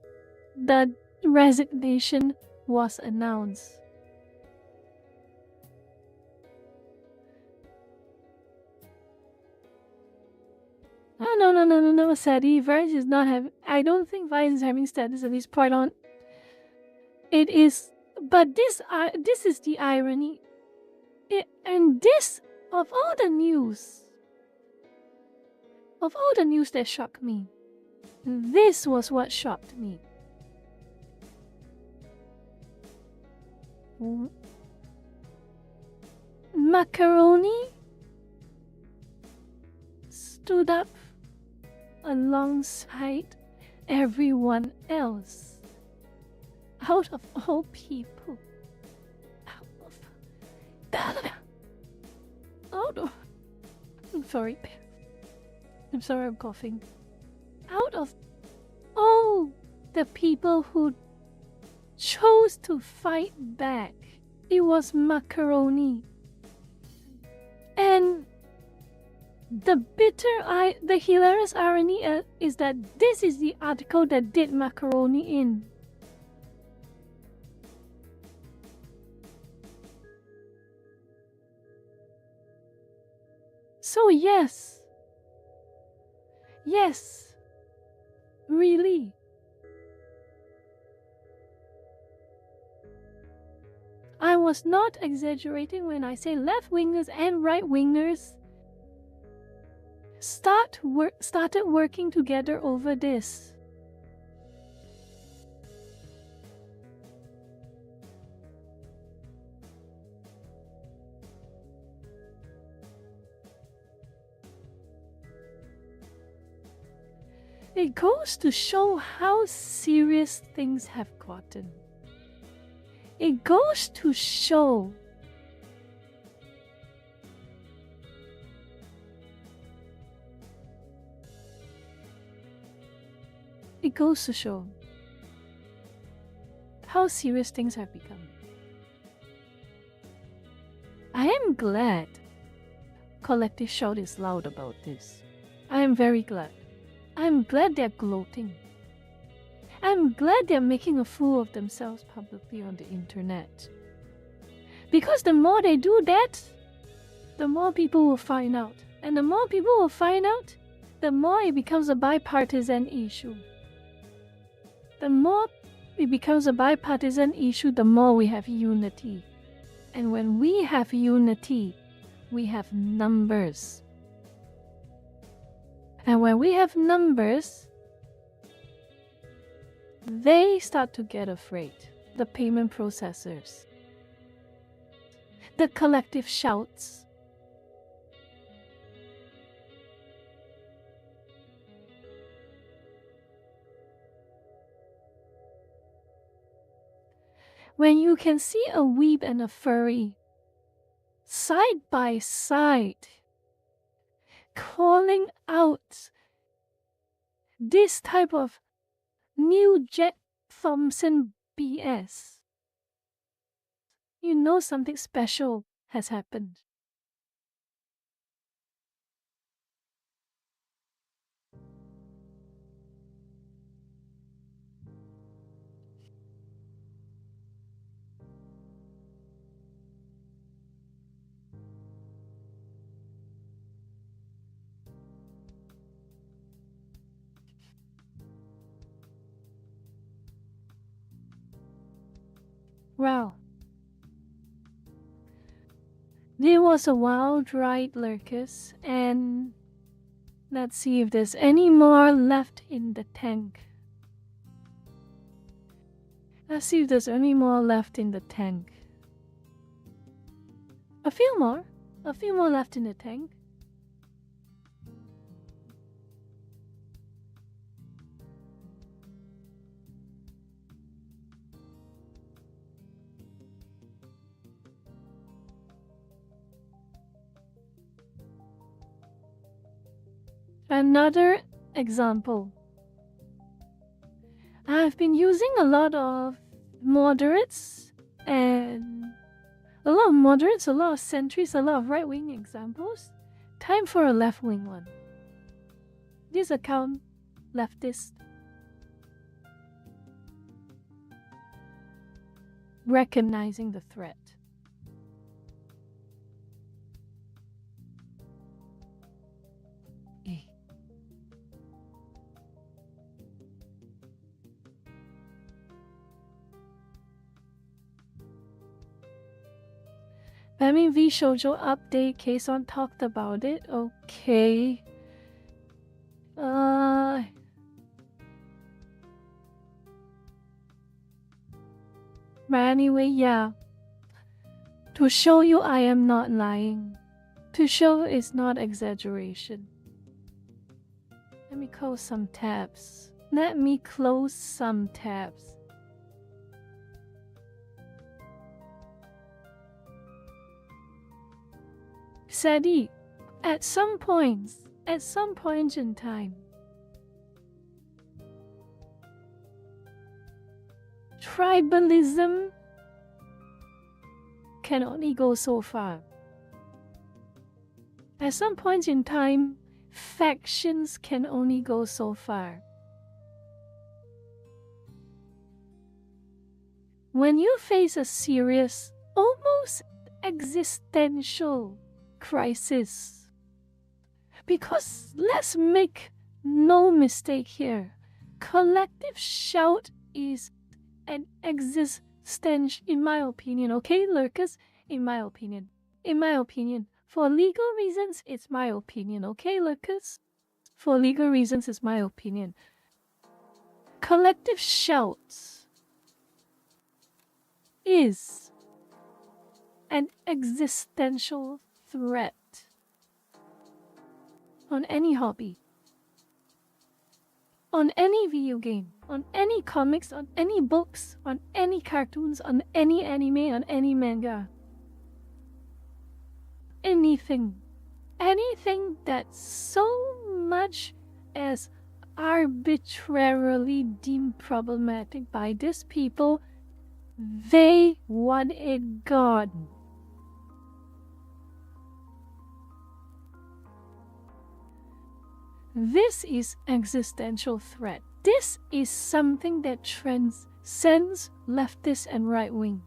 the resignation was announced. Oh, no, Sadie. Vice is not having. I don't think Vice is having status at this point on. It is, but this is the irony. And this, of all the news that shocked me, this was what shocked me. Macaroni stood up alongside everyone else. Out of all people. I'm sorry. I'm coughing. Out of all the people who chose to fight back, it was Macaroni. And the hilarious irony is that this is the article that did Macaroni in. So yes, really. I was not exaggerating when I say left-wingers and right-wingers started working together over this. It goes to show how serious things have gotten. It goes to show It goes to show how serious things have become. I am glad Collective Shout is loud about this. I am very glad. I'm glad they're gloating. I'm glad they're making a fool of themselves publicly on the internet. Because the more they do that, the more people will find out. And the more people will find out, the more it becomes a bipartisan issue. The more it becomes a bipartisan issue, the more we have unity. And when we have unity, we have numbers. And when we have numbers, they start to get afraid. The payment processors, the collective shouts. When you can see a weeb and a furry side by side, calling out this type of new Jack Thompson BS, you know something special has happened. Well, there was a wild ride, Lurkus, and let's see if there's any more left in the tank. Let's see if there's any more left in the tank. A few more left in the tank. Another example. I've been using a lot of moderates and a lot of sentries, a lot of right-wing examples. Time for a left-wing one. This account, leftist. Recognizing the threat. Batman v Shoujo update, Kason talked about it. Okay. But anyway, yeah. To show you I am not lying. To show it's not exaggeration. Let me close some tabs. Sadie, at some points in time, tribalism can only go so far. At some points in time, factions can only go so far. When you face a serious, almost existential crisis, because let's make no mistake here, collective shout is an existential, in my opinion, okay, Lurkers? In my opinion. For legal reasons, it's my opinion, okay, Lurkers? For legal reasons, it's my opinion. Collective shouts is an existential threat on any hobby, on any video game, on any comics, on any books, on any cartoons, on any anime, on any manga. Anything that's so much as arbitrarily deemed problematic by these people. They want it gone. This is existential threat. This is something that transcends leftist and right wing.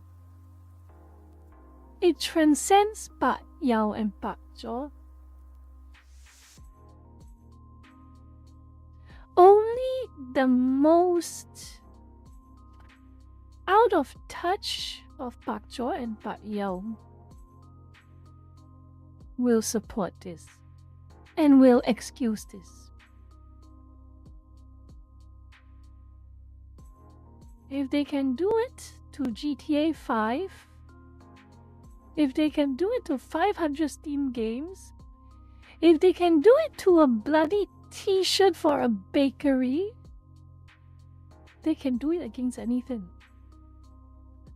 It transcends Pak Yao and Pak Jo. Only the most out of touch of Pak Jo and Pak Yao will support this and will excuse this. If they can do it to GTA 5, if they can do it to 500 Steam games, if they can do it to a bloody t-shirt for a bakery, they can do it against anything.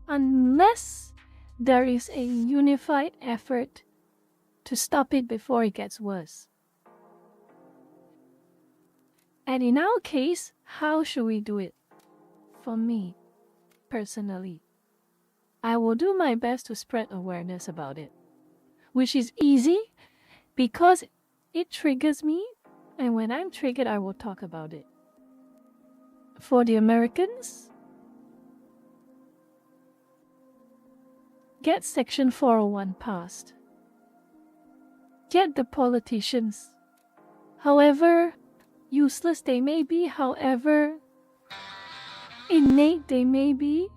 Unless there is a unified effort to stop it before it gets worse. And in our case, how should we do it? For me, personally, I will do my best to spread awareness about it, which is easy because it triggers me, and when I'm triggered, I will talk about it. For the Americans, get Section 401 passed. Get the politicians, however useless they may be, however innate they may be,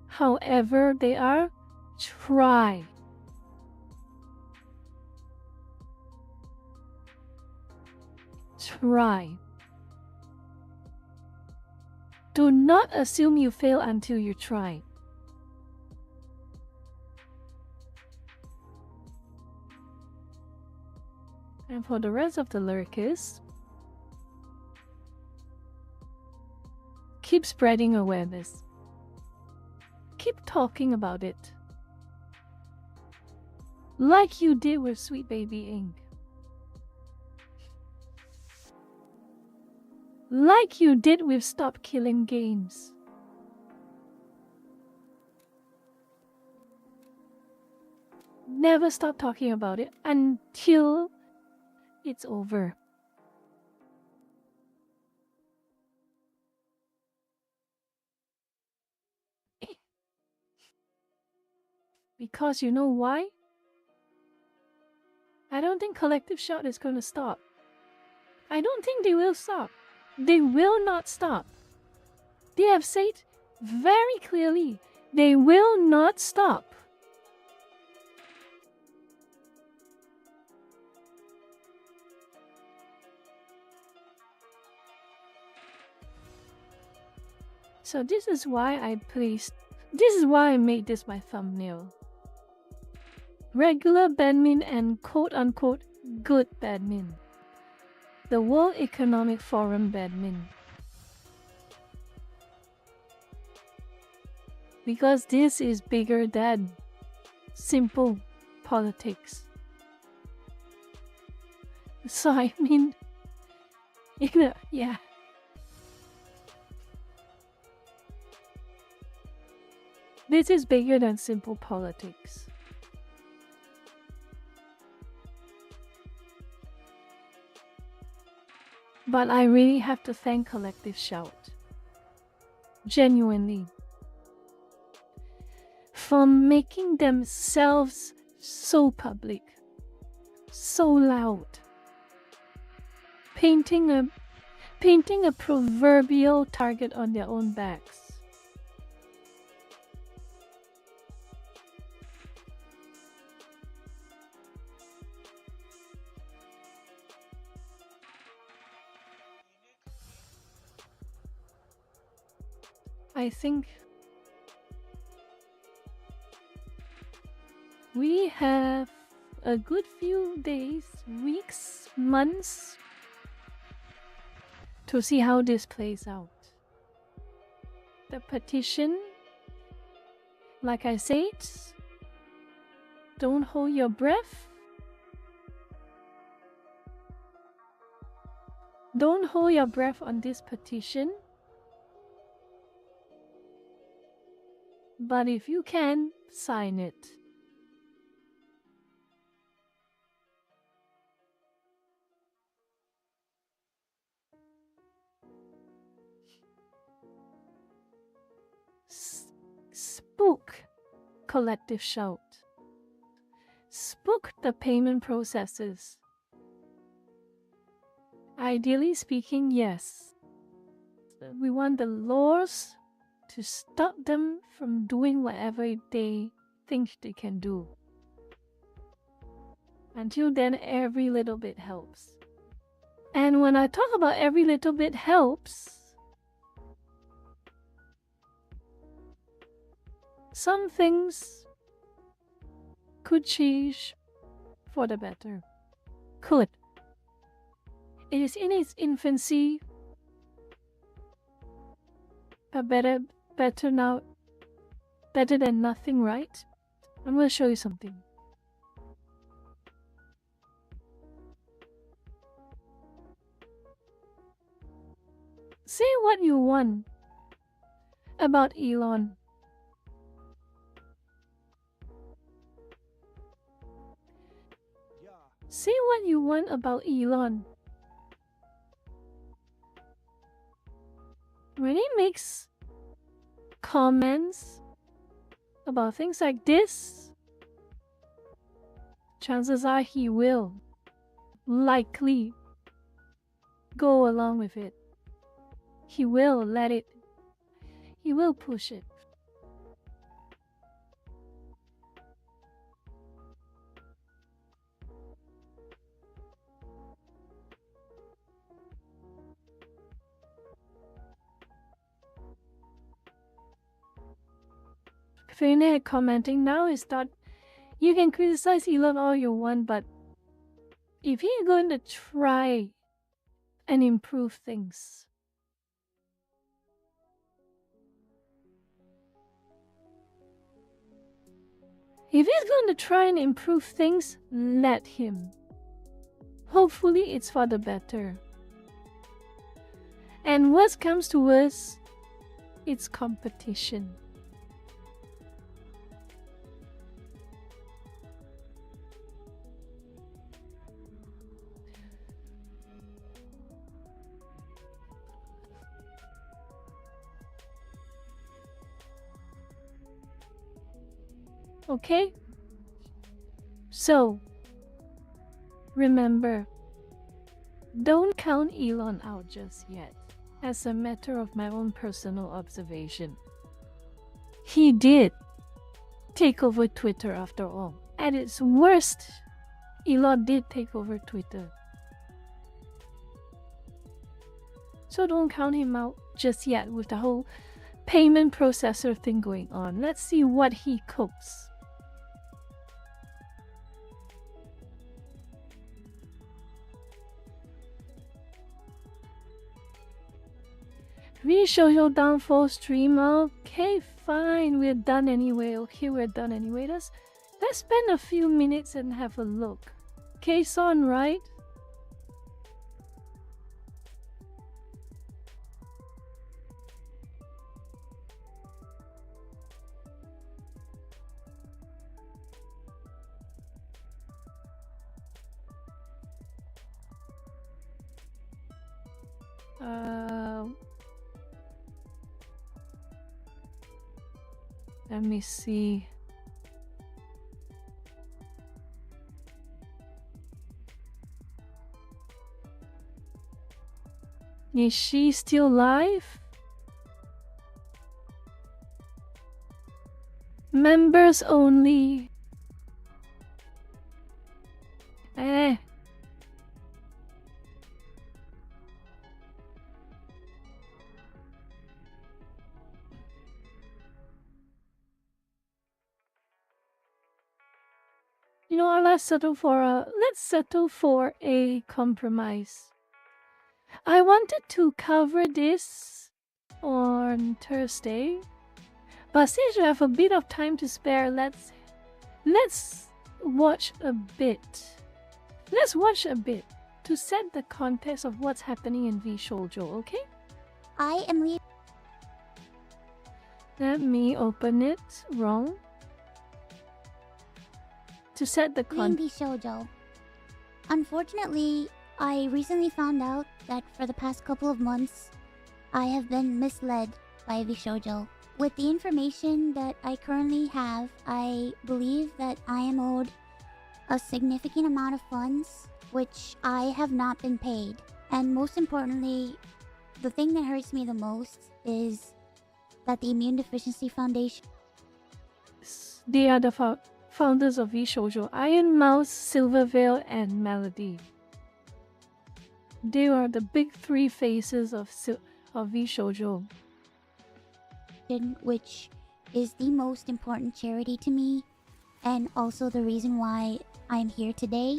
however they are, try. Try. Do not assume you fail until you try. And for the rest of the lurkers, keep spreading awareness. Keep talking about it. Like you did with Sweet Baby Inc. Like you did with Stop Killing Games. Never stop talking about it until it's over. Because you know why? I don't think Collective Shout is going to stop. I don't think they will stop. They will not stop. They have said very clearly, they will not stop. So this is why I made this my thumbnail. Regular badmin and quote-unquote good badmin. The World Economic Forum badmin. Because this is bigger than simple politics. So I mean, yeah. This is bigger than simple politics. But I really have to thank Collective Shout. Genuinely. For making themselves so public. So loud. Painting a proverbial target on their own backs. I think we have a good few days, weeks, months to see how this plays out. The petition, like I said, don't hold your breath. Don't hold your breath on this petition. But if you can, sign it. Spook, collective shout. Spook the payment processes. Ideally speaking, yes. We want the laws to stop them from doing whatever they think they can do. Until then, every little bit helps. And when I talk about every little bit helps, some things could change for the better. Could. It is in its infancy, but better now, better than nothing, right? I'm going to show you something. Say what you want about Elon. Say what you want about Elon. When he makes comments about things like this, chances are he will likely go along with it. He will let it. He will push it. Fairnet commenting now is that you can criticize Elon all you want, but if he's going to try and improve things, let him. Hopefully it's for the better. And worst comes to worst, it's competition. Okay? So, remember, don't count Elon out just yet. As a matter of my own personal observation, he did take over Twitter after all. At its worst, Elon did take over Twitter. So don't count him out just yet with the whole payment processor thing going on. Let's see what he cooks. Social downfall stream. Okay, fine. We're done anyway. Okay, we're done anyway. Let's spend a few minutes and have a look. Case on, right? Let me see. Is she still live? Members only. You know, let's settle for a compromise. I wanted to cover this on Thursday, but since we have a bit of time to spare, let's watch a bit. Let's watch a bit. to set the context of what's happening in V Shoujo, okay? I am leaving Let me open it. Wrong. To set the context. V Shoujo. Unfortunately, I recently found out that for the past couple of months, I have been misled by V Shoujo. With the information that I currently have, I believe that I am owed a significant amount of funds, which I have not been paid. And most importantly, the thing that hurts me the most is that the Immune Deficiency Foundation... They are the founders of V Shoujo, Iron Mouse, Silverveil, and Melody. They are the big three faces of V Shoujo. which is the most important charity to me, and also the reason why I'm here today,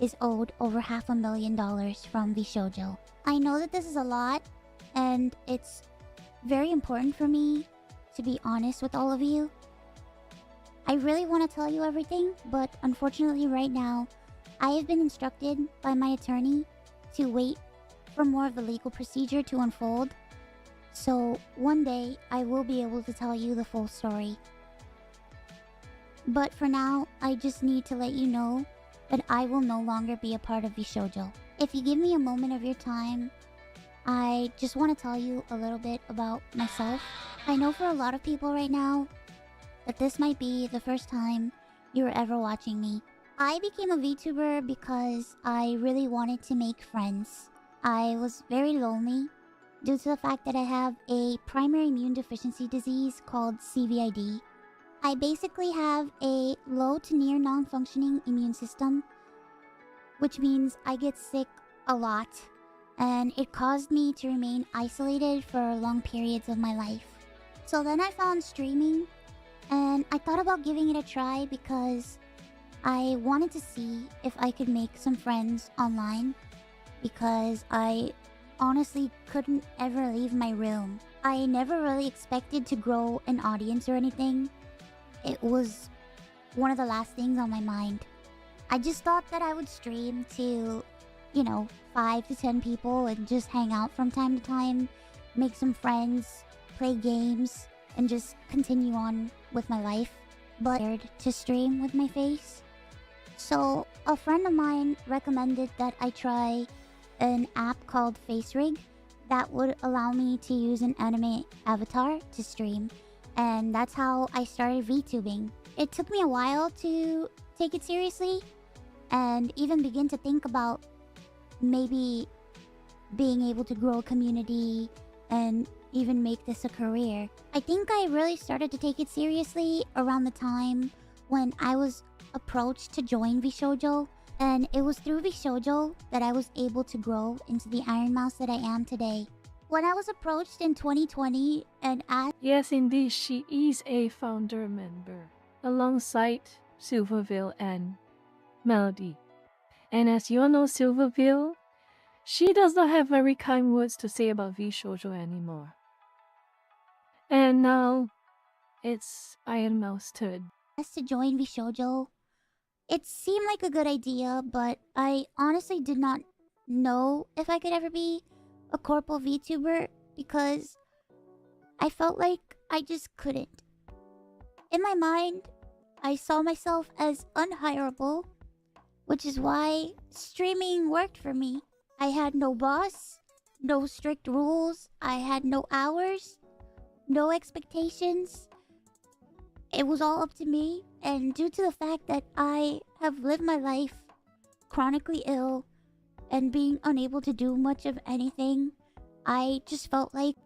is owed over $500,000 from V Shoujo. I know that this is a lot, and it's very important for me to be honest with all of you. I really want to tell you everything, but unfortunately right now, I have been instructed by my attorney to wait for more of the legal procedure to unfold. So one day, I will be able to tell you the full story. But for now, I just need to let you know that I will no longer be a part of V Shoujo. If you give me a moment of your time, I just want to tell you a little bit about myself. I know for a lot of people right now that this might be the first time you were ever watching me. I became a VTuber because I really wanted to make friends. I was very lonely due to the fact that I have a primary immune deficiency disease called CVID. I basically have a low to near non-functioning immune system, which means I get sick a lot, and it caused me to remain isolated for long periods of my life. So then I found streaming, and I thought about giving it a try because I wanted to see if I could make some friends online, because I honestly couldn't ever leave my room. I never really expected to grow an audience or anything. It was one of the last things on my mind. I just thought that I would stream to, 5 to 10 people and just hang out from time to time, make some friends, play games, and just continue on with my life. But I scared to stream with my face. So a friend of mine recommended that I try an app called FaceRig that would allow me to use an anime avatar to stream, and that's how I started VTubing. It took me a while to take it seriously and even begin to think about maybe being able to grow a community and even make this a career. I think I really started to take it seriously around the time when I was approached to join V Shoujo, and it was through V Shoujo that I was able to grow into the Iron Mouse that I am today. When I was approached in 2020 and asked... Yes, indeed, she is a founder member, alongside Silverveil and Melody. And as you all know, Silverveil, she does not have very kind words to say about V Shoujo anymore. And now, it's Iron Mouse's turn. To join V Shoujo, it seemed like a good idea, but I honestly did not know if I could ever be a corporal VTuber because I felt like I just couldn't. In my mind, I saw myself as unhireable, which is why streaming worked for me. I had no boss, no strict rules, I had no hours, no expectations. It was all up to me, and due to the fact that I have lived my life chronically ill and being unable to do much of anything, I just felt like...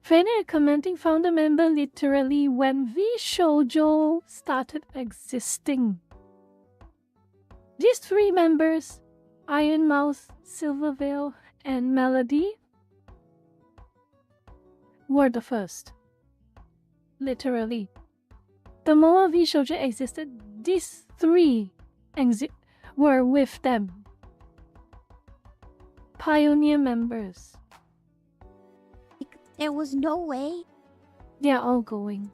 Fanny, commenting founder member literally when V Shoujo started existing. These three members, Iron Mouse, Silverveil, and Melody, were the first. Literally. The moment V Shoujo existed, these three were with them. Pioneer members. There was no way They are all going.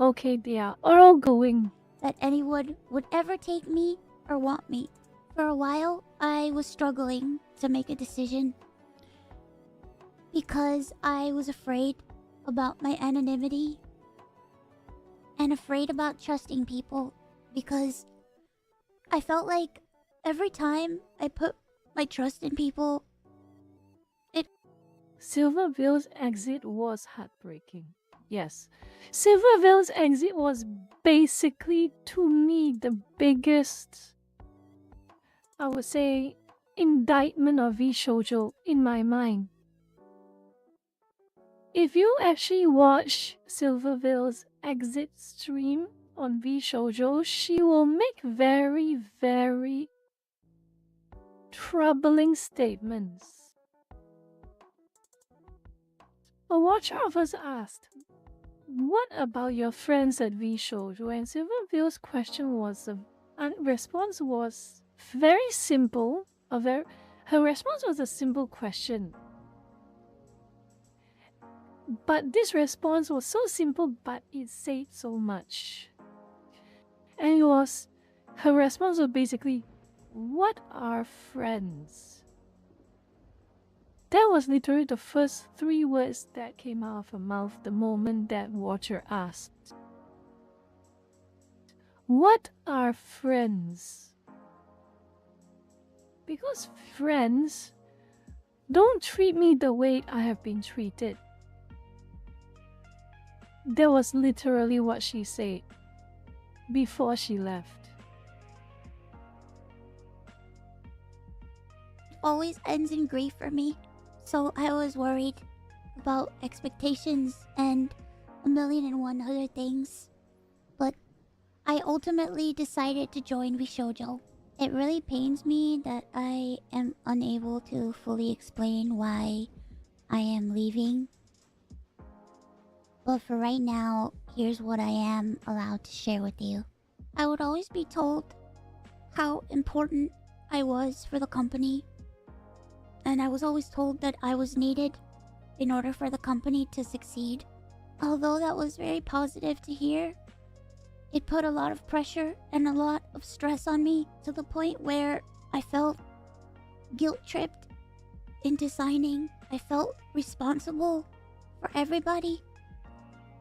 Okay, they are all going. that anyone would ever take me or want me. For a while, I I was struggling to make a decision because I was afraid about my anonymity and afraid about trusting people because I felt like every time I put my trust in people, Silverville's exit was heartbreaking. Yes, Silverville's exit was basically, to me, the biggest, I would say, indictment of V-Shoujo in my mind. If you actually watch Silverville's exit stream on V-Shoujo, she will make very, very troubling statements. A watcher of us asked, "What about your friends at V-Shoujo?" And Silverville's response was very simple. Her response was a simple question. But this response was so simple, but it said so much. And her response was basically, "What are friends?" That was literally the first 3 words that came out of her mouth the moment that watcher asked. What are friends? Because friends don't treat me the way I have been treated. That was literally what she said before she left. it always ends in grief for me. So I was worried about expectations and 1,000,001 other things. But I ultimately decided to join Vishojo. It really pains me that I am unable to fully explain why I am leaving. But for right now, here's what I am allowed to share with you. I would always be told how important I was for the company. And I was always told that I was needed in order for the company to succeed. Although that was very positive to hear, it put a lot of pressure and a lot of stress on me to the point where I felt guilt-tripped into signing. I felt responsible for everybody.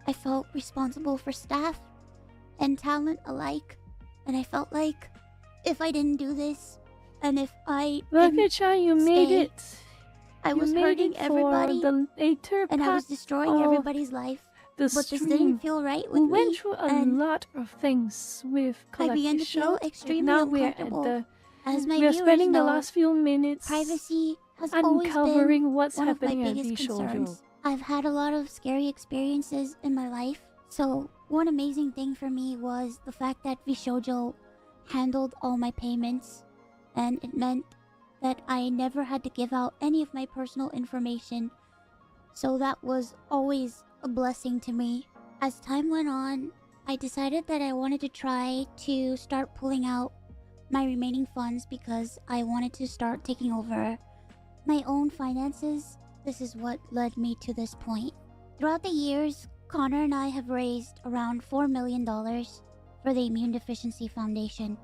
I felt responsible for staff and talent alike. And I felt like if I didn't do this, and if I Rocket-chan, you made stay, it. I was hurting everybody, and I was destroying everybody's life. But this didn't feel right with we me. went through a lot of things with I began Collective to feel Shout. extremely Now we're at uncomfortable. As my we're viewers spending the know, last few minutes privacy has always been uncovering what's one of my happening at biggest V-Shoujo. concerns. I've had a lot of scary experiences in my life. So one amazing thing for me was the fact that Vishojo handled all my payments, and it meant that I never had to give out any of my personal information. So that was always a blessing to me. As time went on, I decided that I wanted to try to start pulling out my remaining funds because I wanted to start taking over my own finances. This is what led me to this point. Throughout the years, Connor and I have raised around $4 million for the Immune Deficiency Foundation.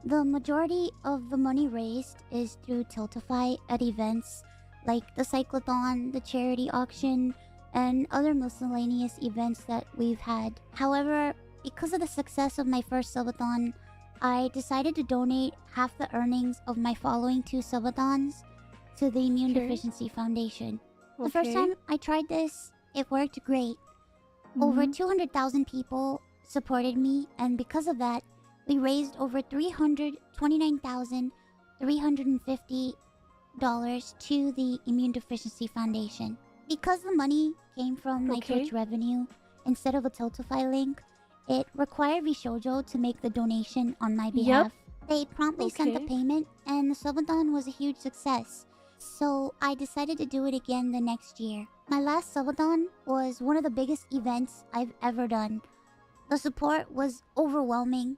The majority of the money raised is through Tiltify at events like the Cyclothon, the charity auction, and other miscellaneous events that we've had. However, because of the success of my first subathon, I decided to donate half the earnings of my following 2 subathons to the Immune Deficiency Foundation. The first time I tried this, it worked great. Over 200,000 people supported me, and because of that, we raised over $329,350 to the Immune Deficiency Foundation. Because the money came from my Twitch revenue instead of a Tiltify link, it required Vishojo to make the donation on my behalf. They promptly sent the payment, and the subathon was a huge success. So I decided to do it again the next year. My last subathon was one of the biggest events I've ever done. The support was overwhelming,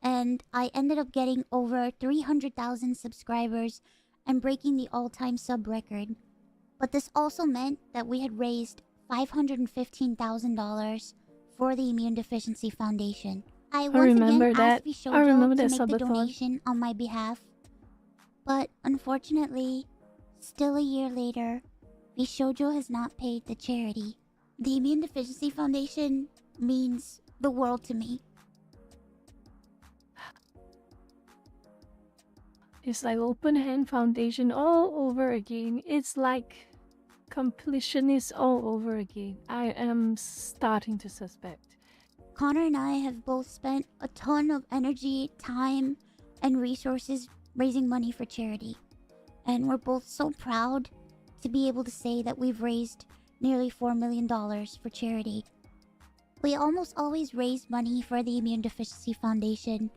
and I ended up getting over 300,000 subscribers and breaking the all-time sub record. But this also meant that we had raised $515,000 for the Immune Deficiency Foundation. I once again asked Vishojo to make the donation on my behalf. But unfortunately, still a year later, Vishojo has not paid the charity. The Immune Deficiency Foundation means the world to me. It's like Open Hand Foundation all over again. It's like completionist all over again. I am starting to suspect. Connor and I have both spent a ton of energy, time, and resources raising money for charity. And we're both so proud to be able to say that we've raised nearly $4 million for charity. We almost always raise money for the Immune Deficiency Foundation.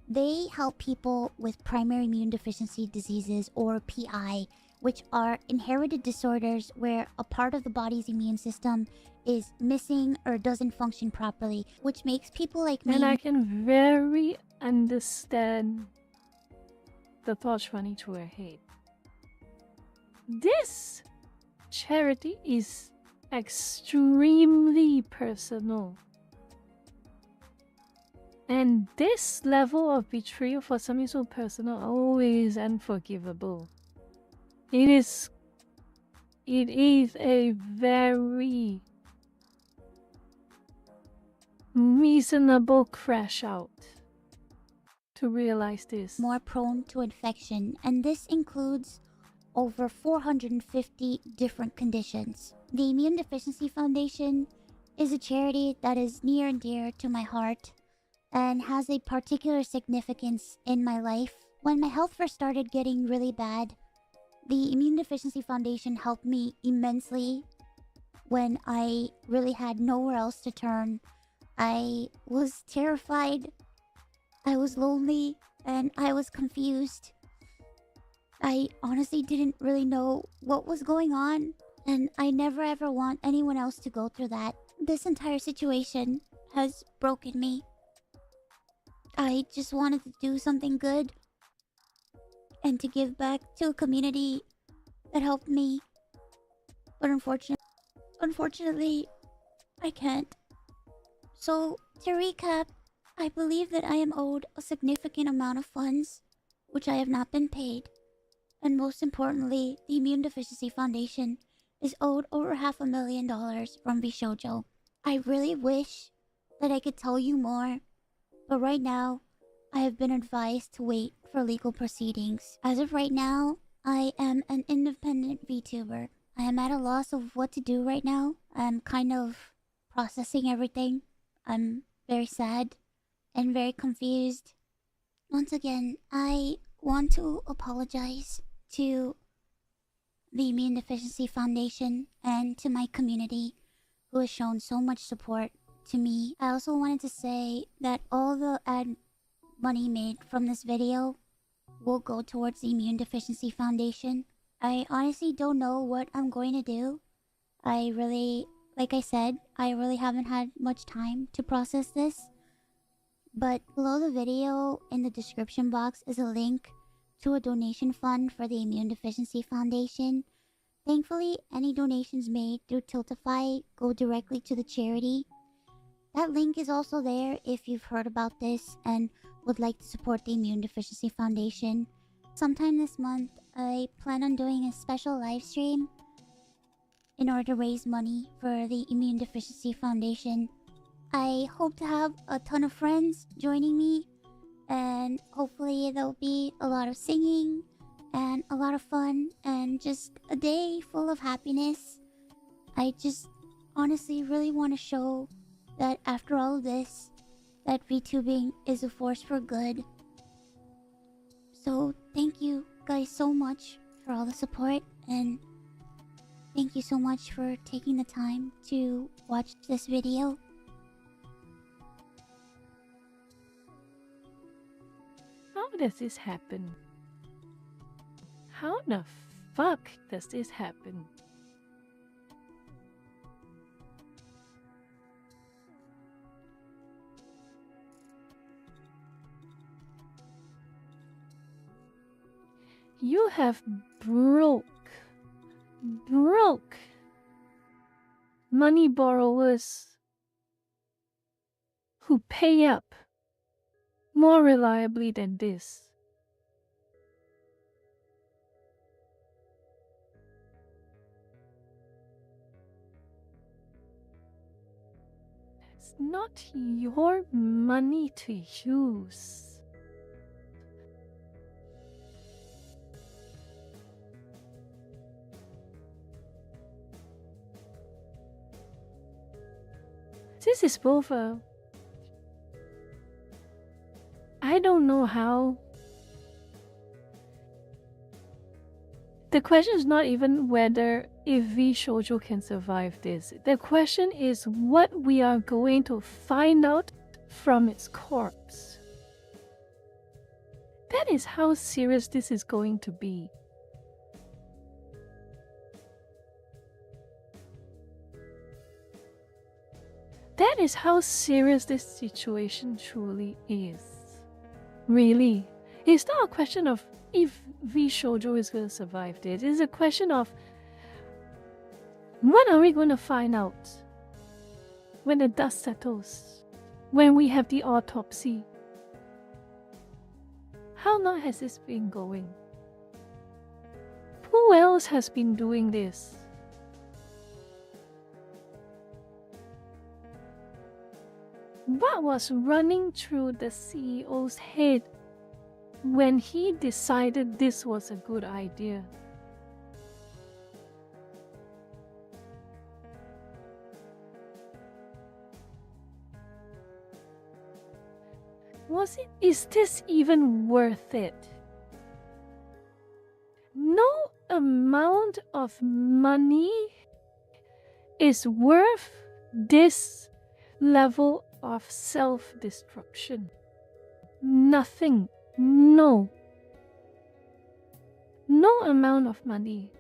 They help people with primary immune deficiency diseases, or PI, which are inherited disorders where a part of the body's immune system is missing or doesn't function properly, which makes people like me... And I can very understand the thoughts running through her head. This charity is extremely personal. And this level of betrayal for something so personal always unforgivable. It is a very reasonable crash out to realize this. more prone to infection, and this includes over 450 different conditions. The Immune Deficiency Foundation is a charity that is near and dear to my heart and has a particular significance in my life. When my health first started getting really bad, the Immune Deficiency Foundation helped me immensely when I really had nowhere else to turn. I was terrified, I was lonely, and I was confused. I honestly didn't really know what was going on, and I never ever want anyone else to go through that. This entire situation has broken me. I just wanted to do something good and to give back to a community that helped me. But unfortunately, I can't. So, to recap, I believe that I am owed a significant amount of funds, which I have not been paid. And most importantly, the Immune Deficiency Foundation is owed over $500,000 from Bishojo. I really wish that I could tell you more, but right now, I have been advised to wait for legal proceedings. As of right now, I am an independent VTuber. I am at a loss of what to do right now. I'm kind of processing everything. I'm very sad and very confused. Once again, I want to apologize to the Immune Deficiency Foundation and to my community who has shown so much support to me. I also wanted to say that all the ad money made from this video will go towards the Immune Deficiency Foundation. I honestly don't know what I'm going to do. Like I said, I really haven't had much time to process this. But below the video in the description box is a link to a donation fund for the Immune Deficiency Foundation. Thankfully, any donations made through Tiltify go directly to the charity. That link is also there if you've heard about this and would like to support the Immune Deficiency Foundation. Sometime this month, I plan on doing a special live stream in order to raise money for the Immune Deficiency Foundation. I hope to have a ton of friends joining me, and hopefully there'll be a lot of singing and a lot of fun and just a day full of happiness. I just honestly really want to show that after all of this, that VTubing is a force for good. So thank you guys so much for all the support, and thank you so much for taking the time to watch this video. How does this happen? How the fuck does this happen? You have broke money borrowers who pay up more reliably than this. is not your money to use. This is both a... I don't know how. The question is not even whether if V Shoujo can survive this. The question is what we are going to find out from its corpse. That is how serious this is going to be. That is how serious this situation truly is. Really. It's not a question of if V Shoujo is going to survive this. It's a question of what are we going to find out when the dust settles, when we have the autopsy. How long has this been going? Who else has been doing this? What was running through the CEO's head when he decided this was a good idea? Is this even worth it? No amount of money is worth this level of self-destruction. Nothing. No. No amount of money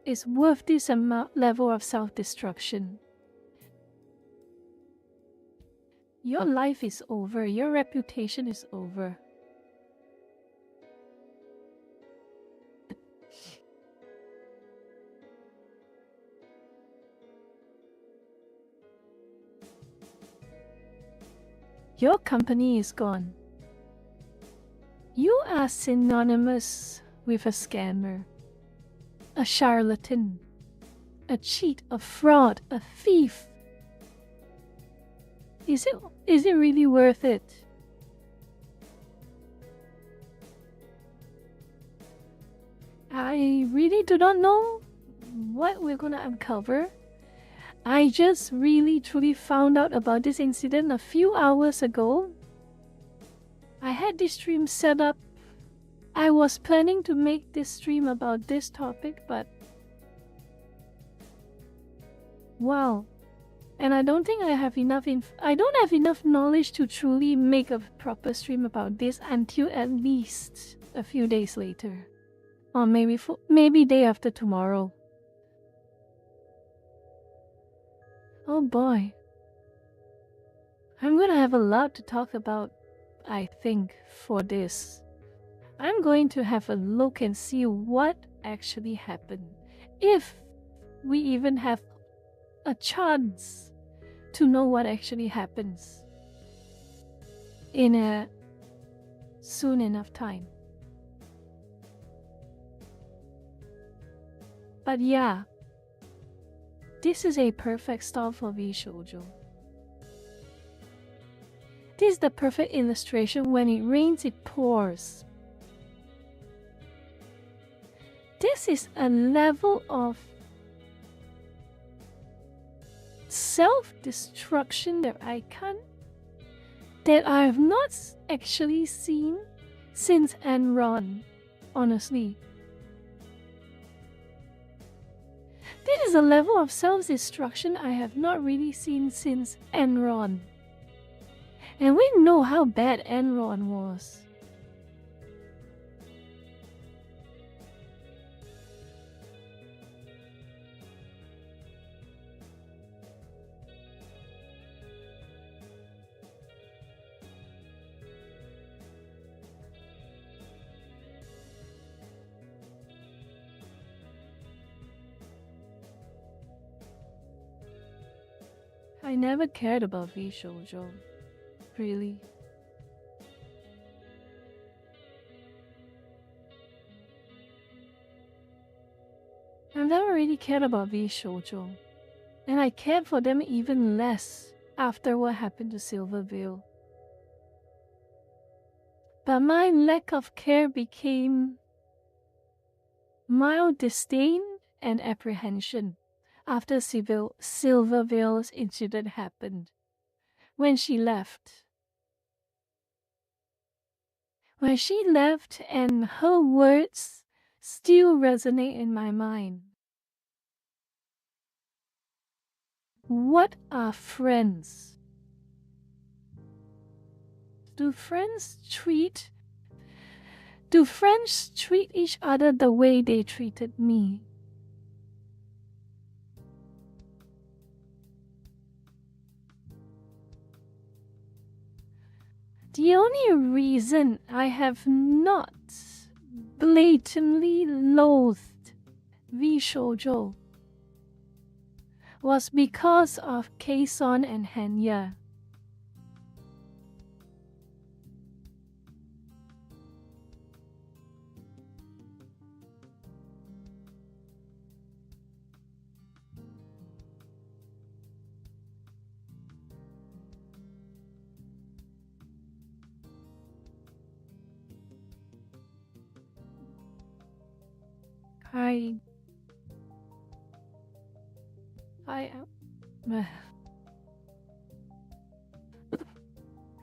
is worth this level of self-destruction. Your life is over. Your reputation is over. Your company is gone. You are synonymous with a scammer, a charlatan, a cheat, a fraud, a thief. Is it really worth it? I really do not know what we're gonna uncover. I just really truly found out about this incident a few hours ago. I had this stream set up. I was planning to make this stream about this topic, but wow. And I don't think I have enough I don't have enough knowledge to truly make a proper stream about this until at least a few days later. Or maybe day after tomorrow. Oh boy. I'm gonna have a lot to talk about, I think, for this. I'm going to have a look and see what actually happened. If we even have a chance to know what actually happens in a soon enough time. But yeah, this is a perfect start for V Shoujo. This is the perfect illustration. When it rains, it pours. This is a level of self-destruction that I have not actually seen since Enron, honestly. This is a level of self-destruction I have not really seen since Enron. And we know how bad Enron was. I never cared about V Shoujo, really. I've never really cared about V Shoujo, and I cared for them even less after what happened to Silverville. But my lack of care became mild disdain and apprehension after Silverville's incident happened. When she left. When she left, and her words still resonate in my mind. What are friends? Do friends treat each other the way they treated me? The only reason I have not blatantly loathed V Shoujo was because of Kason and Hanya.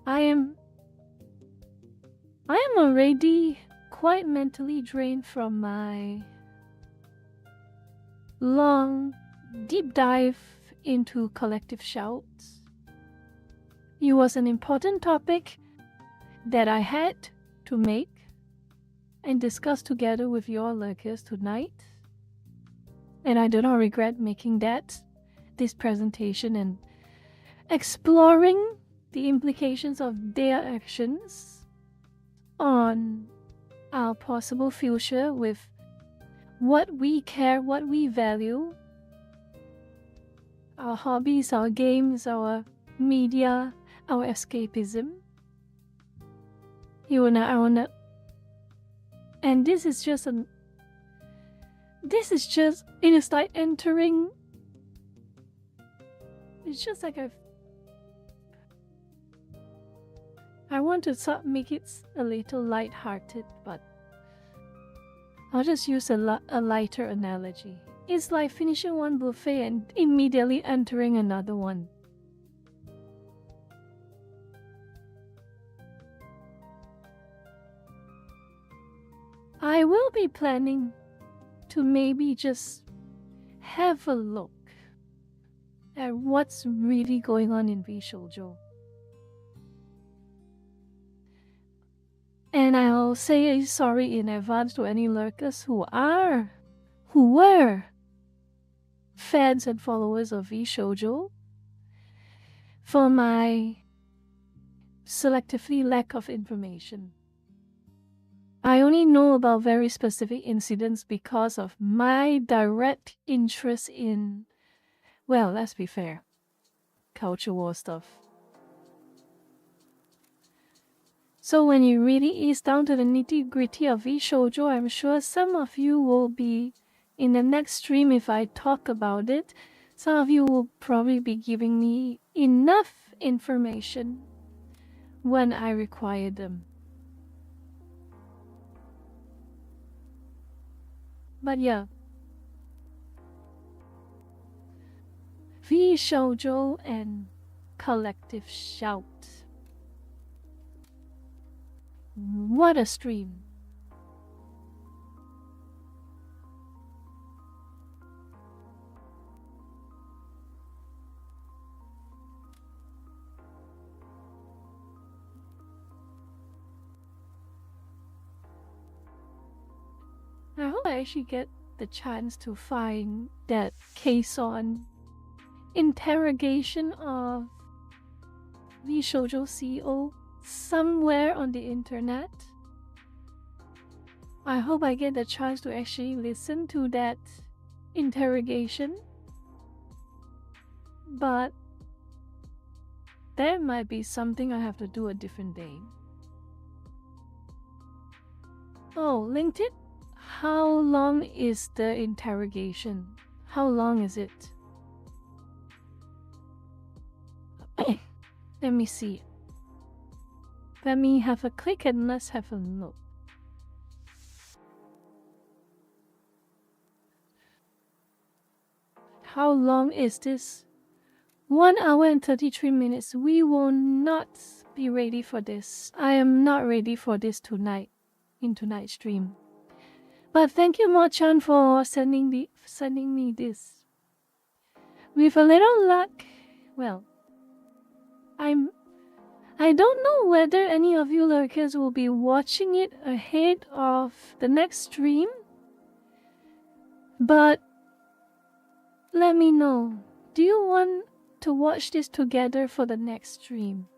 I am already quite mentally drained from my long, deep dive into collective shouts. It was an important topic that I had to make and discuss together with your lurkers tonight. And I do not regret making this presentation and exploring the implications of their actions on our possible future with what we care, what we value, our hobbies, our games, our media, our escapism. And this is just it's like entering. It's just like I want to make it a little light-hearted, but I'll just use a lighter analogy. It's like finishing one buffet and immediately entering another one. I will be planning to maybe just have a look at what's really going on in V Shoujo. And I'll say sorry in advance to any lurkers who were fans and followers of V Shoujo for my selectively lack of information. I only know about very specific incidents because of my direct interest in, well, let's be fair, culture war stuff. So when you really ease down to the nitty-gritty of V Shoujo, I'm sure some of you will be in the next stream if I talk about it. Some of you will probably be giving me enough information when I require them. But yeah, V Shoujo and collective shout. What a stream. I hope I actually get the chance to find that case on interrogation of V Shoujo CEO somewhere on the internet. I hope I get the chance to actually listen to that interrogation. But that might be something I have to do a different day. Oh, linked it? How long is the interrogation? How long is it? Let me see. Let me have a click and let's have a look. How long is this? 1 hour and 33 minutes. We will not be ready for this. I am not ready for this tonight, in tonight's stream. But thank you, Mo-chan, for sending me this. With a little luck, well, I don't know whether any of you lurkers will be watching it ahead of the next stream, but let me know. Do you want to watch this together for the next stream?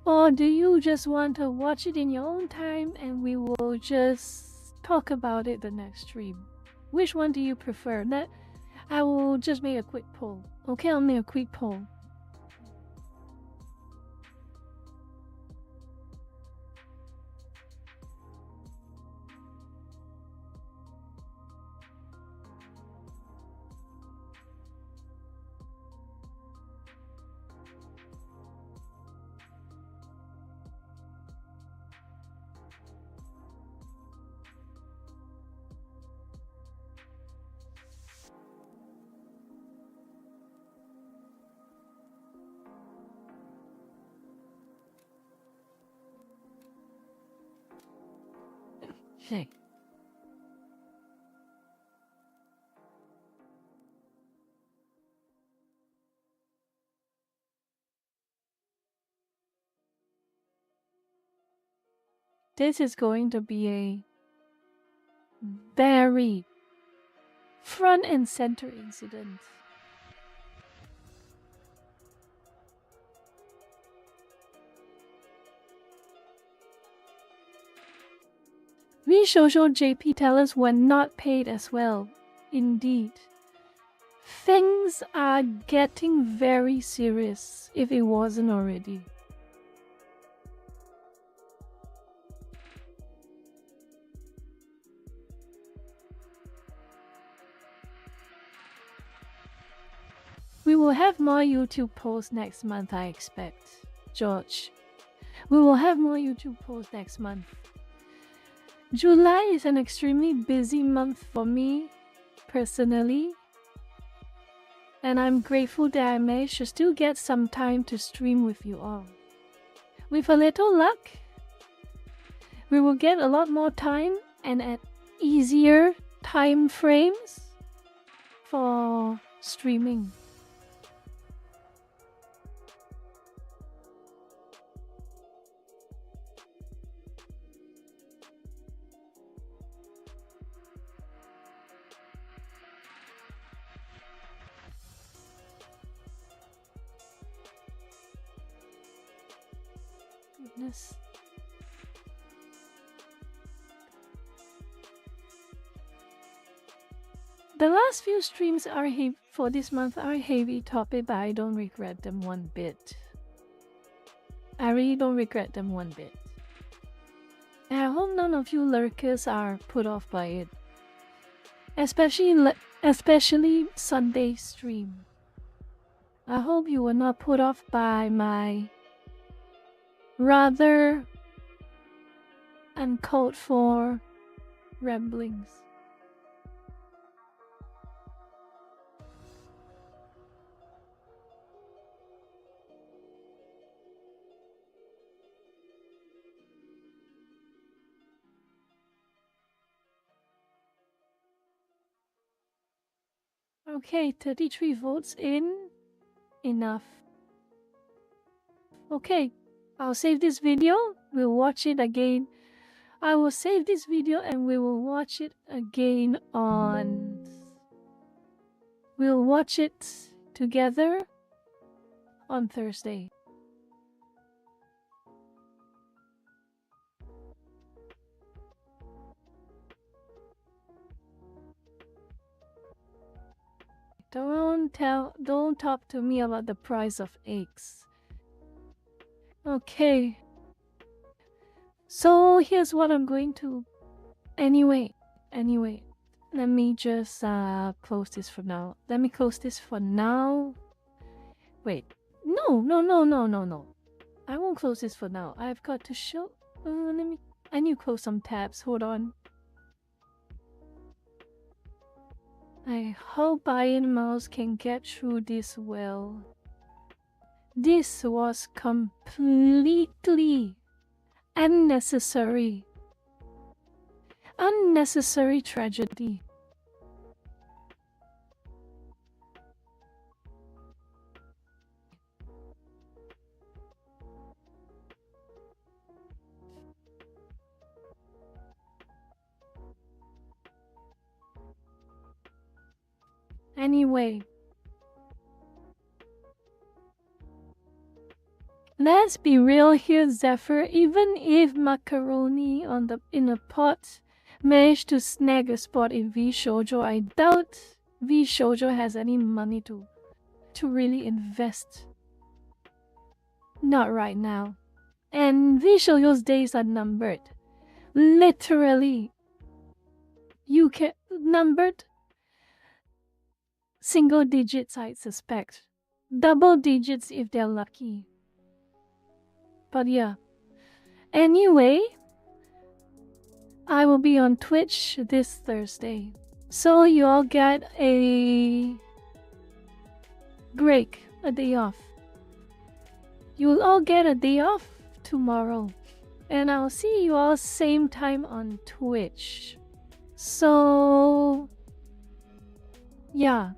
Or do you just want to watch it in your own time and we will just talk about it the next stream? Which one do you prefer? I will just make a quick poll. Okay, I'll make a quick poll. Okay. This is going to be a very front and center incident. We social JP tellers were not paid as well. Indeed. Things are getting very serious if it wasn't already. We will have more YouTube posts next month, I expect. George. We will have more YouTube posts next month. July is an extremely busy month for me, personally. And I'm grateful that I managed to still get some time to stream with you all. With a little luck, we will get a lot more time and at easier time frames for streaming. Goodness. The last few streams are for this month are heavy topic, but I don't regret them one bit. I really don't regret them one bit. And I hope none of you lurkers are put off by it. Especially Sunday stream. I hope you were not put off by my rather uncalled for ramblings. Okay, 33 votes in. Enough. Okay, I'll save this video. We'll watch it again. I will save this video and we will watch it again on... We'll watch it together on Thursday. Don't talk to me about the price of eggs. Okay. So here's what I'm going to... Anyway, let me just close this for now. Let me close this for now. Wait. No. I won't close this for now. I've got to show... I need to close some tabs. Hold on. I hope Iron Mouse can get through this well. This was completely unnecessary. Unnecessary tragedy. Anyway, let's be real here, Zephyr. Even if Macaroni in a pot managed to snag a spot in V Shoujo, I doubt V Shoujo has any money to really invest. Not right now. And V Shoujo's days are numbered. Literally. You can numbered. Single digits, I suspect. Double digits if they're lucky. But yeah. Anyway, I will be on Twitch this Thursday. So you all get a break, a day off. You'll all get a day off tomorrow. And I'll see you all same time on Twitch. So, yeah.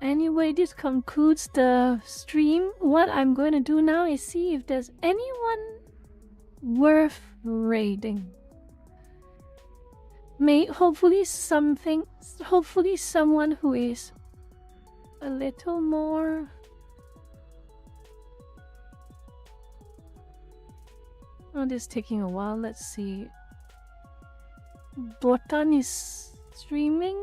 Anyway, this concludes the stream. What I'm going to do now is see if there's anyone worth raiding. Hopefully someone who is a little more... Oh, this is taking a while. Let's see. Botan is streaming.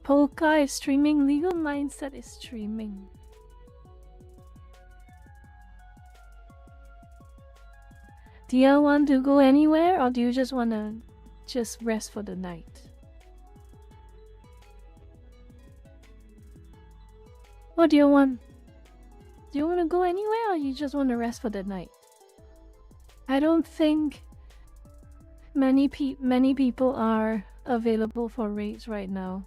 Polka is streaming. Legal Mindset is streaming. Do you want to go anywhere, or do you just want to rest for the night? What do you want? Do you want to go anywhere, or you just want to rest for the night? I don't think many people are available for raids right now.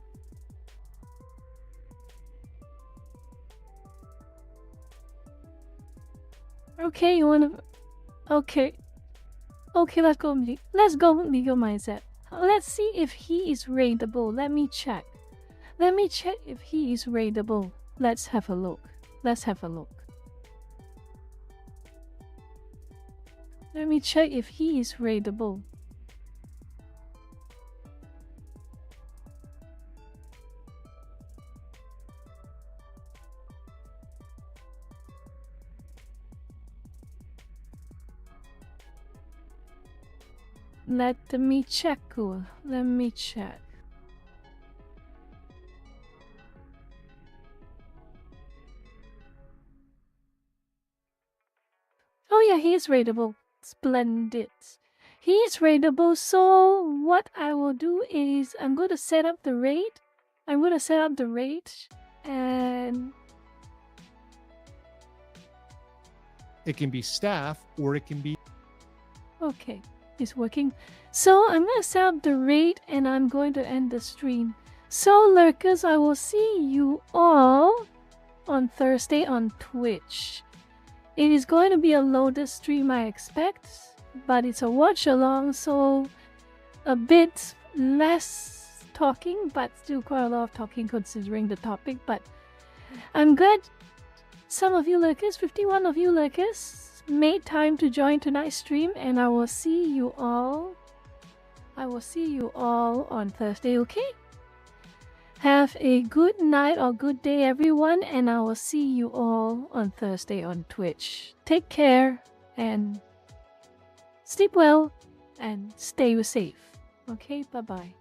Okay, you wanna... Okay, let's go Legal Mindset. Let's see if he is raidable. Let me check if he is raidable. Let's have a look. Let me check if he is raidable. Let me check. Let me check. Oh yeah, he is raidable. Splendid. He is raidable, so what I will do is I'm going to set up the raid. And it can be staff or it can be... Okay, it's working. So I'm going to set up the raid and I'm going to end the stream. So lurkers, I will see you all on Thursday on Twitch. It is going to be a loaded stream, I expect, but it's a watch along, so a bit less talking, but still quite a lot of talking considering the topic. But I'm glad some of you lurkers, 51 of you lurkers, made time to join tonight's stream, and I will see you all on Thursday, okay? Have a good night or good day, everyone, and I will see you all on Thursday on Twitch. Take care and sleep well and stay safe. Okay, bye-bye.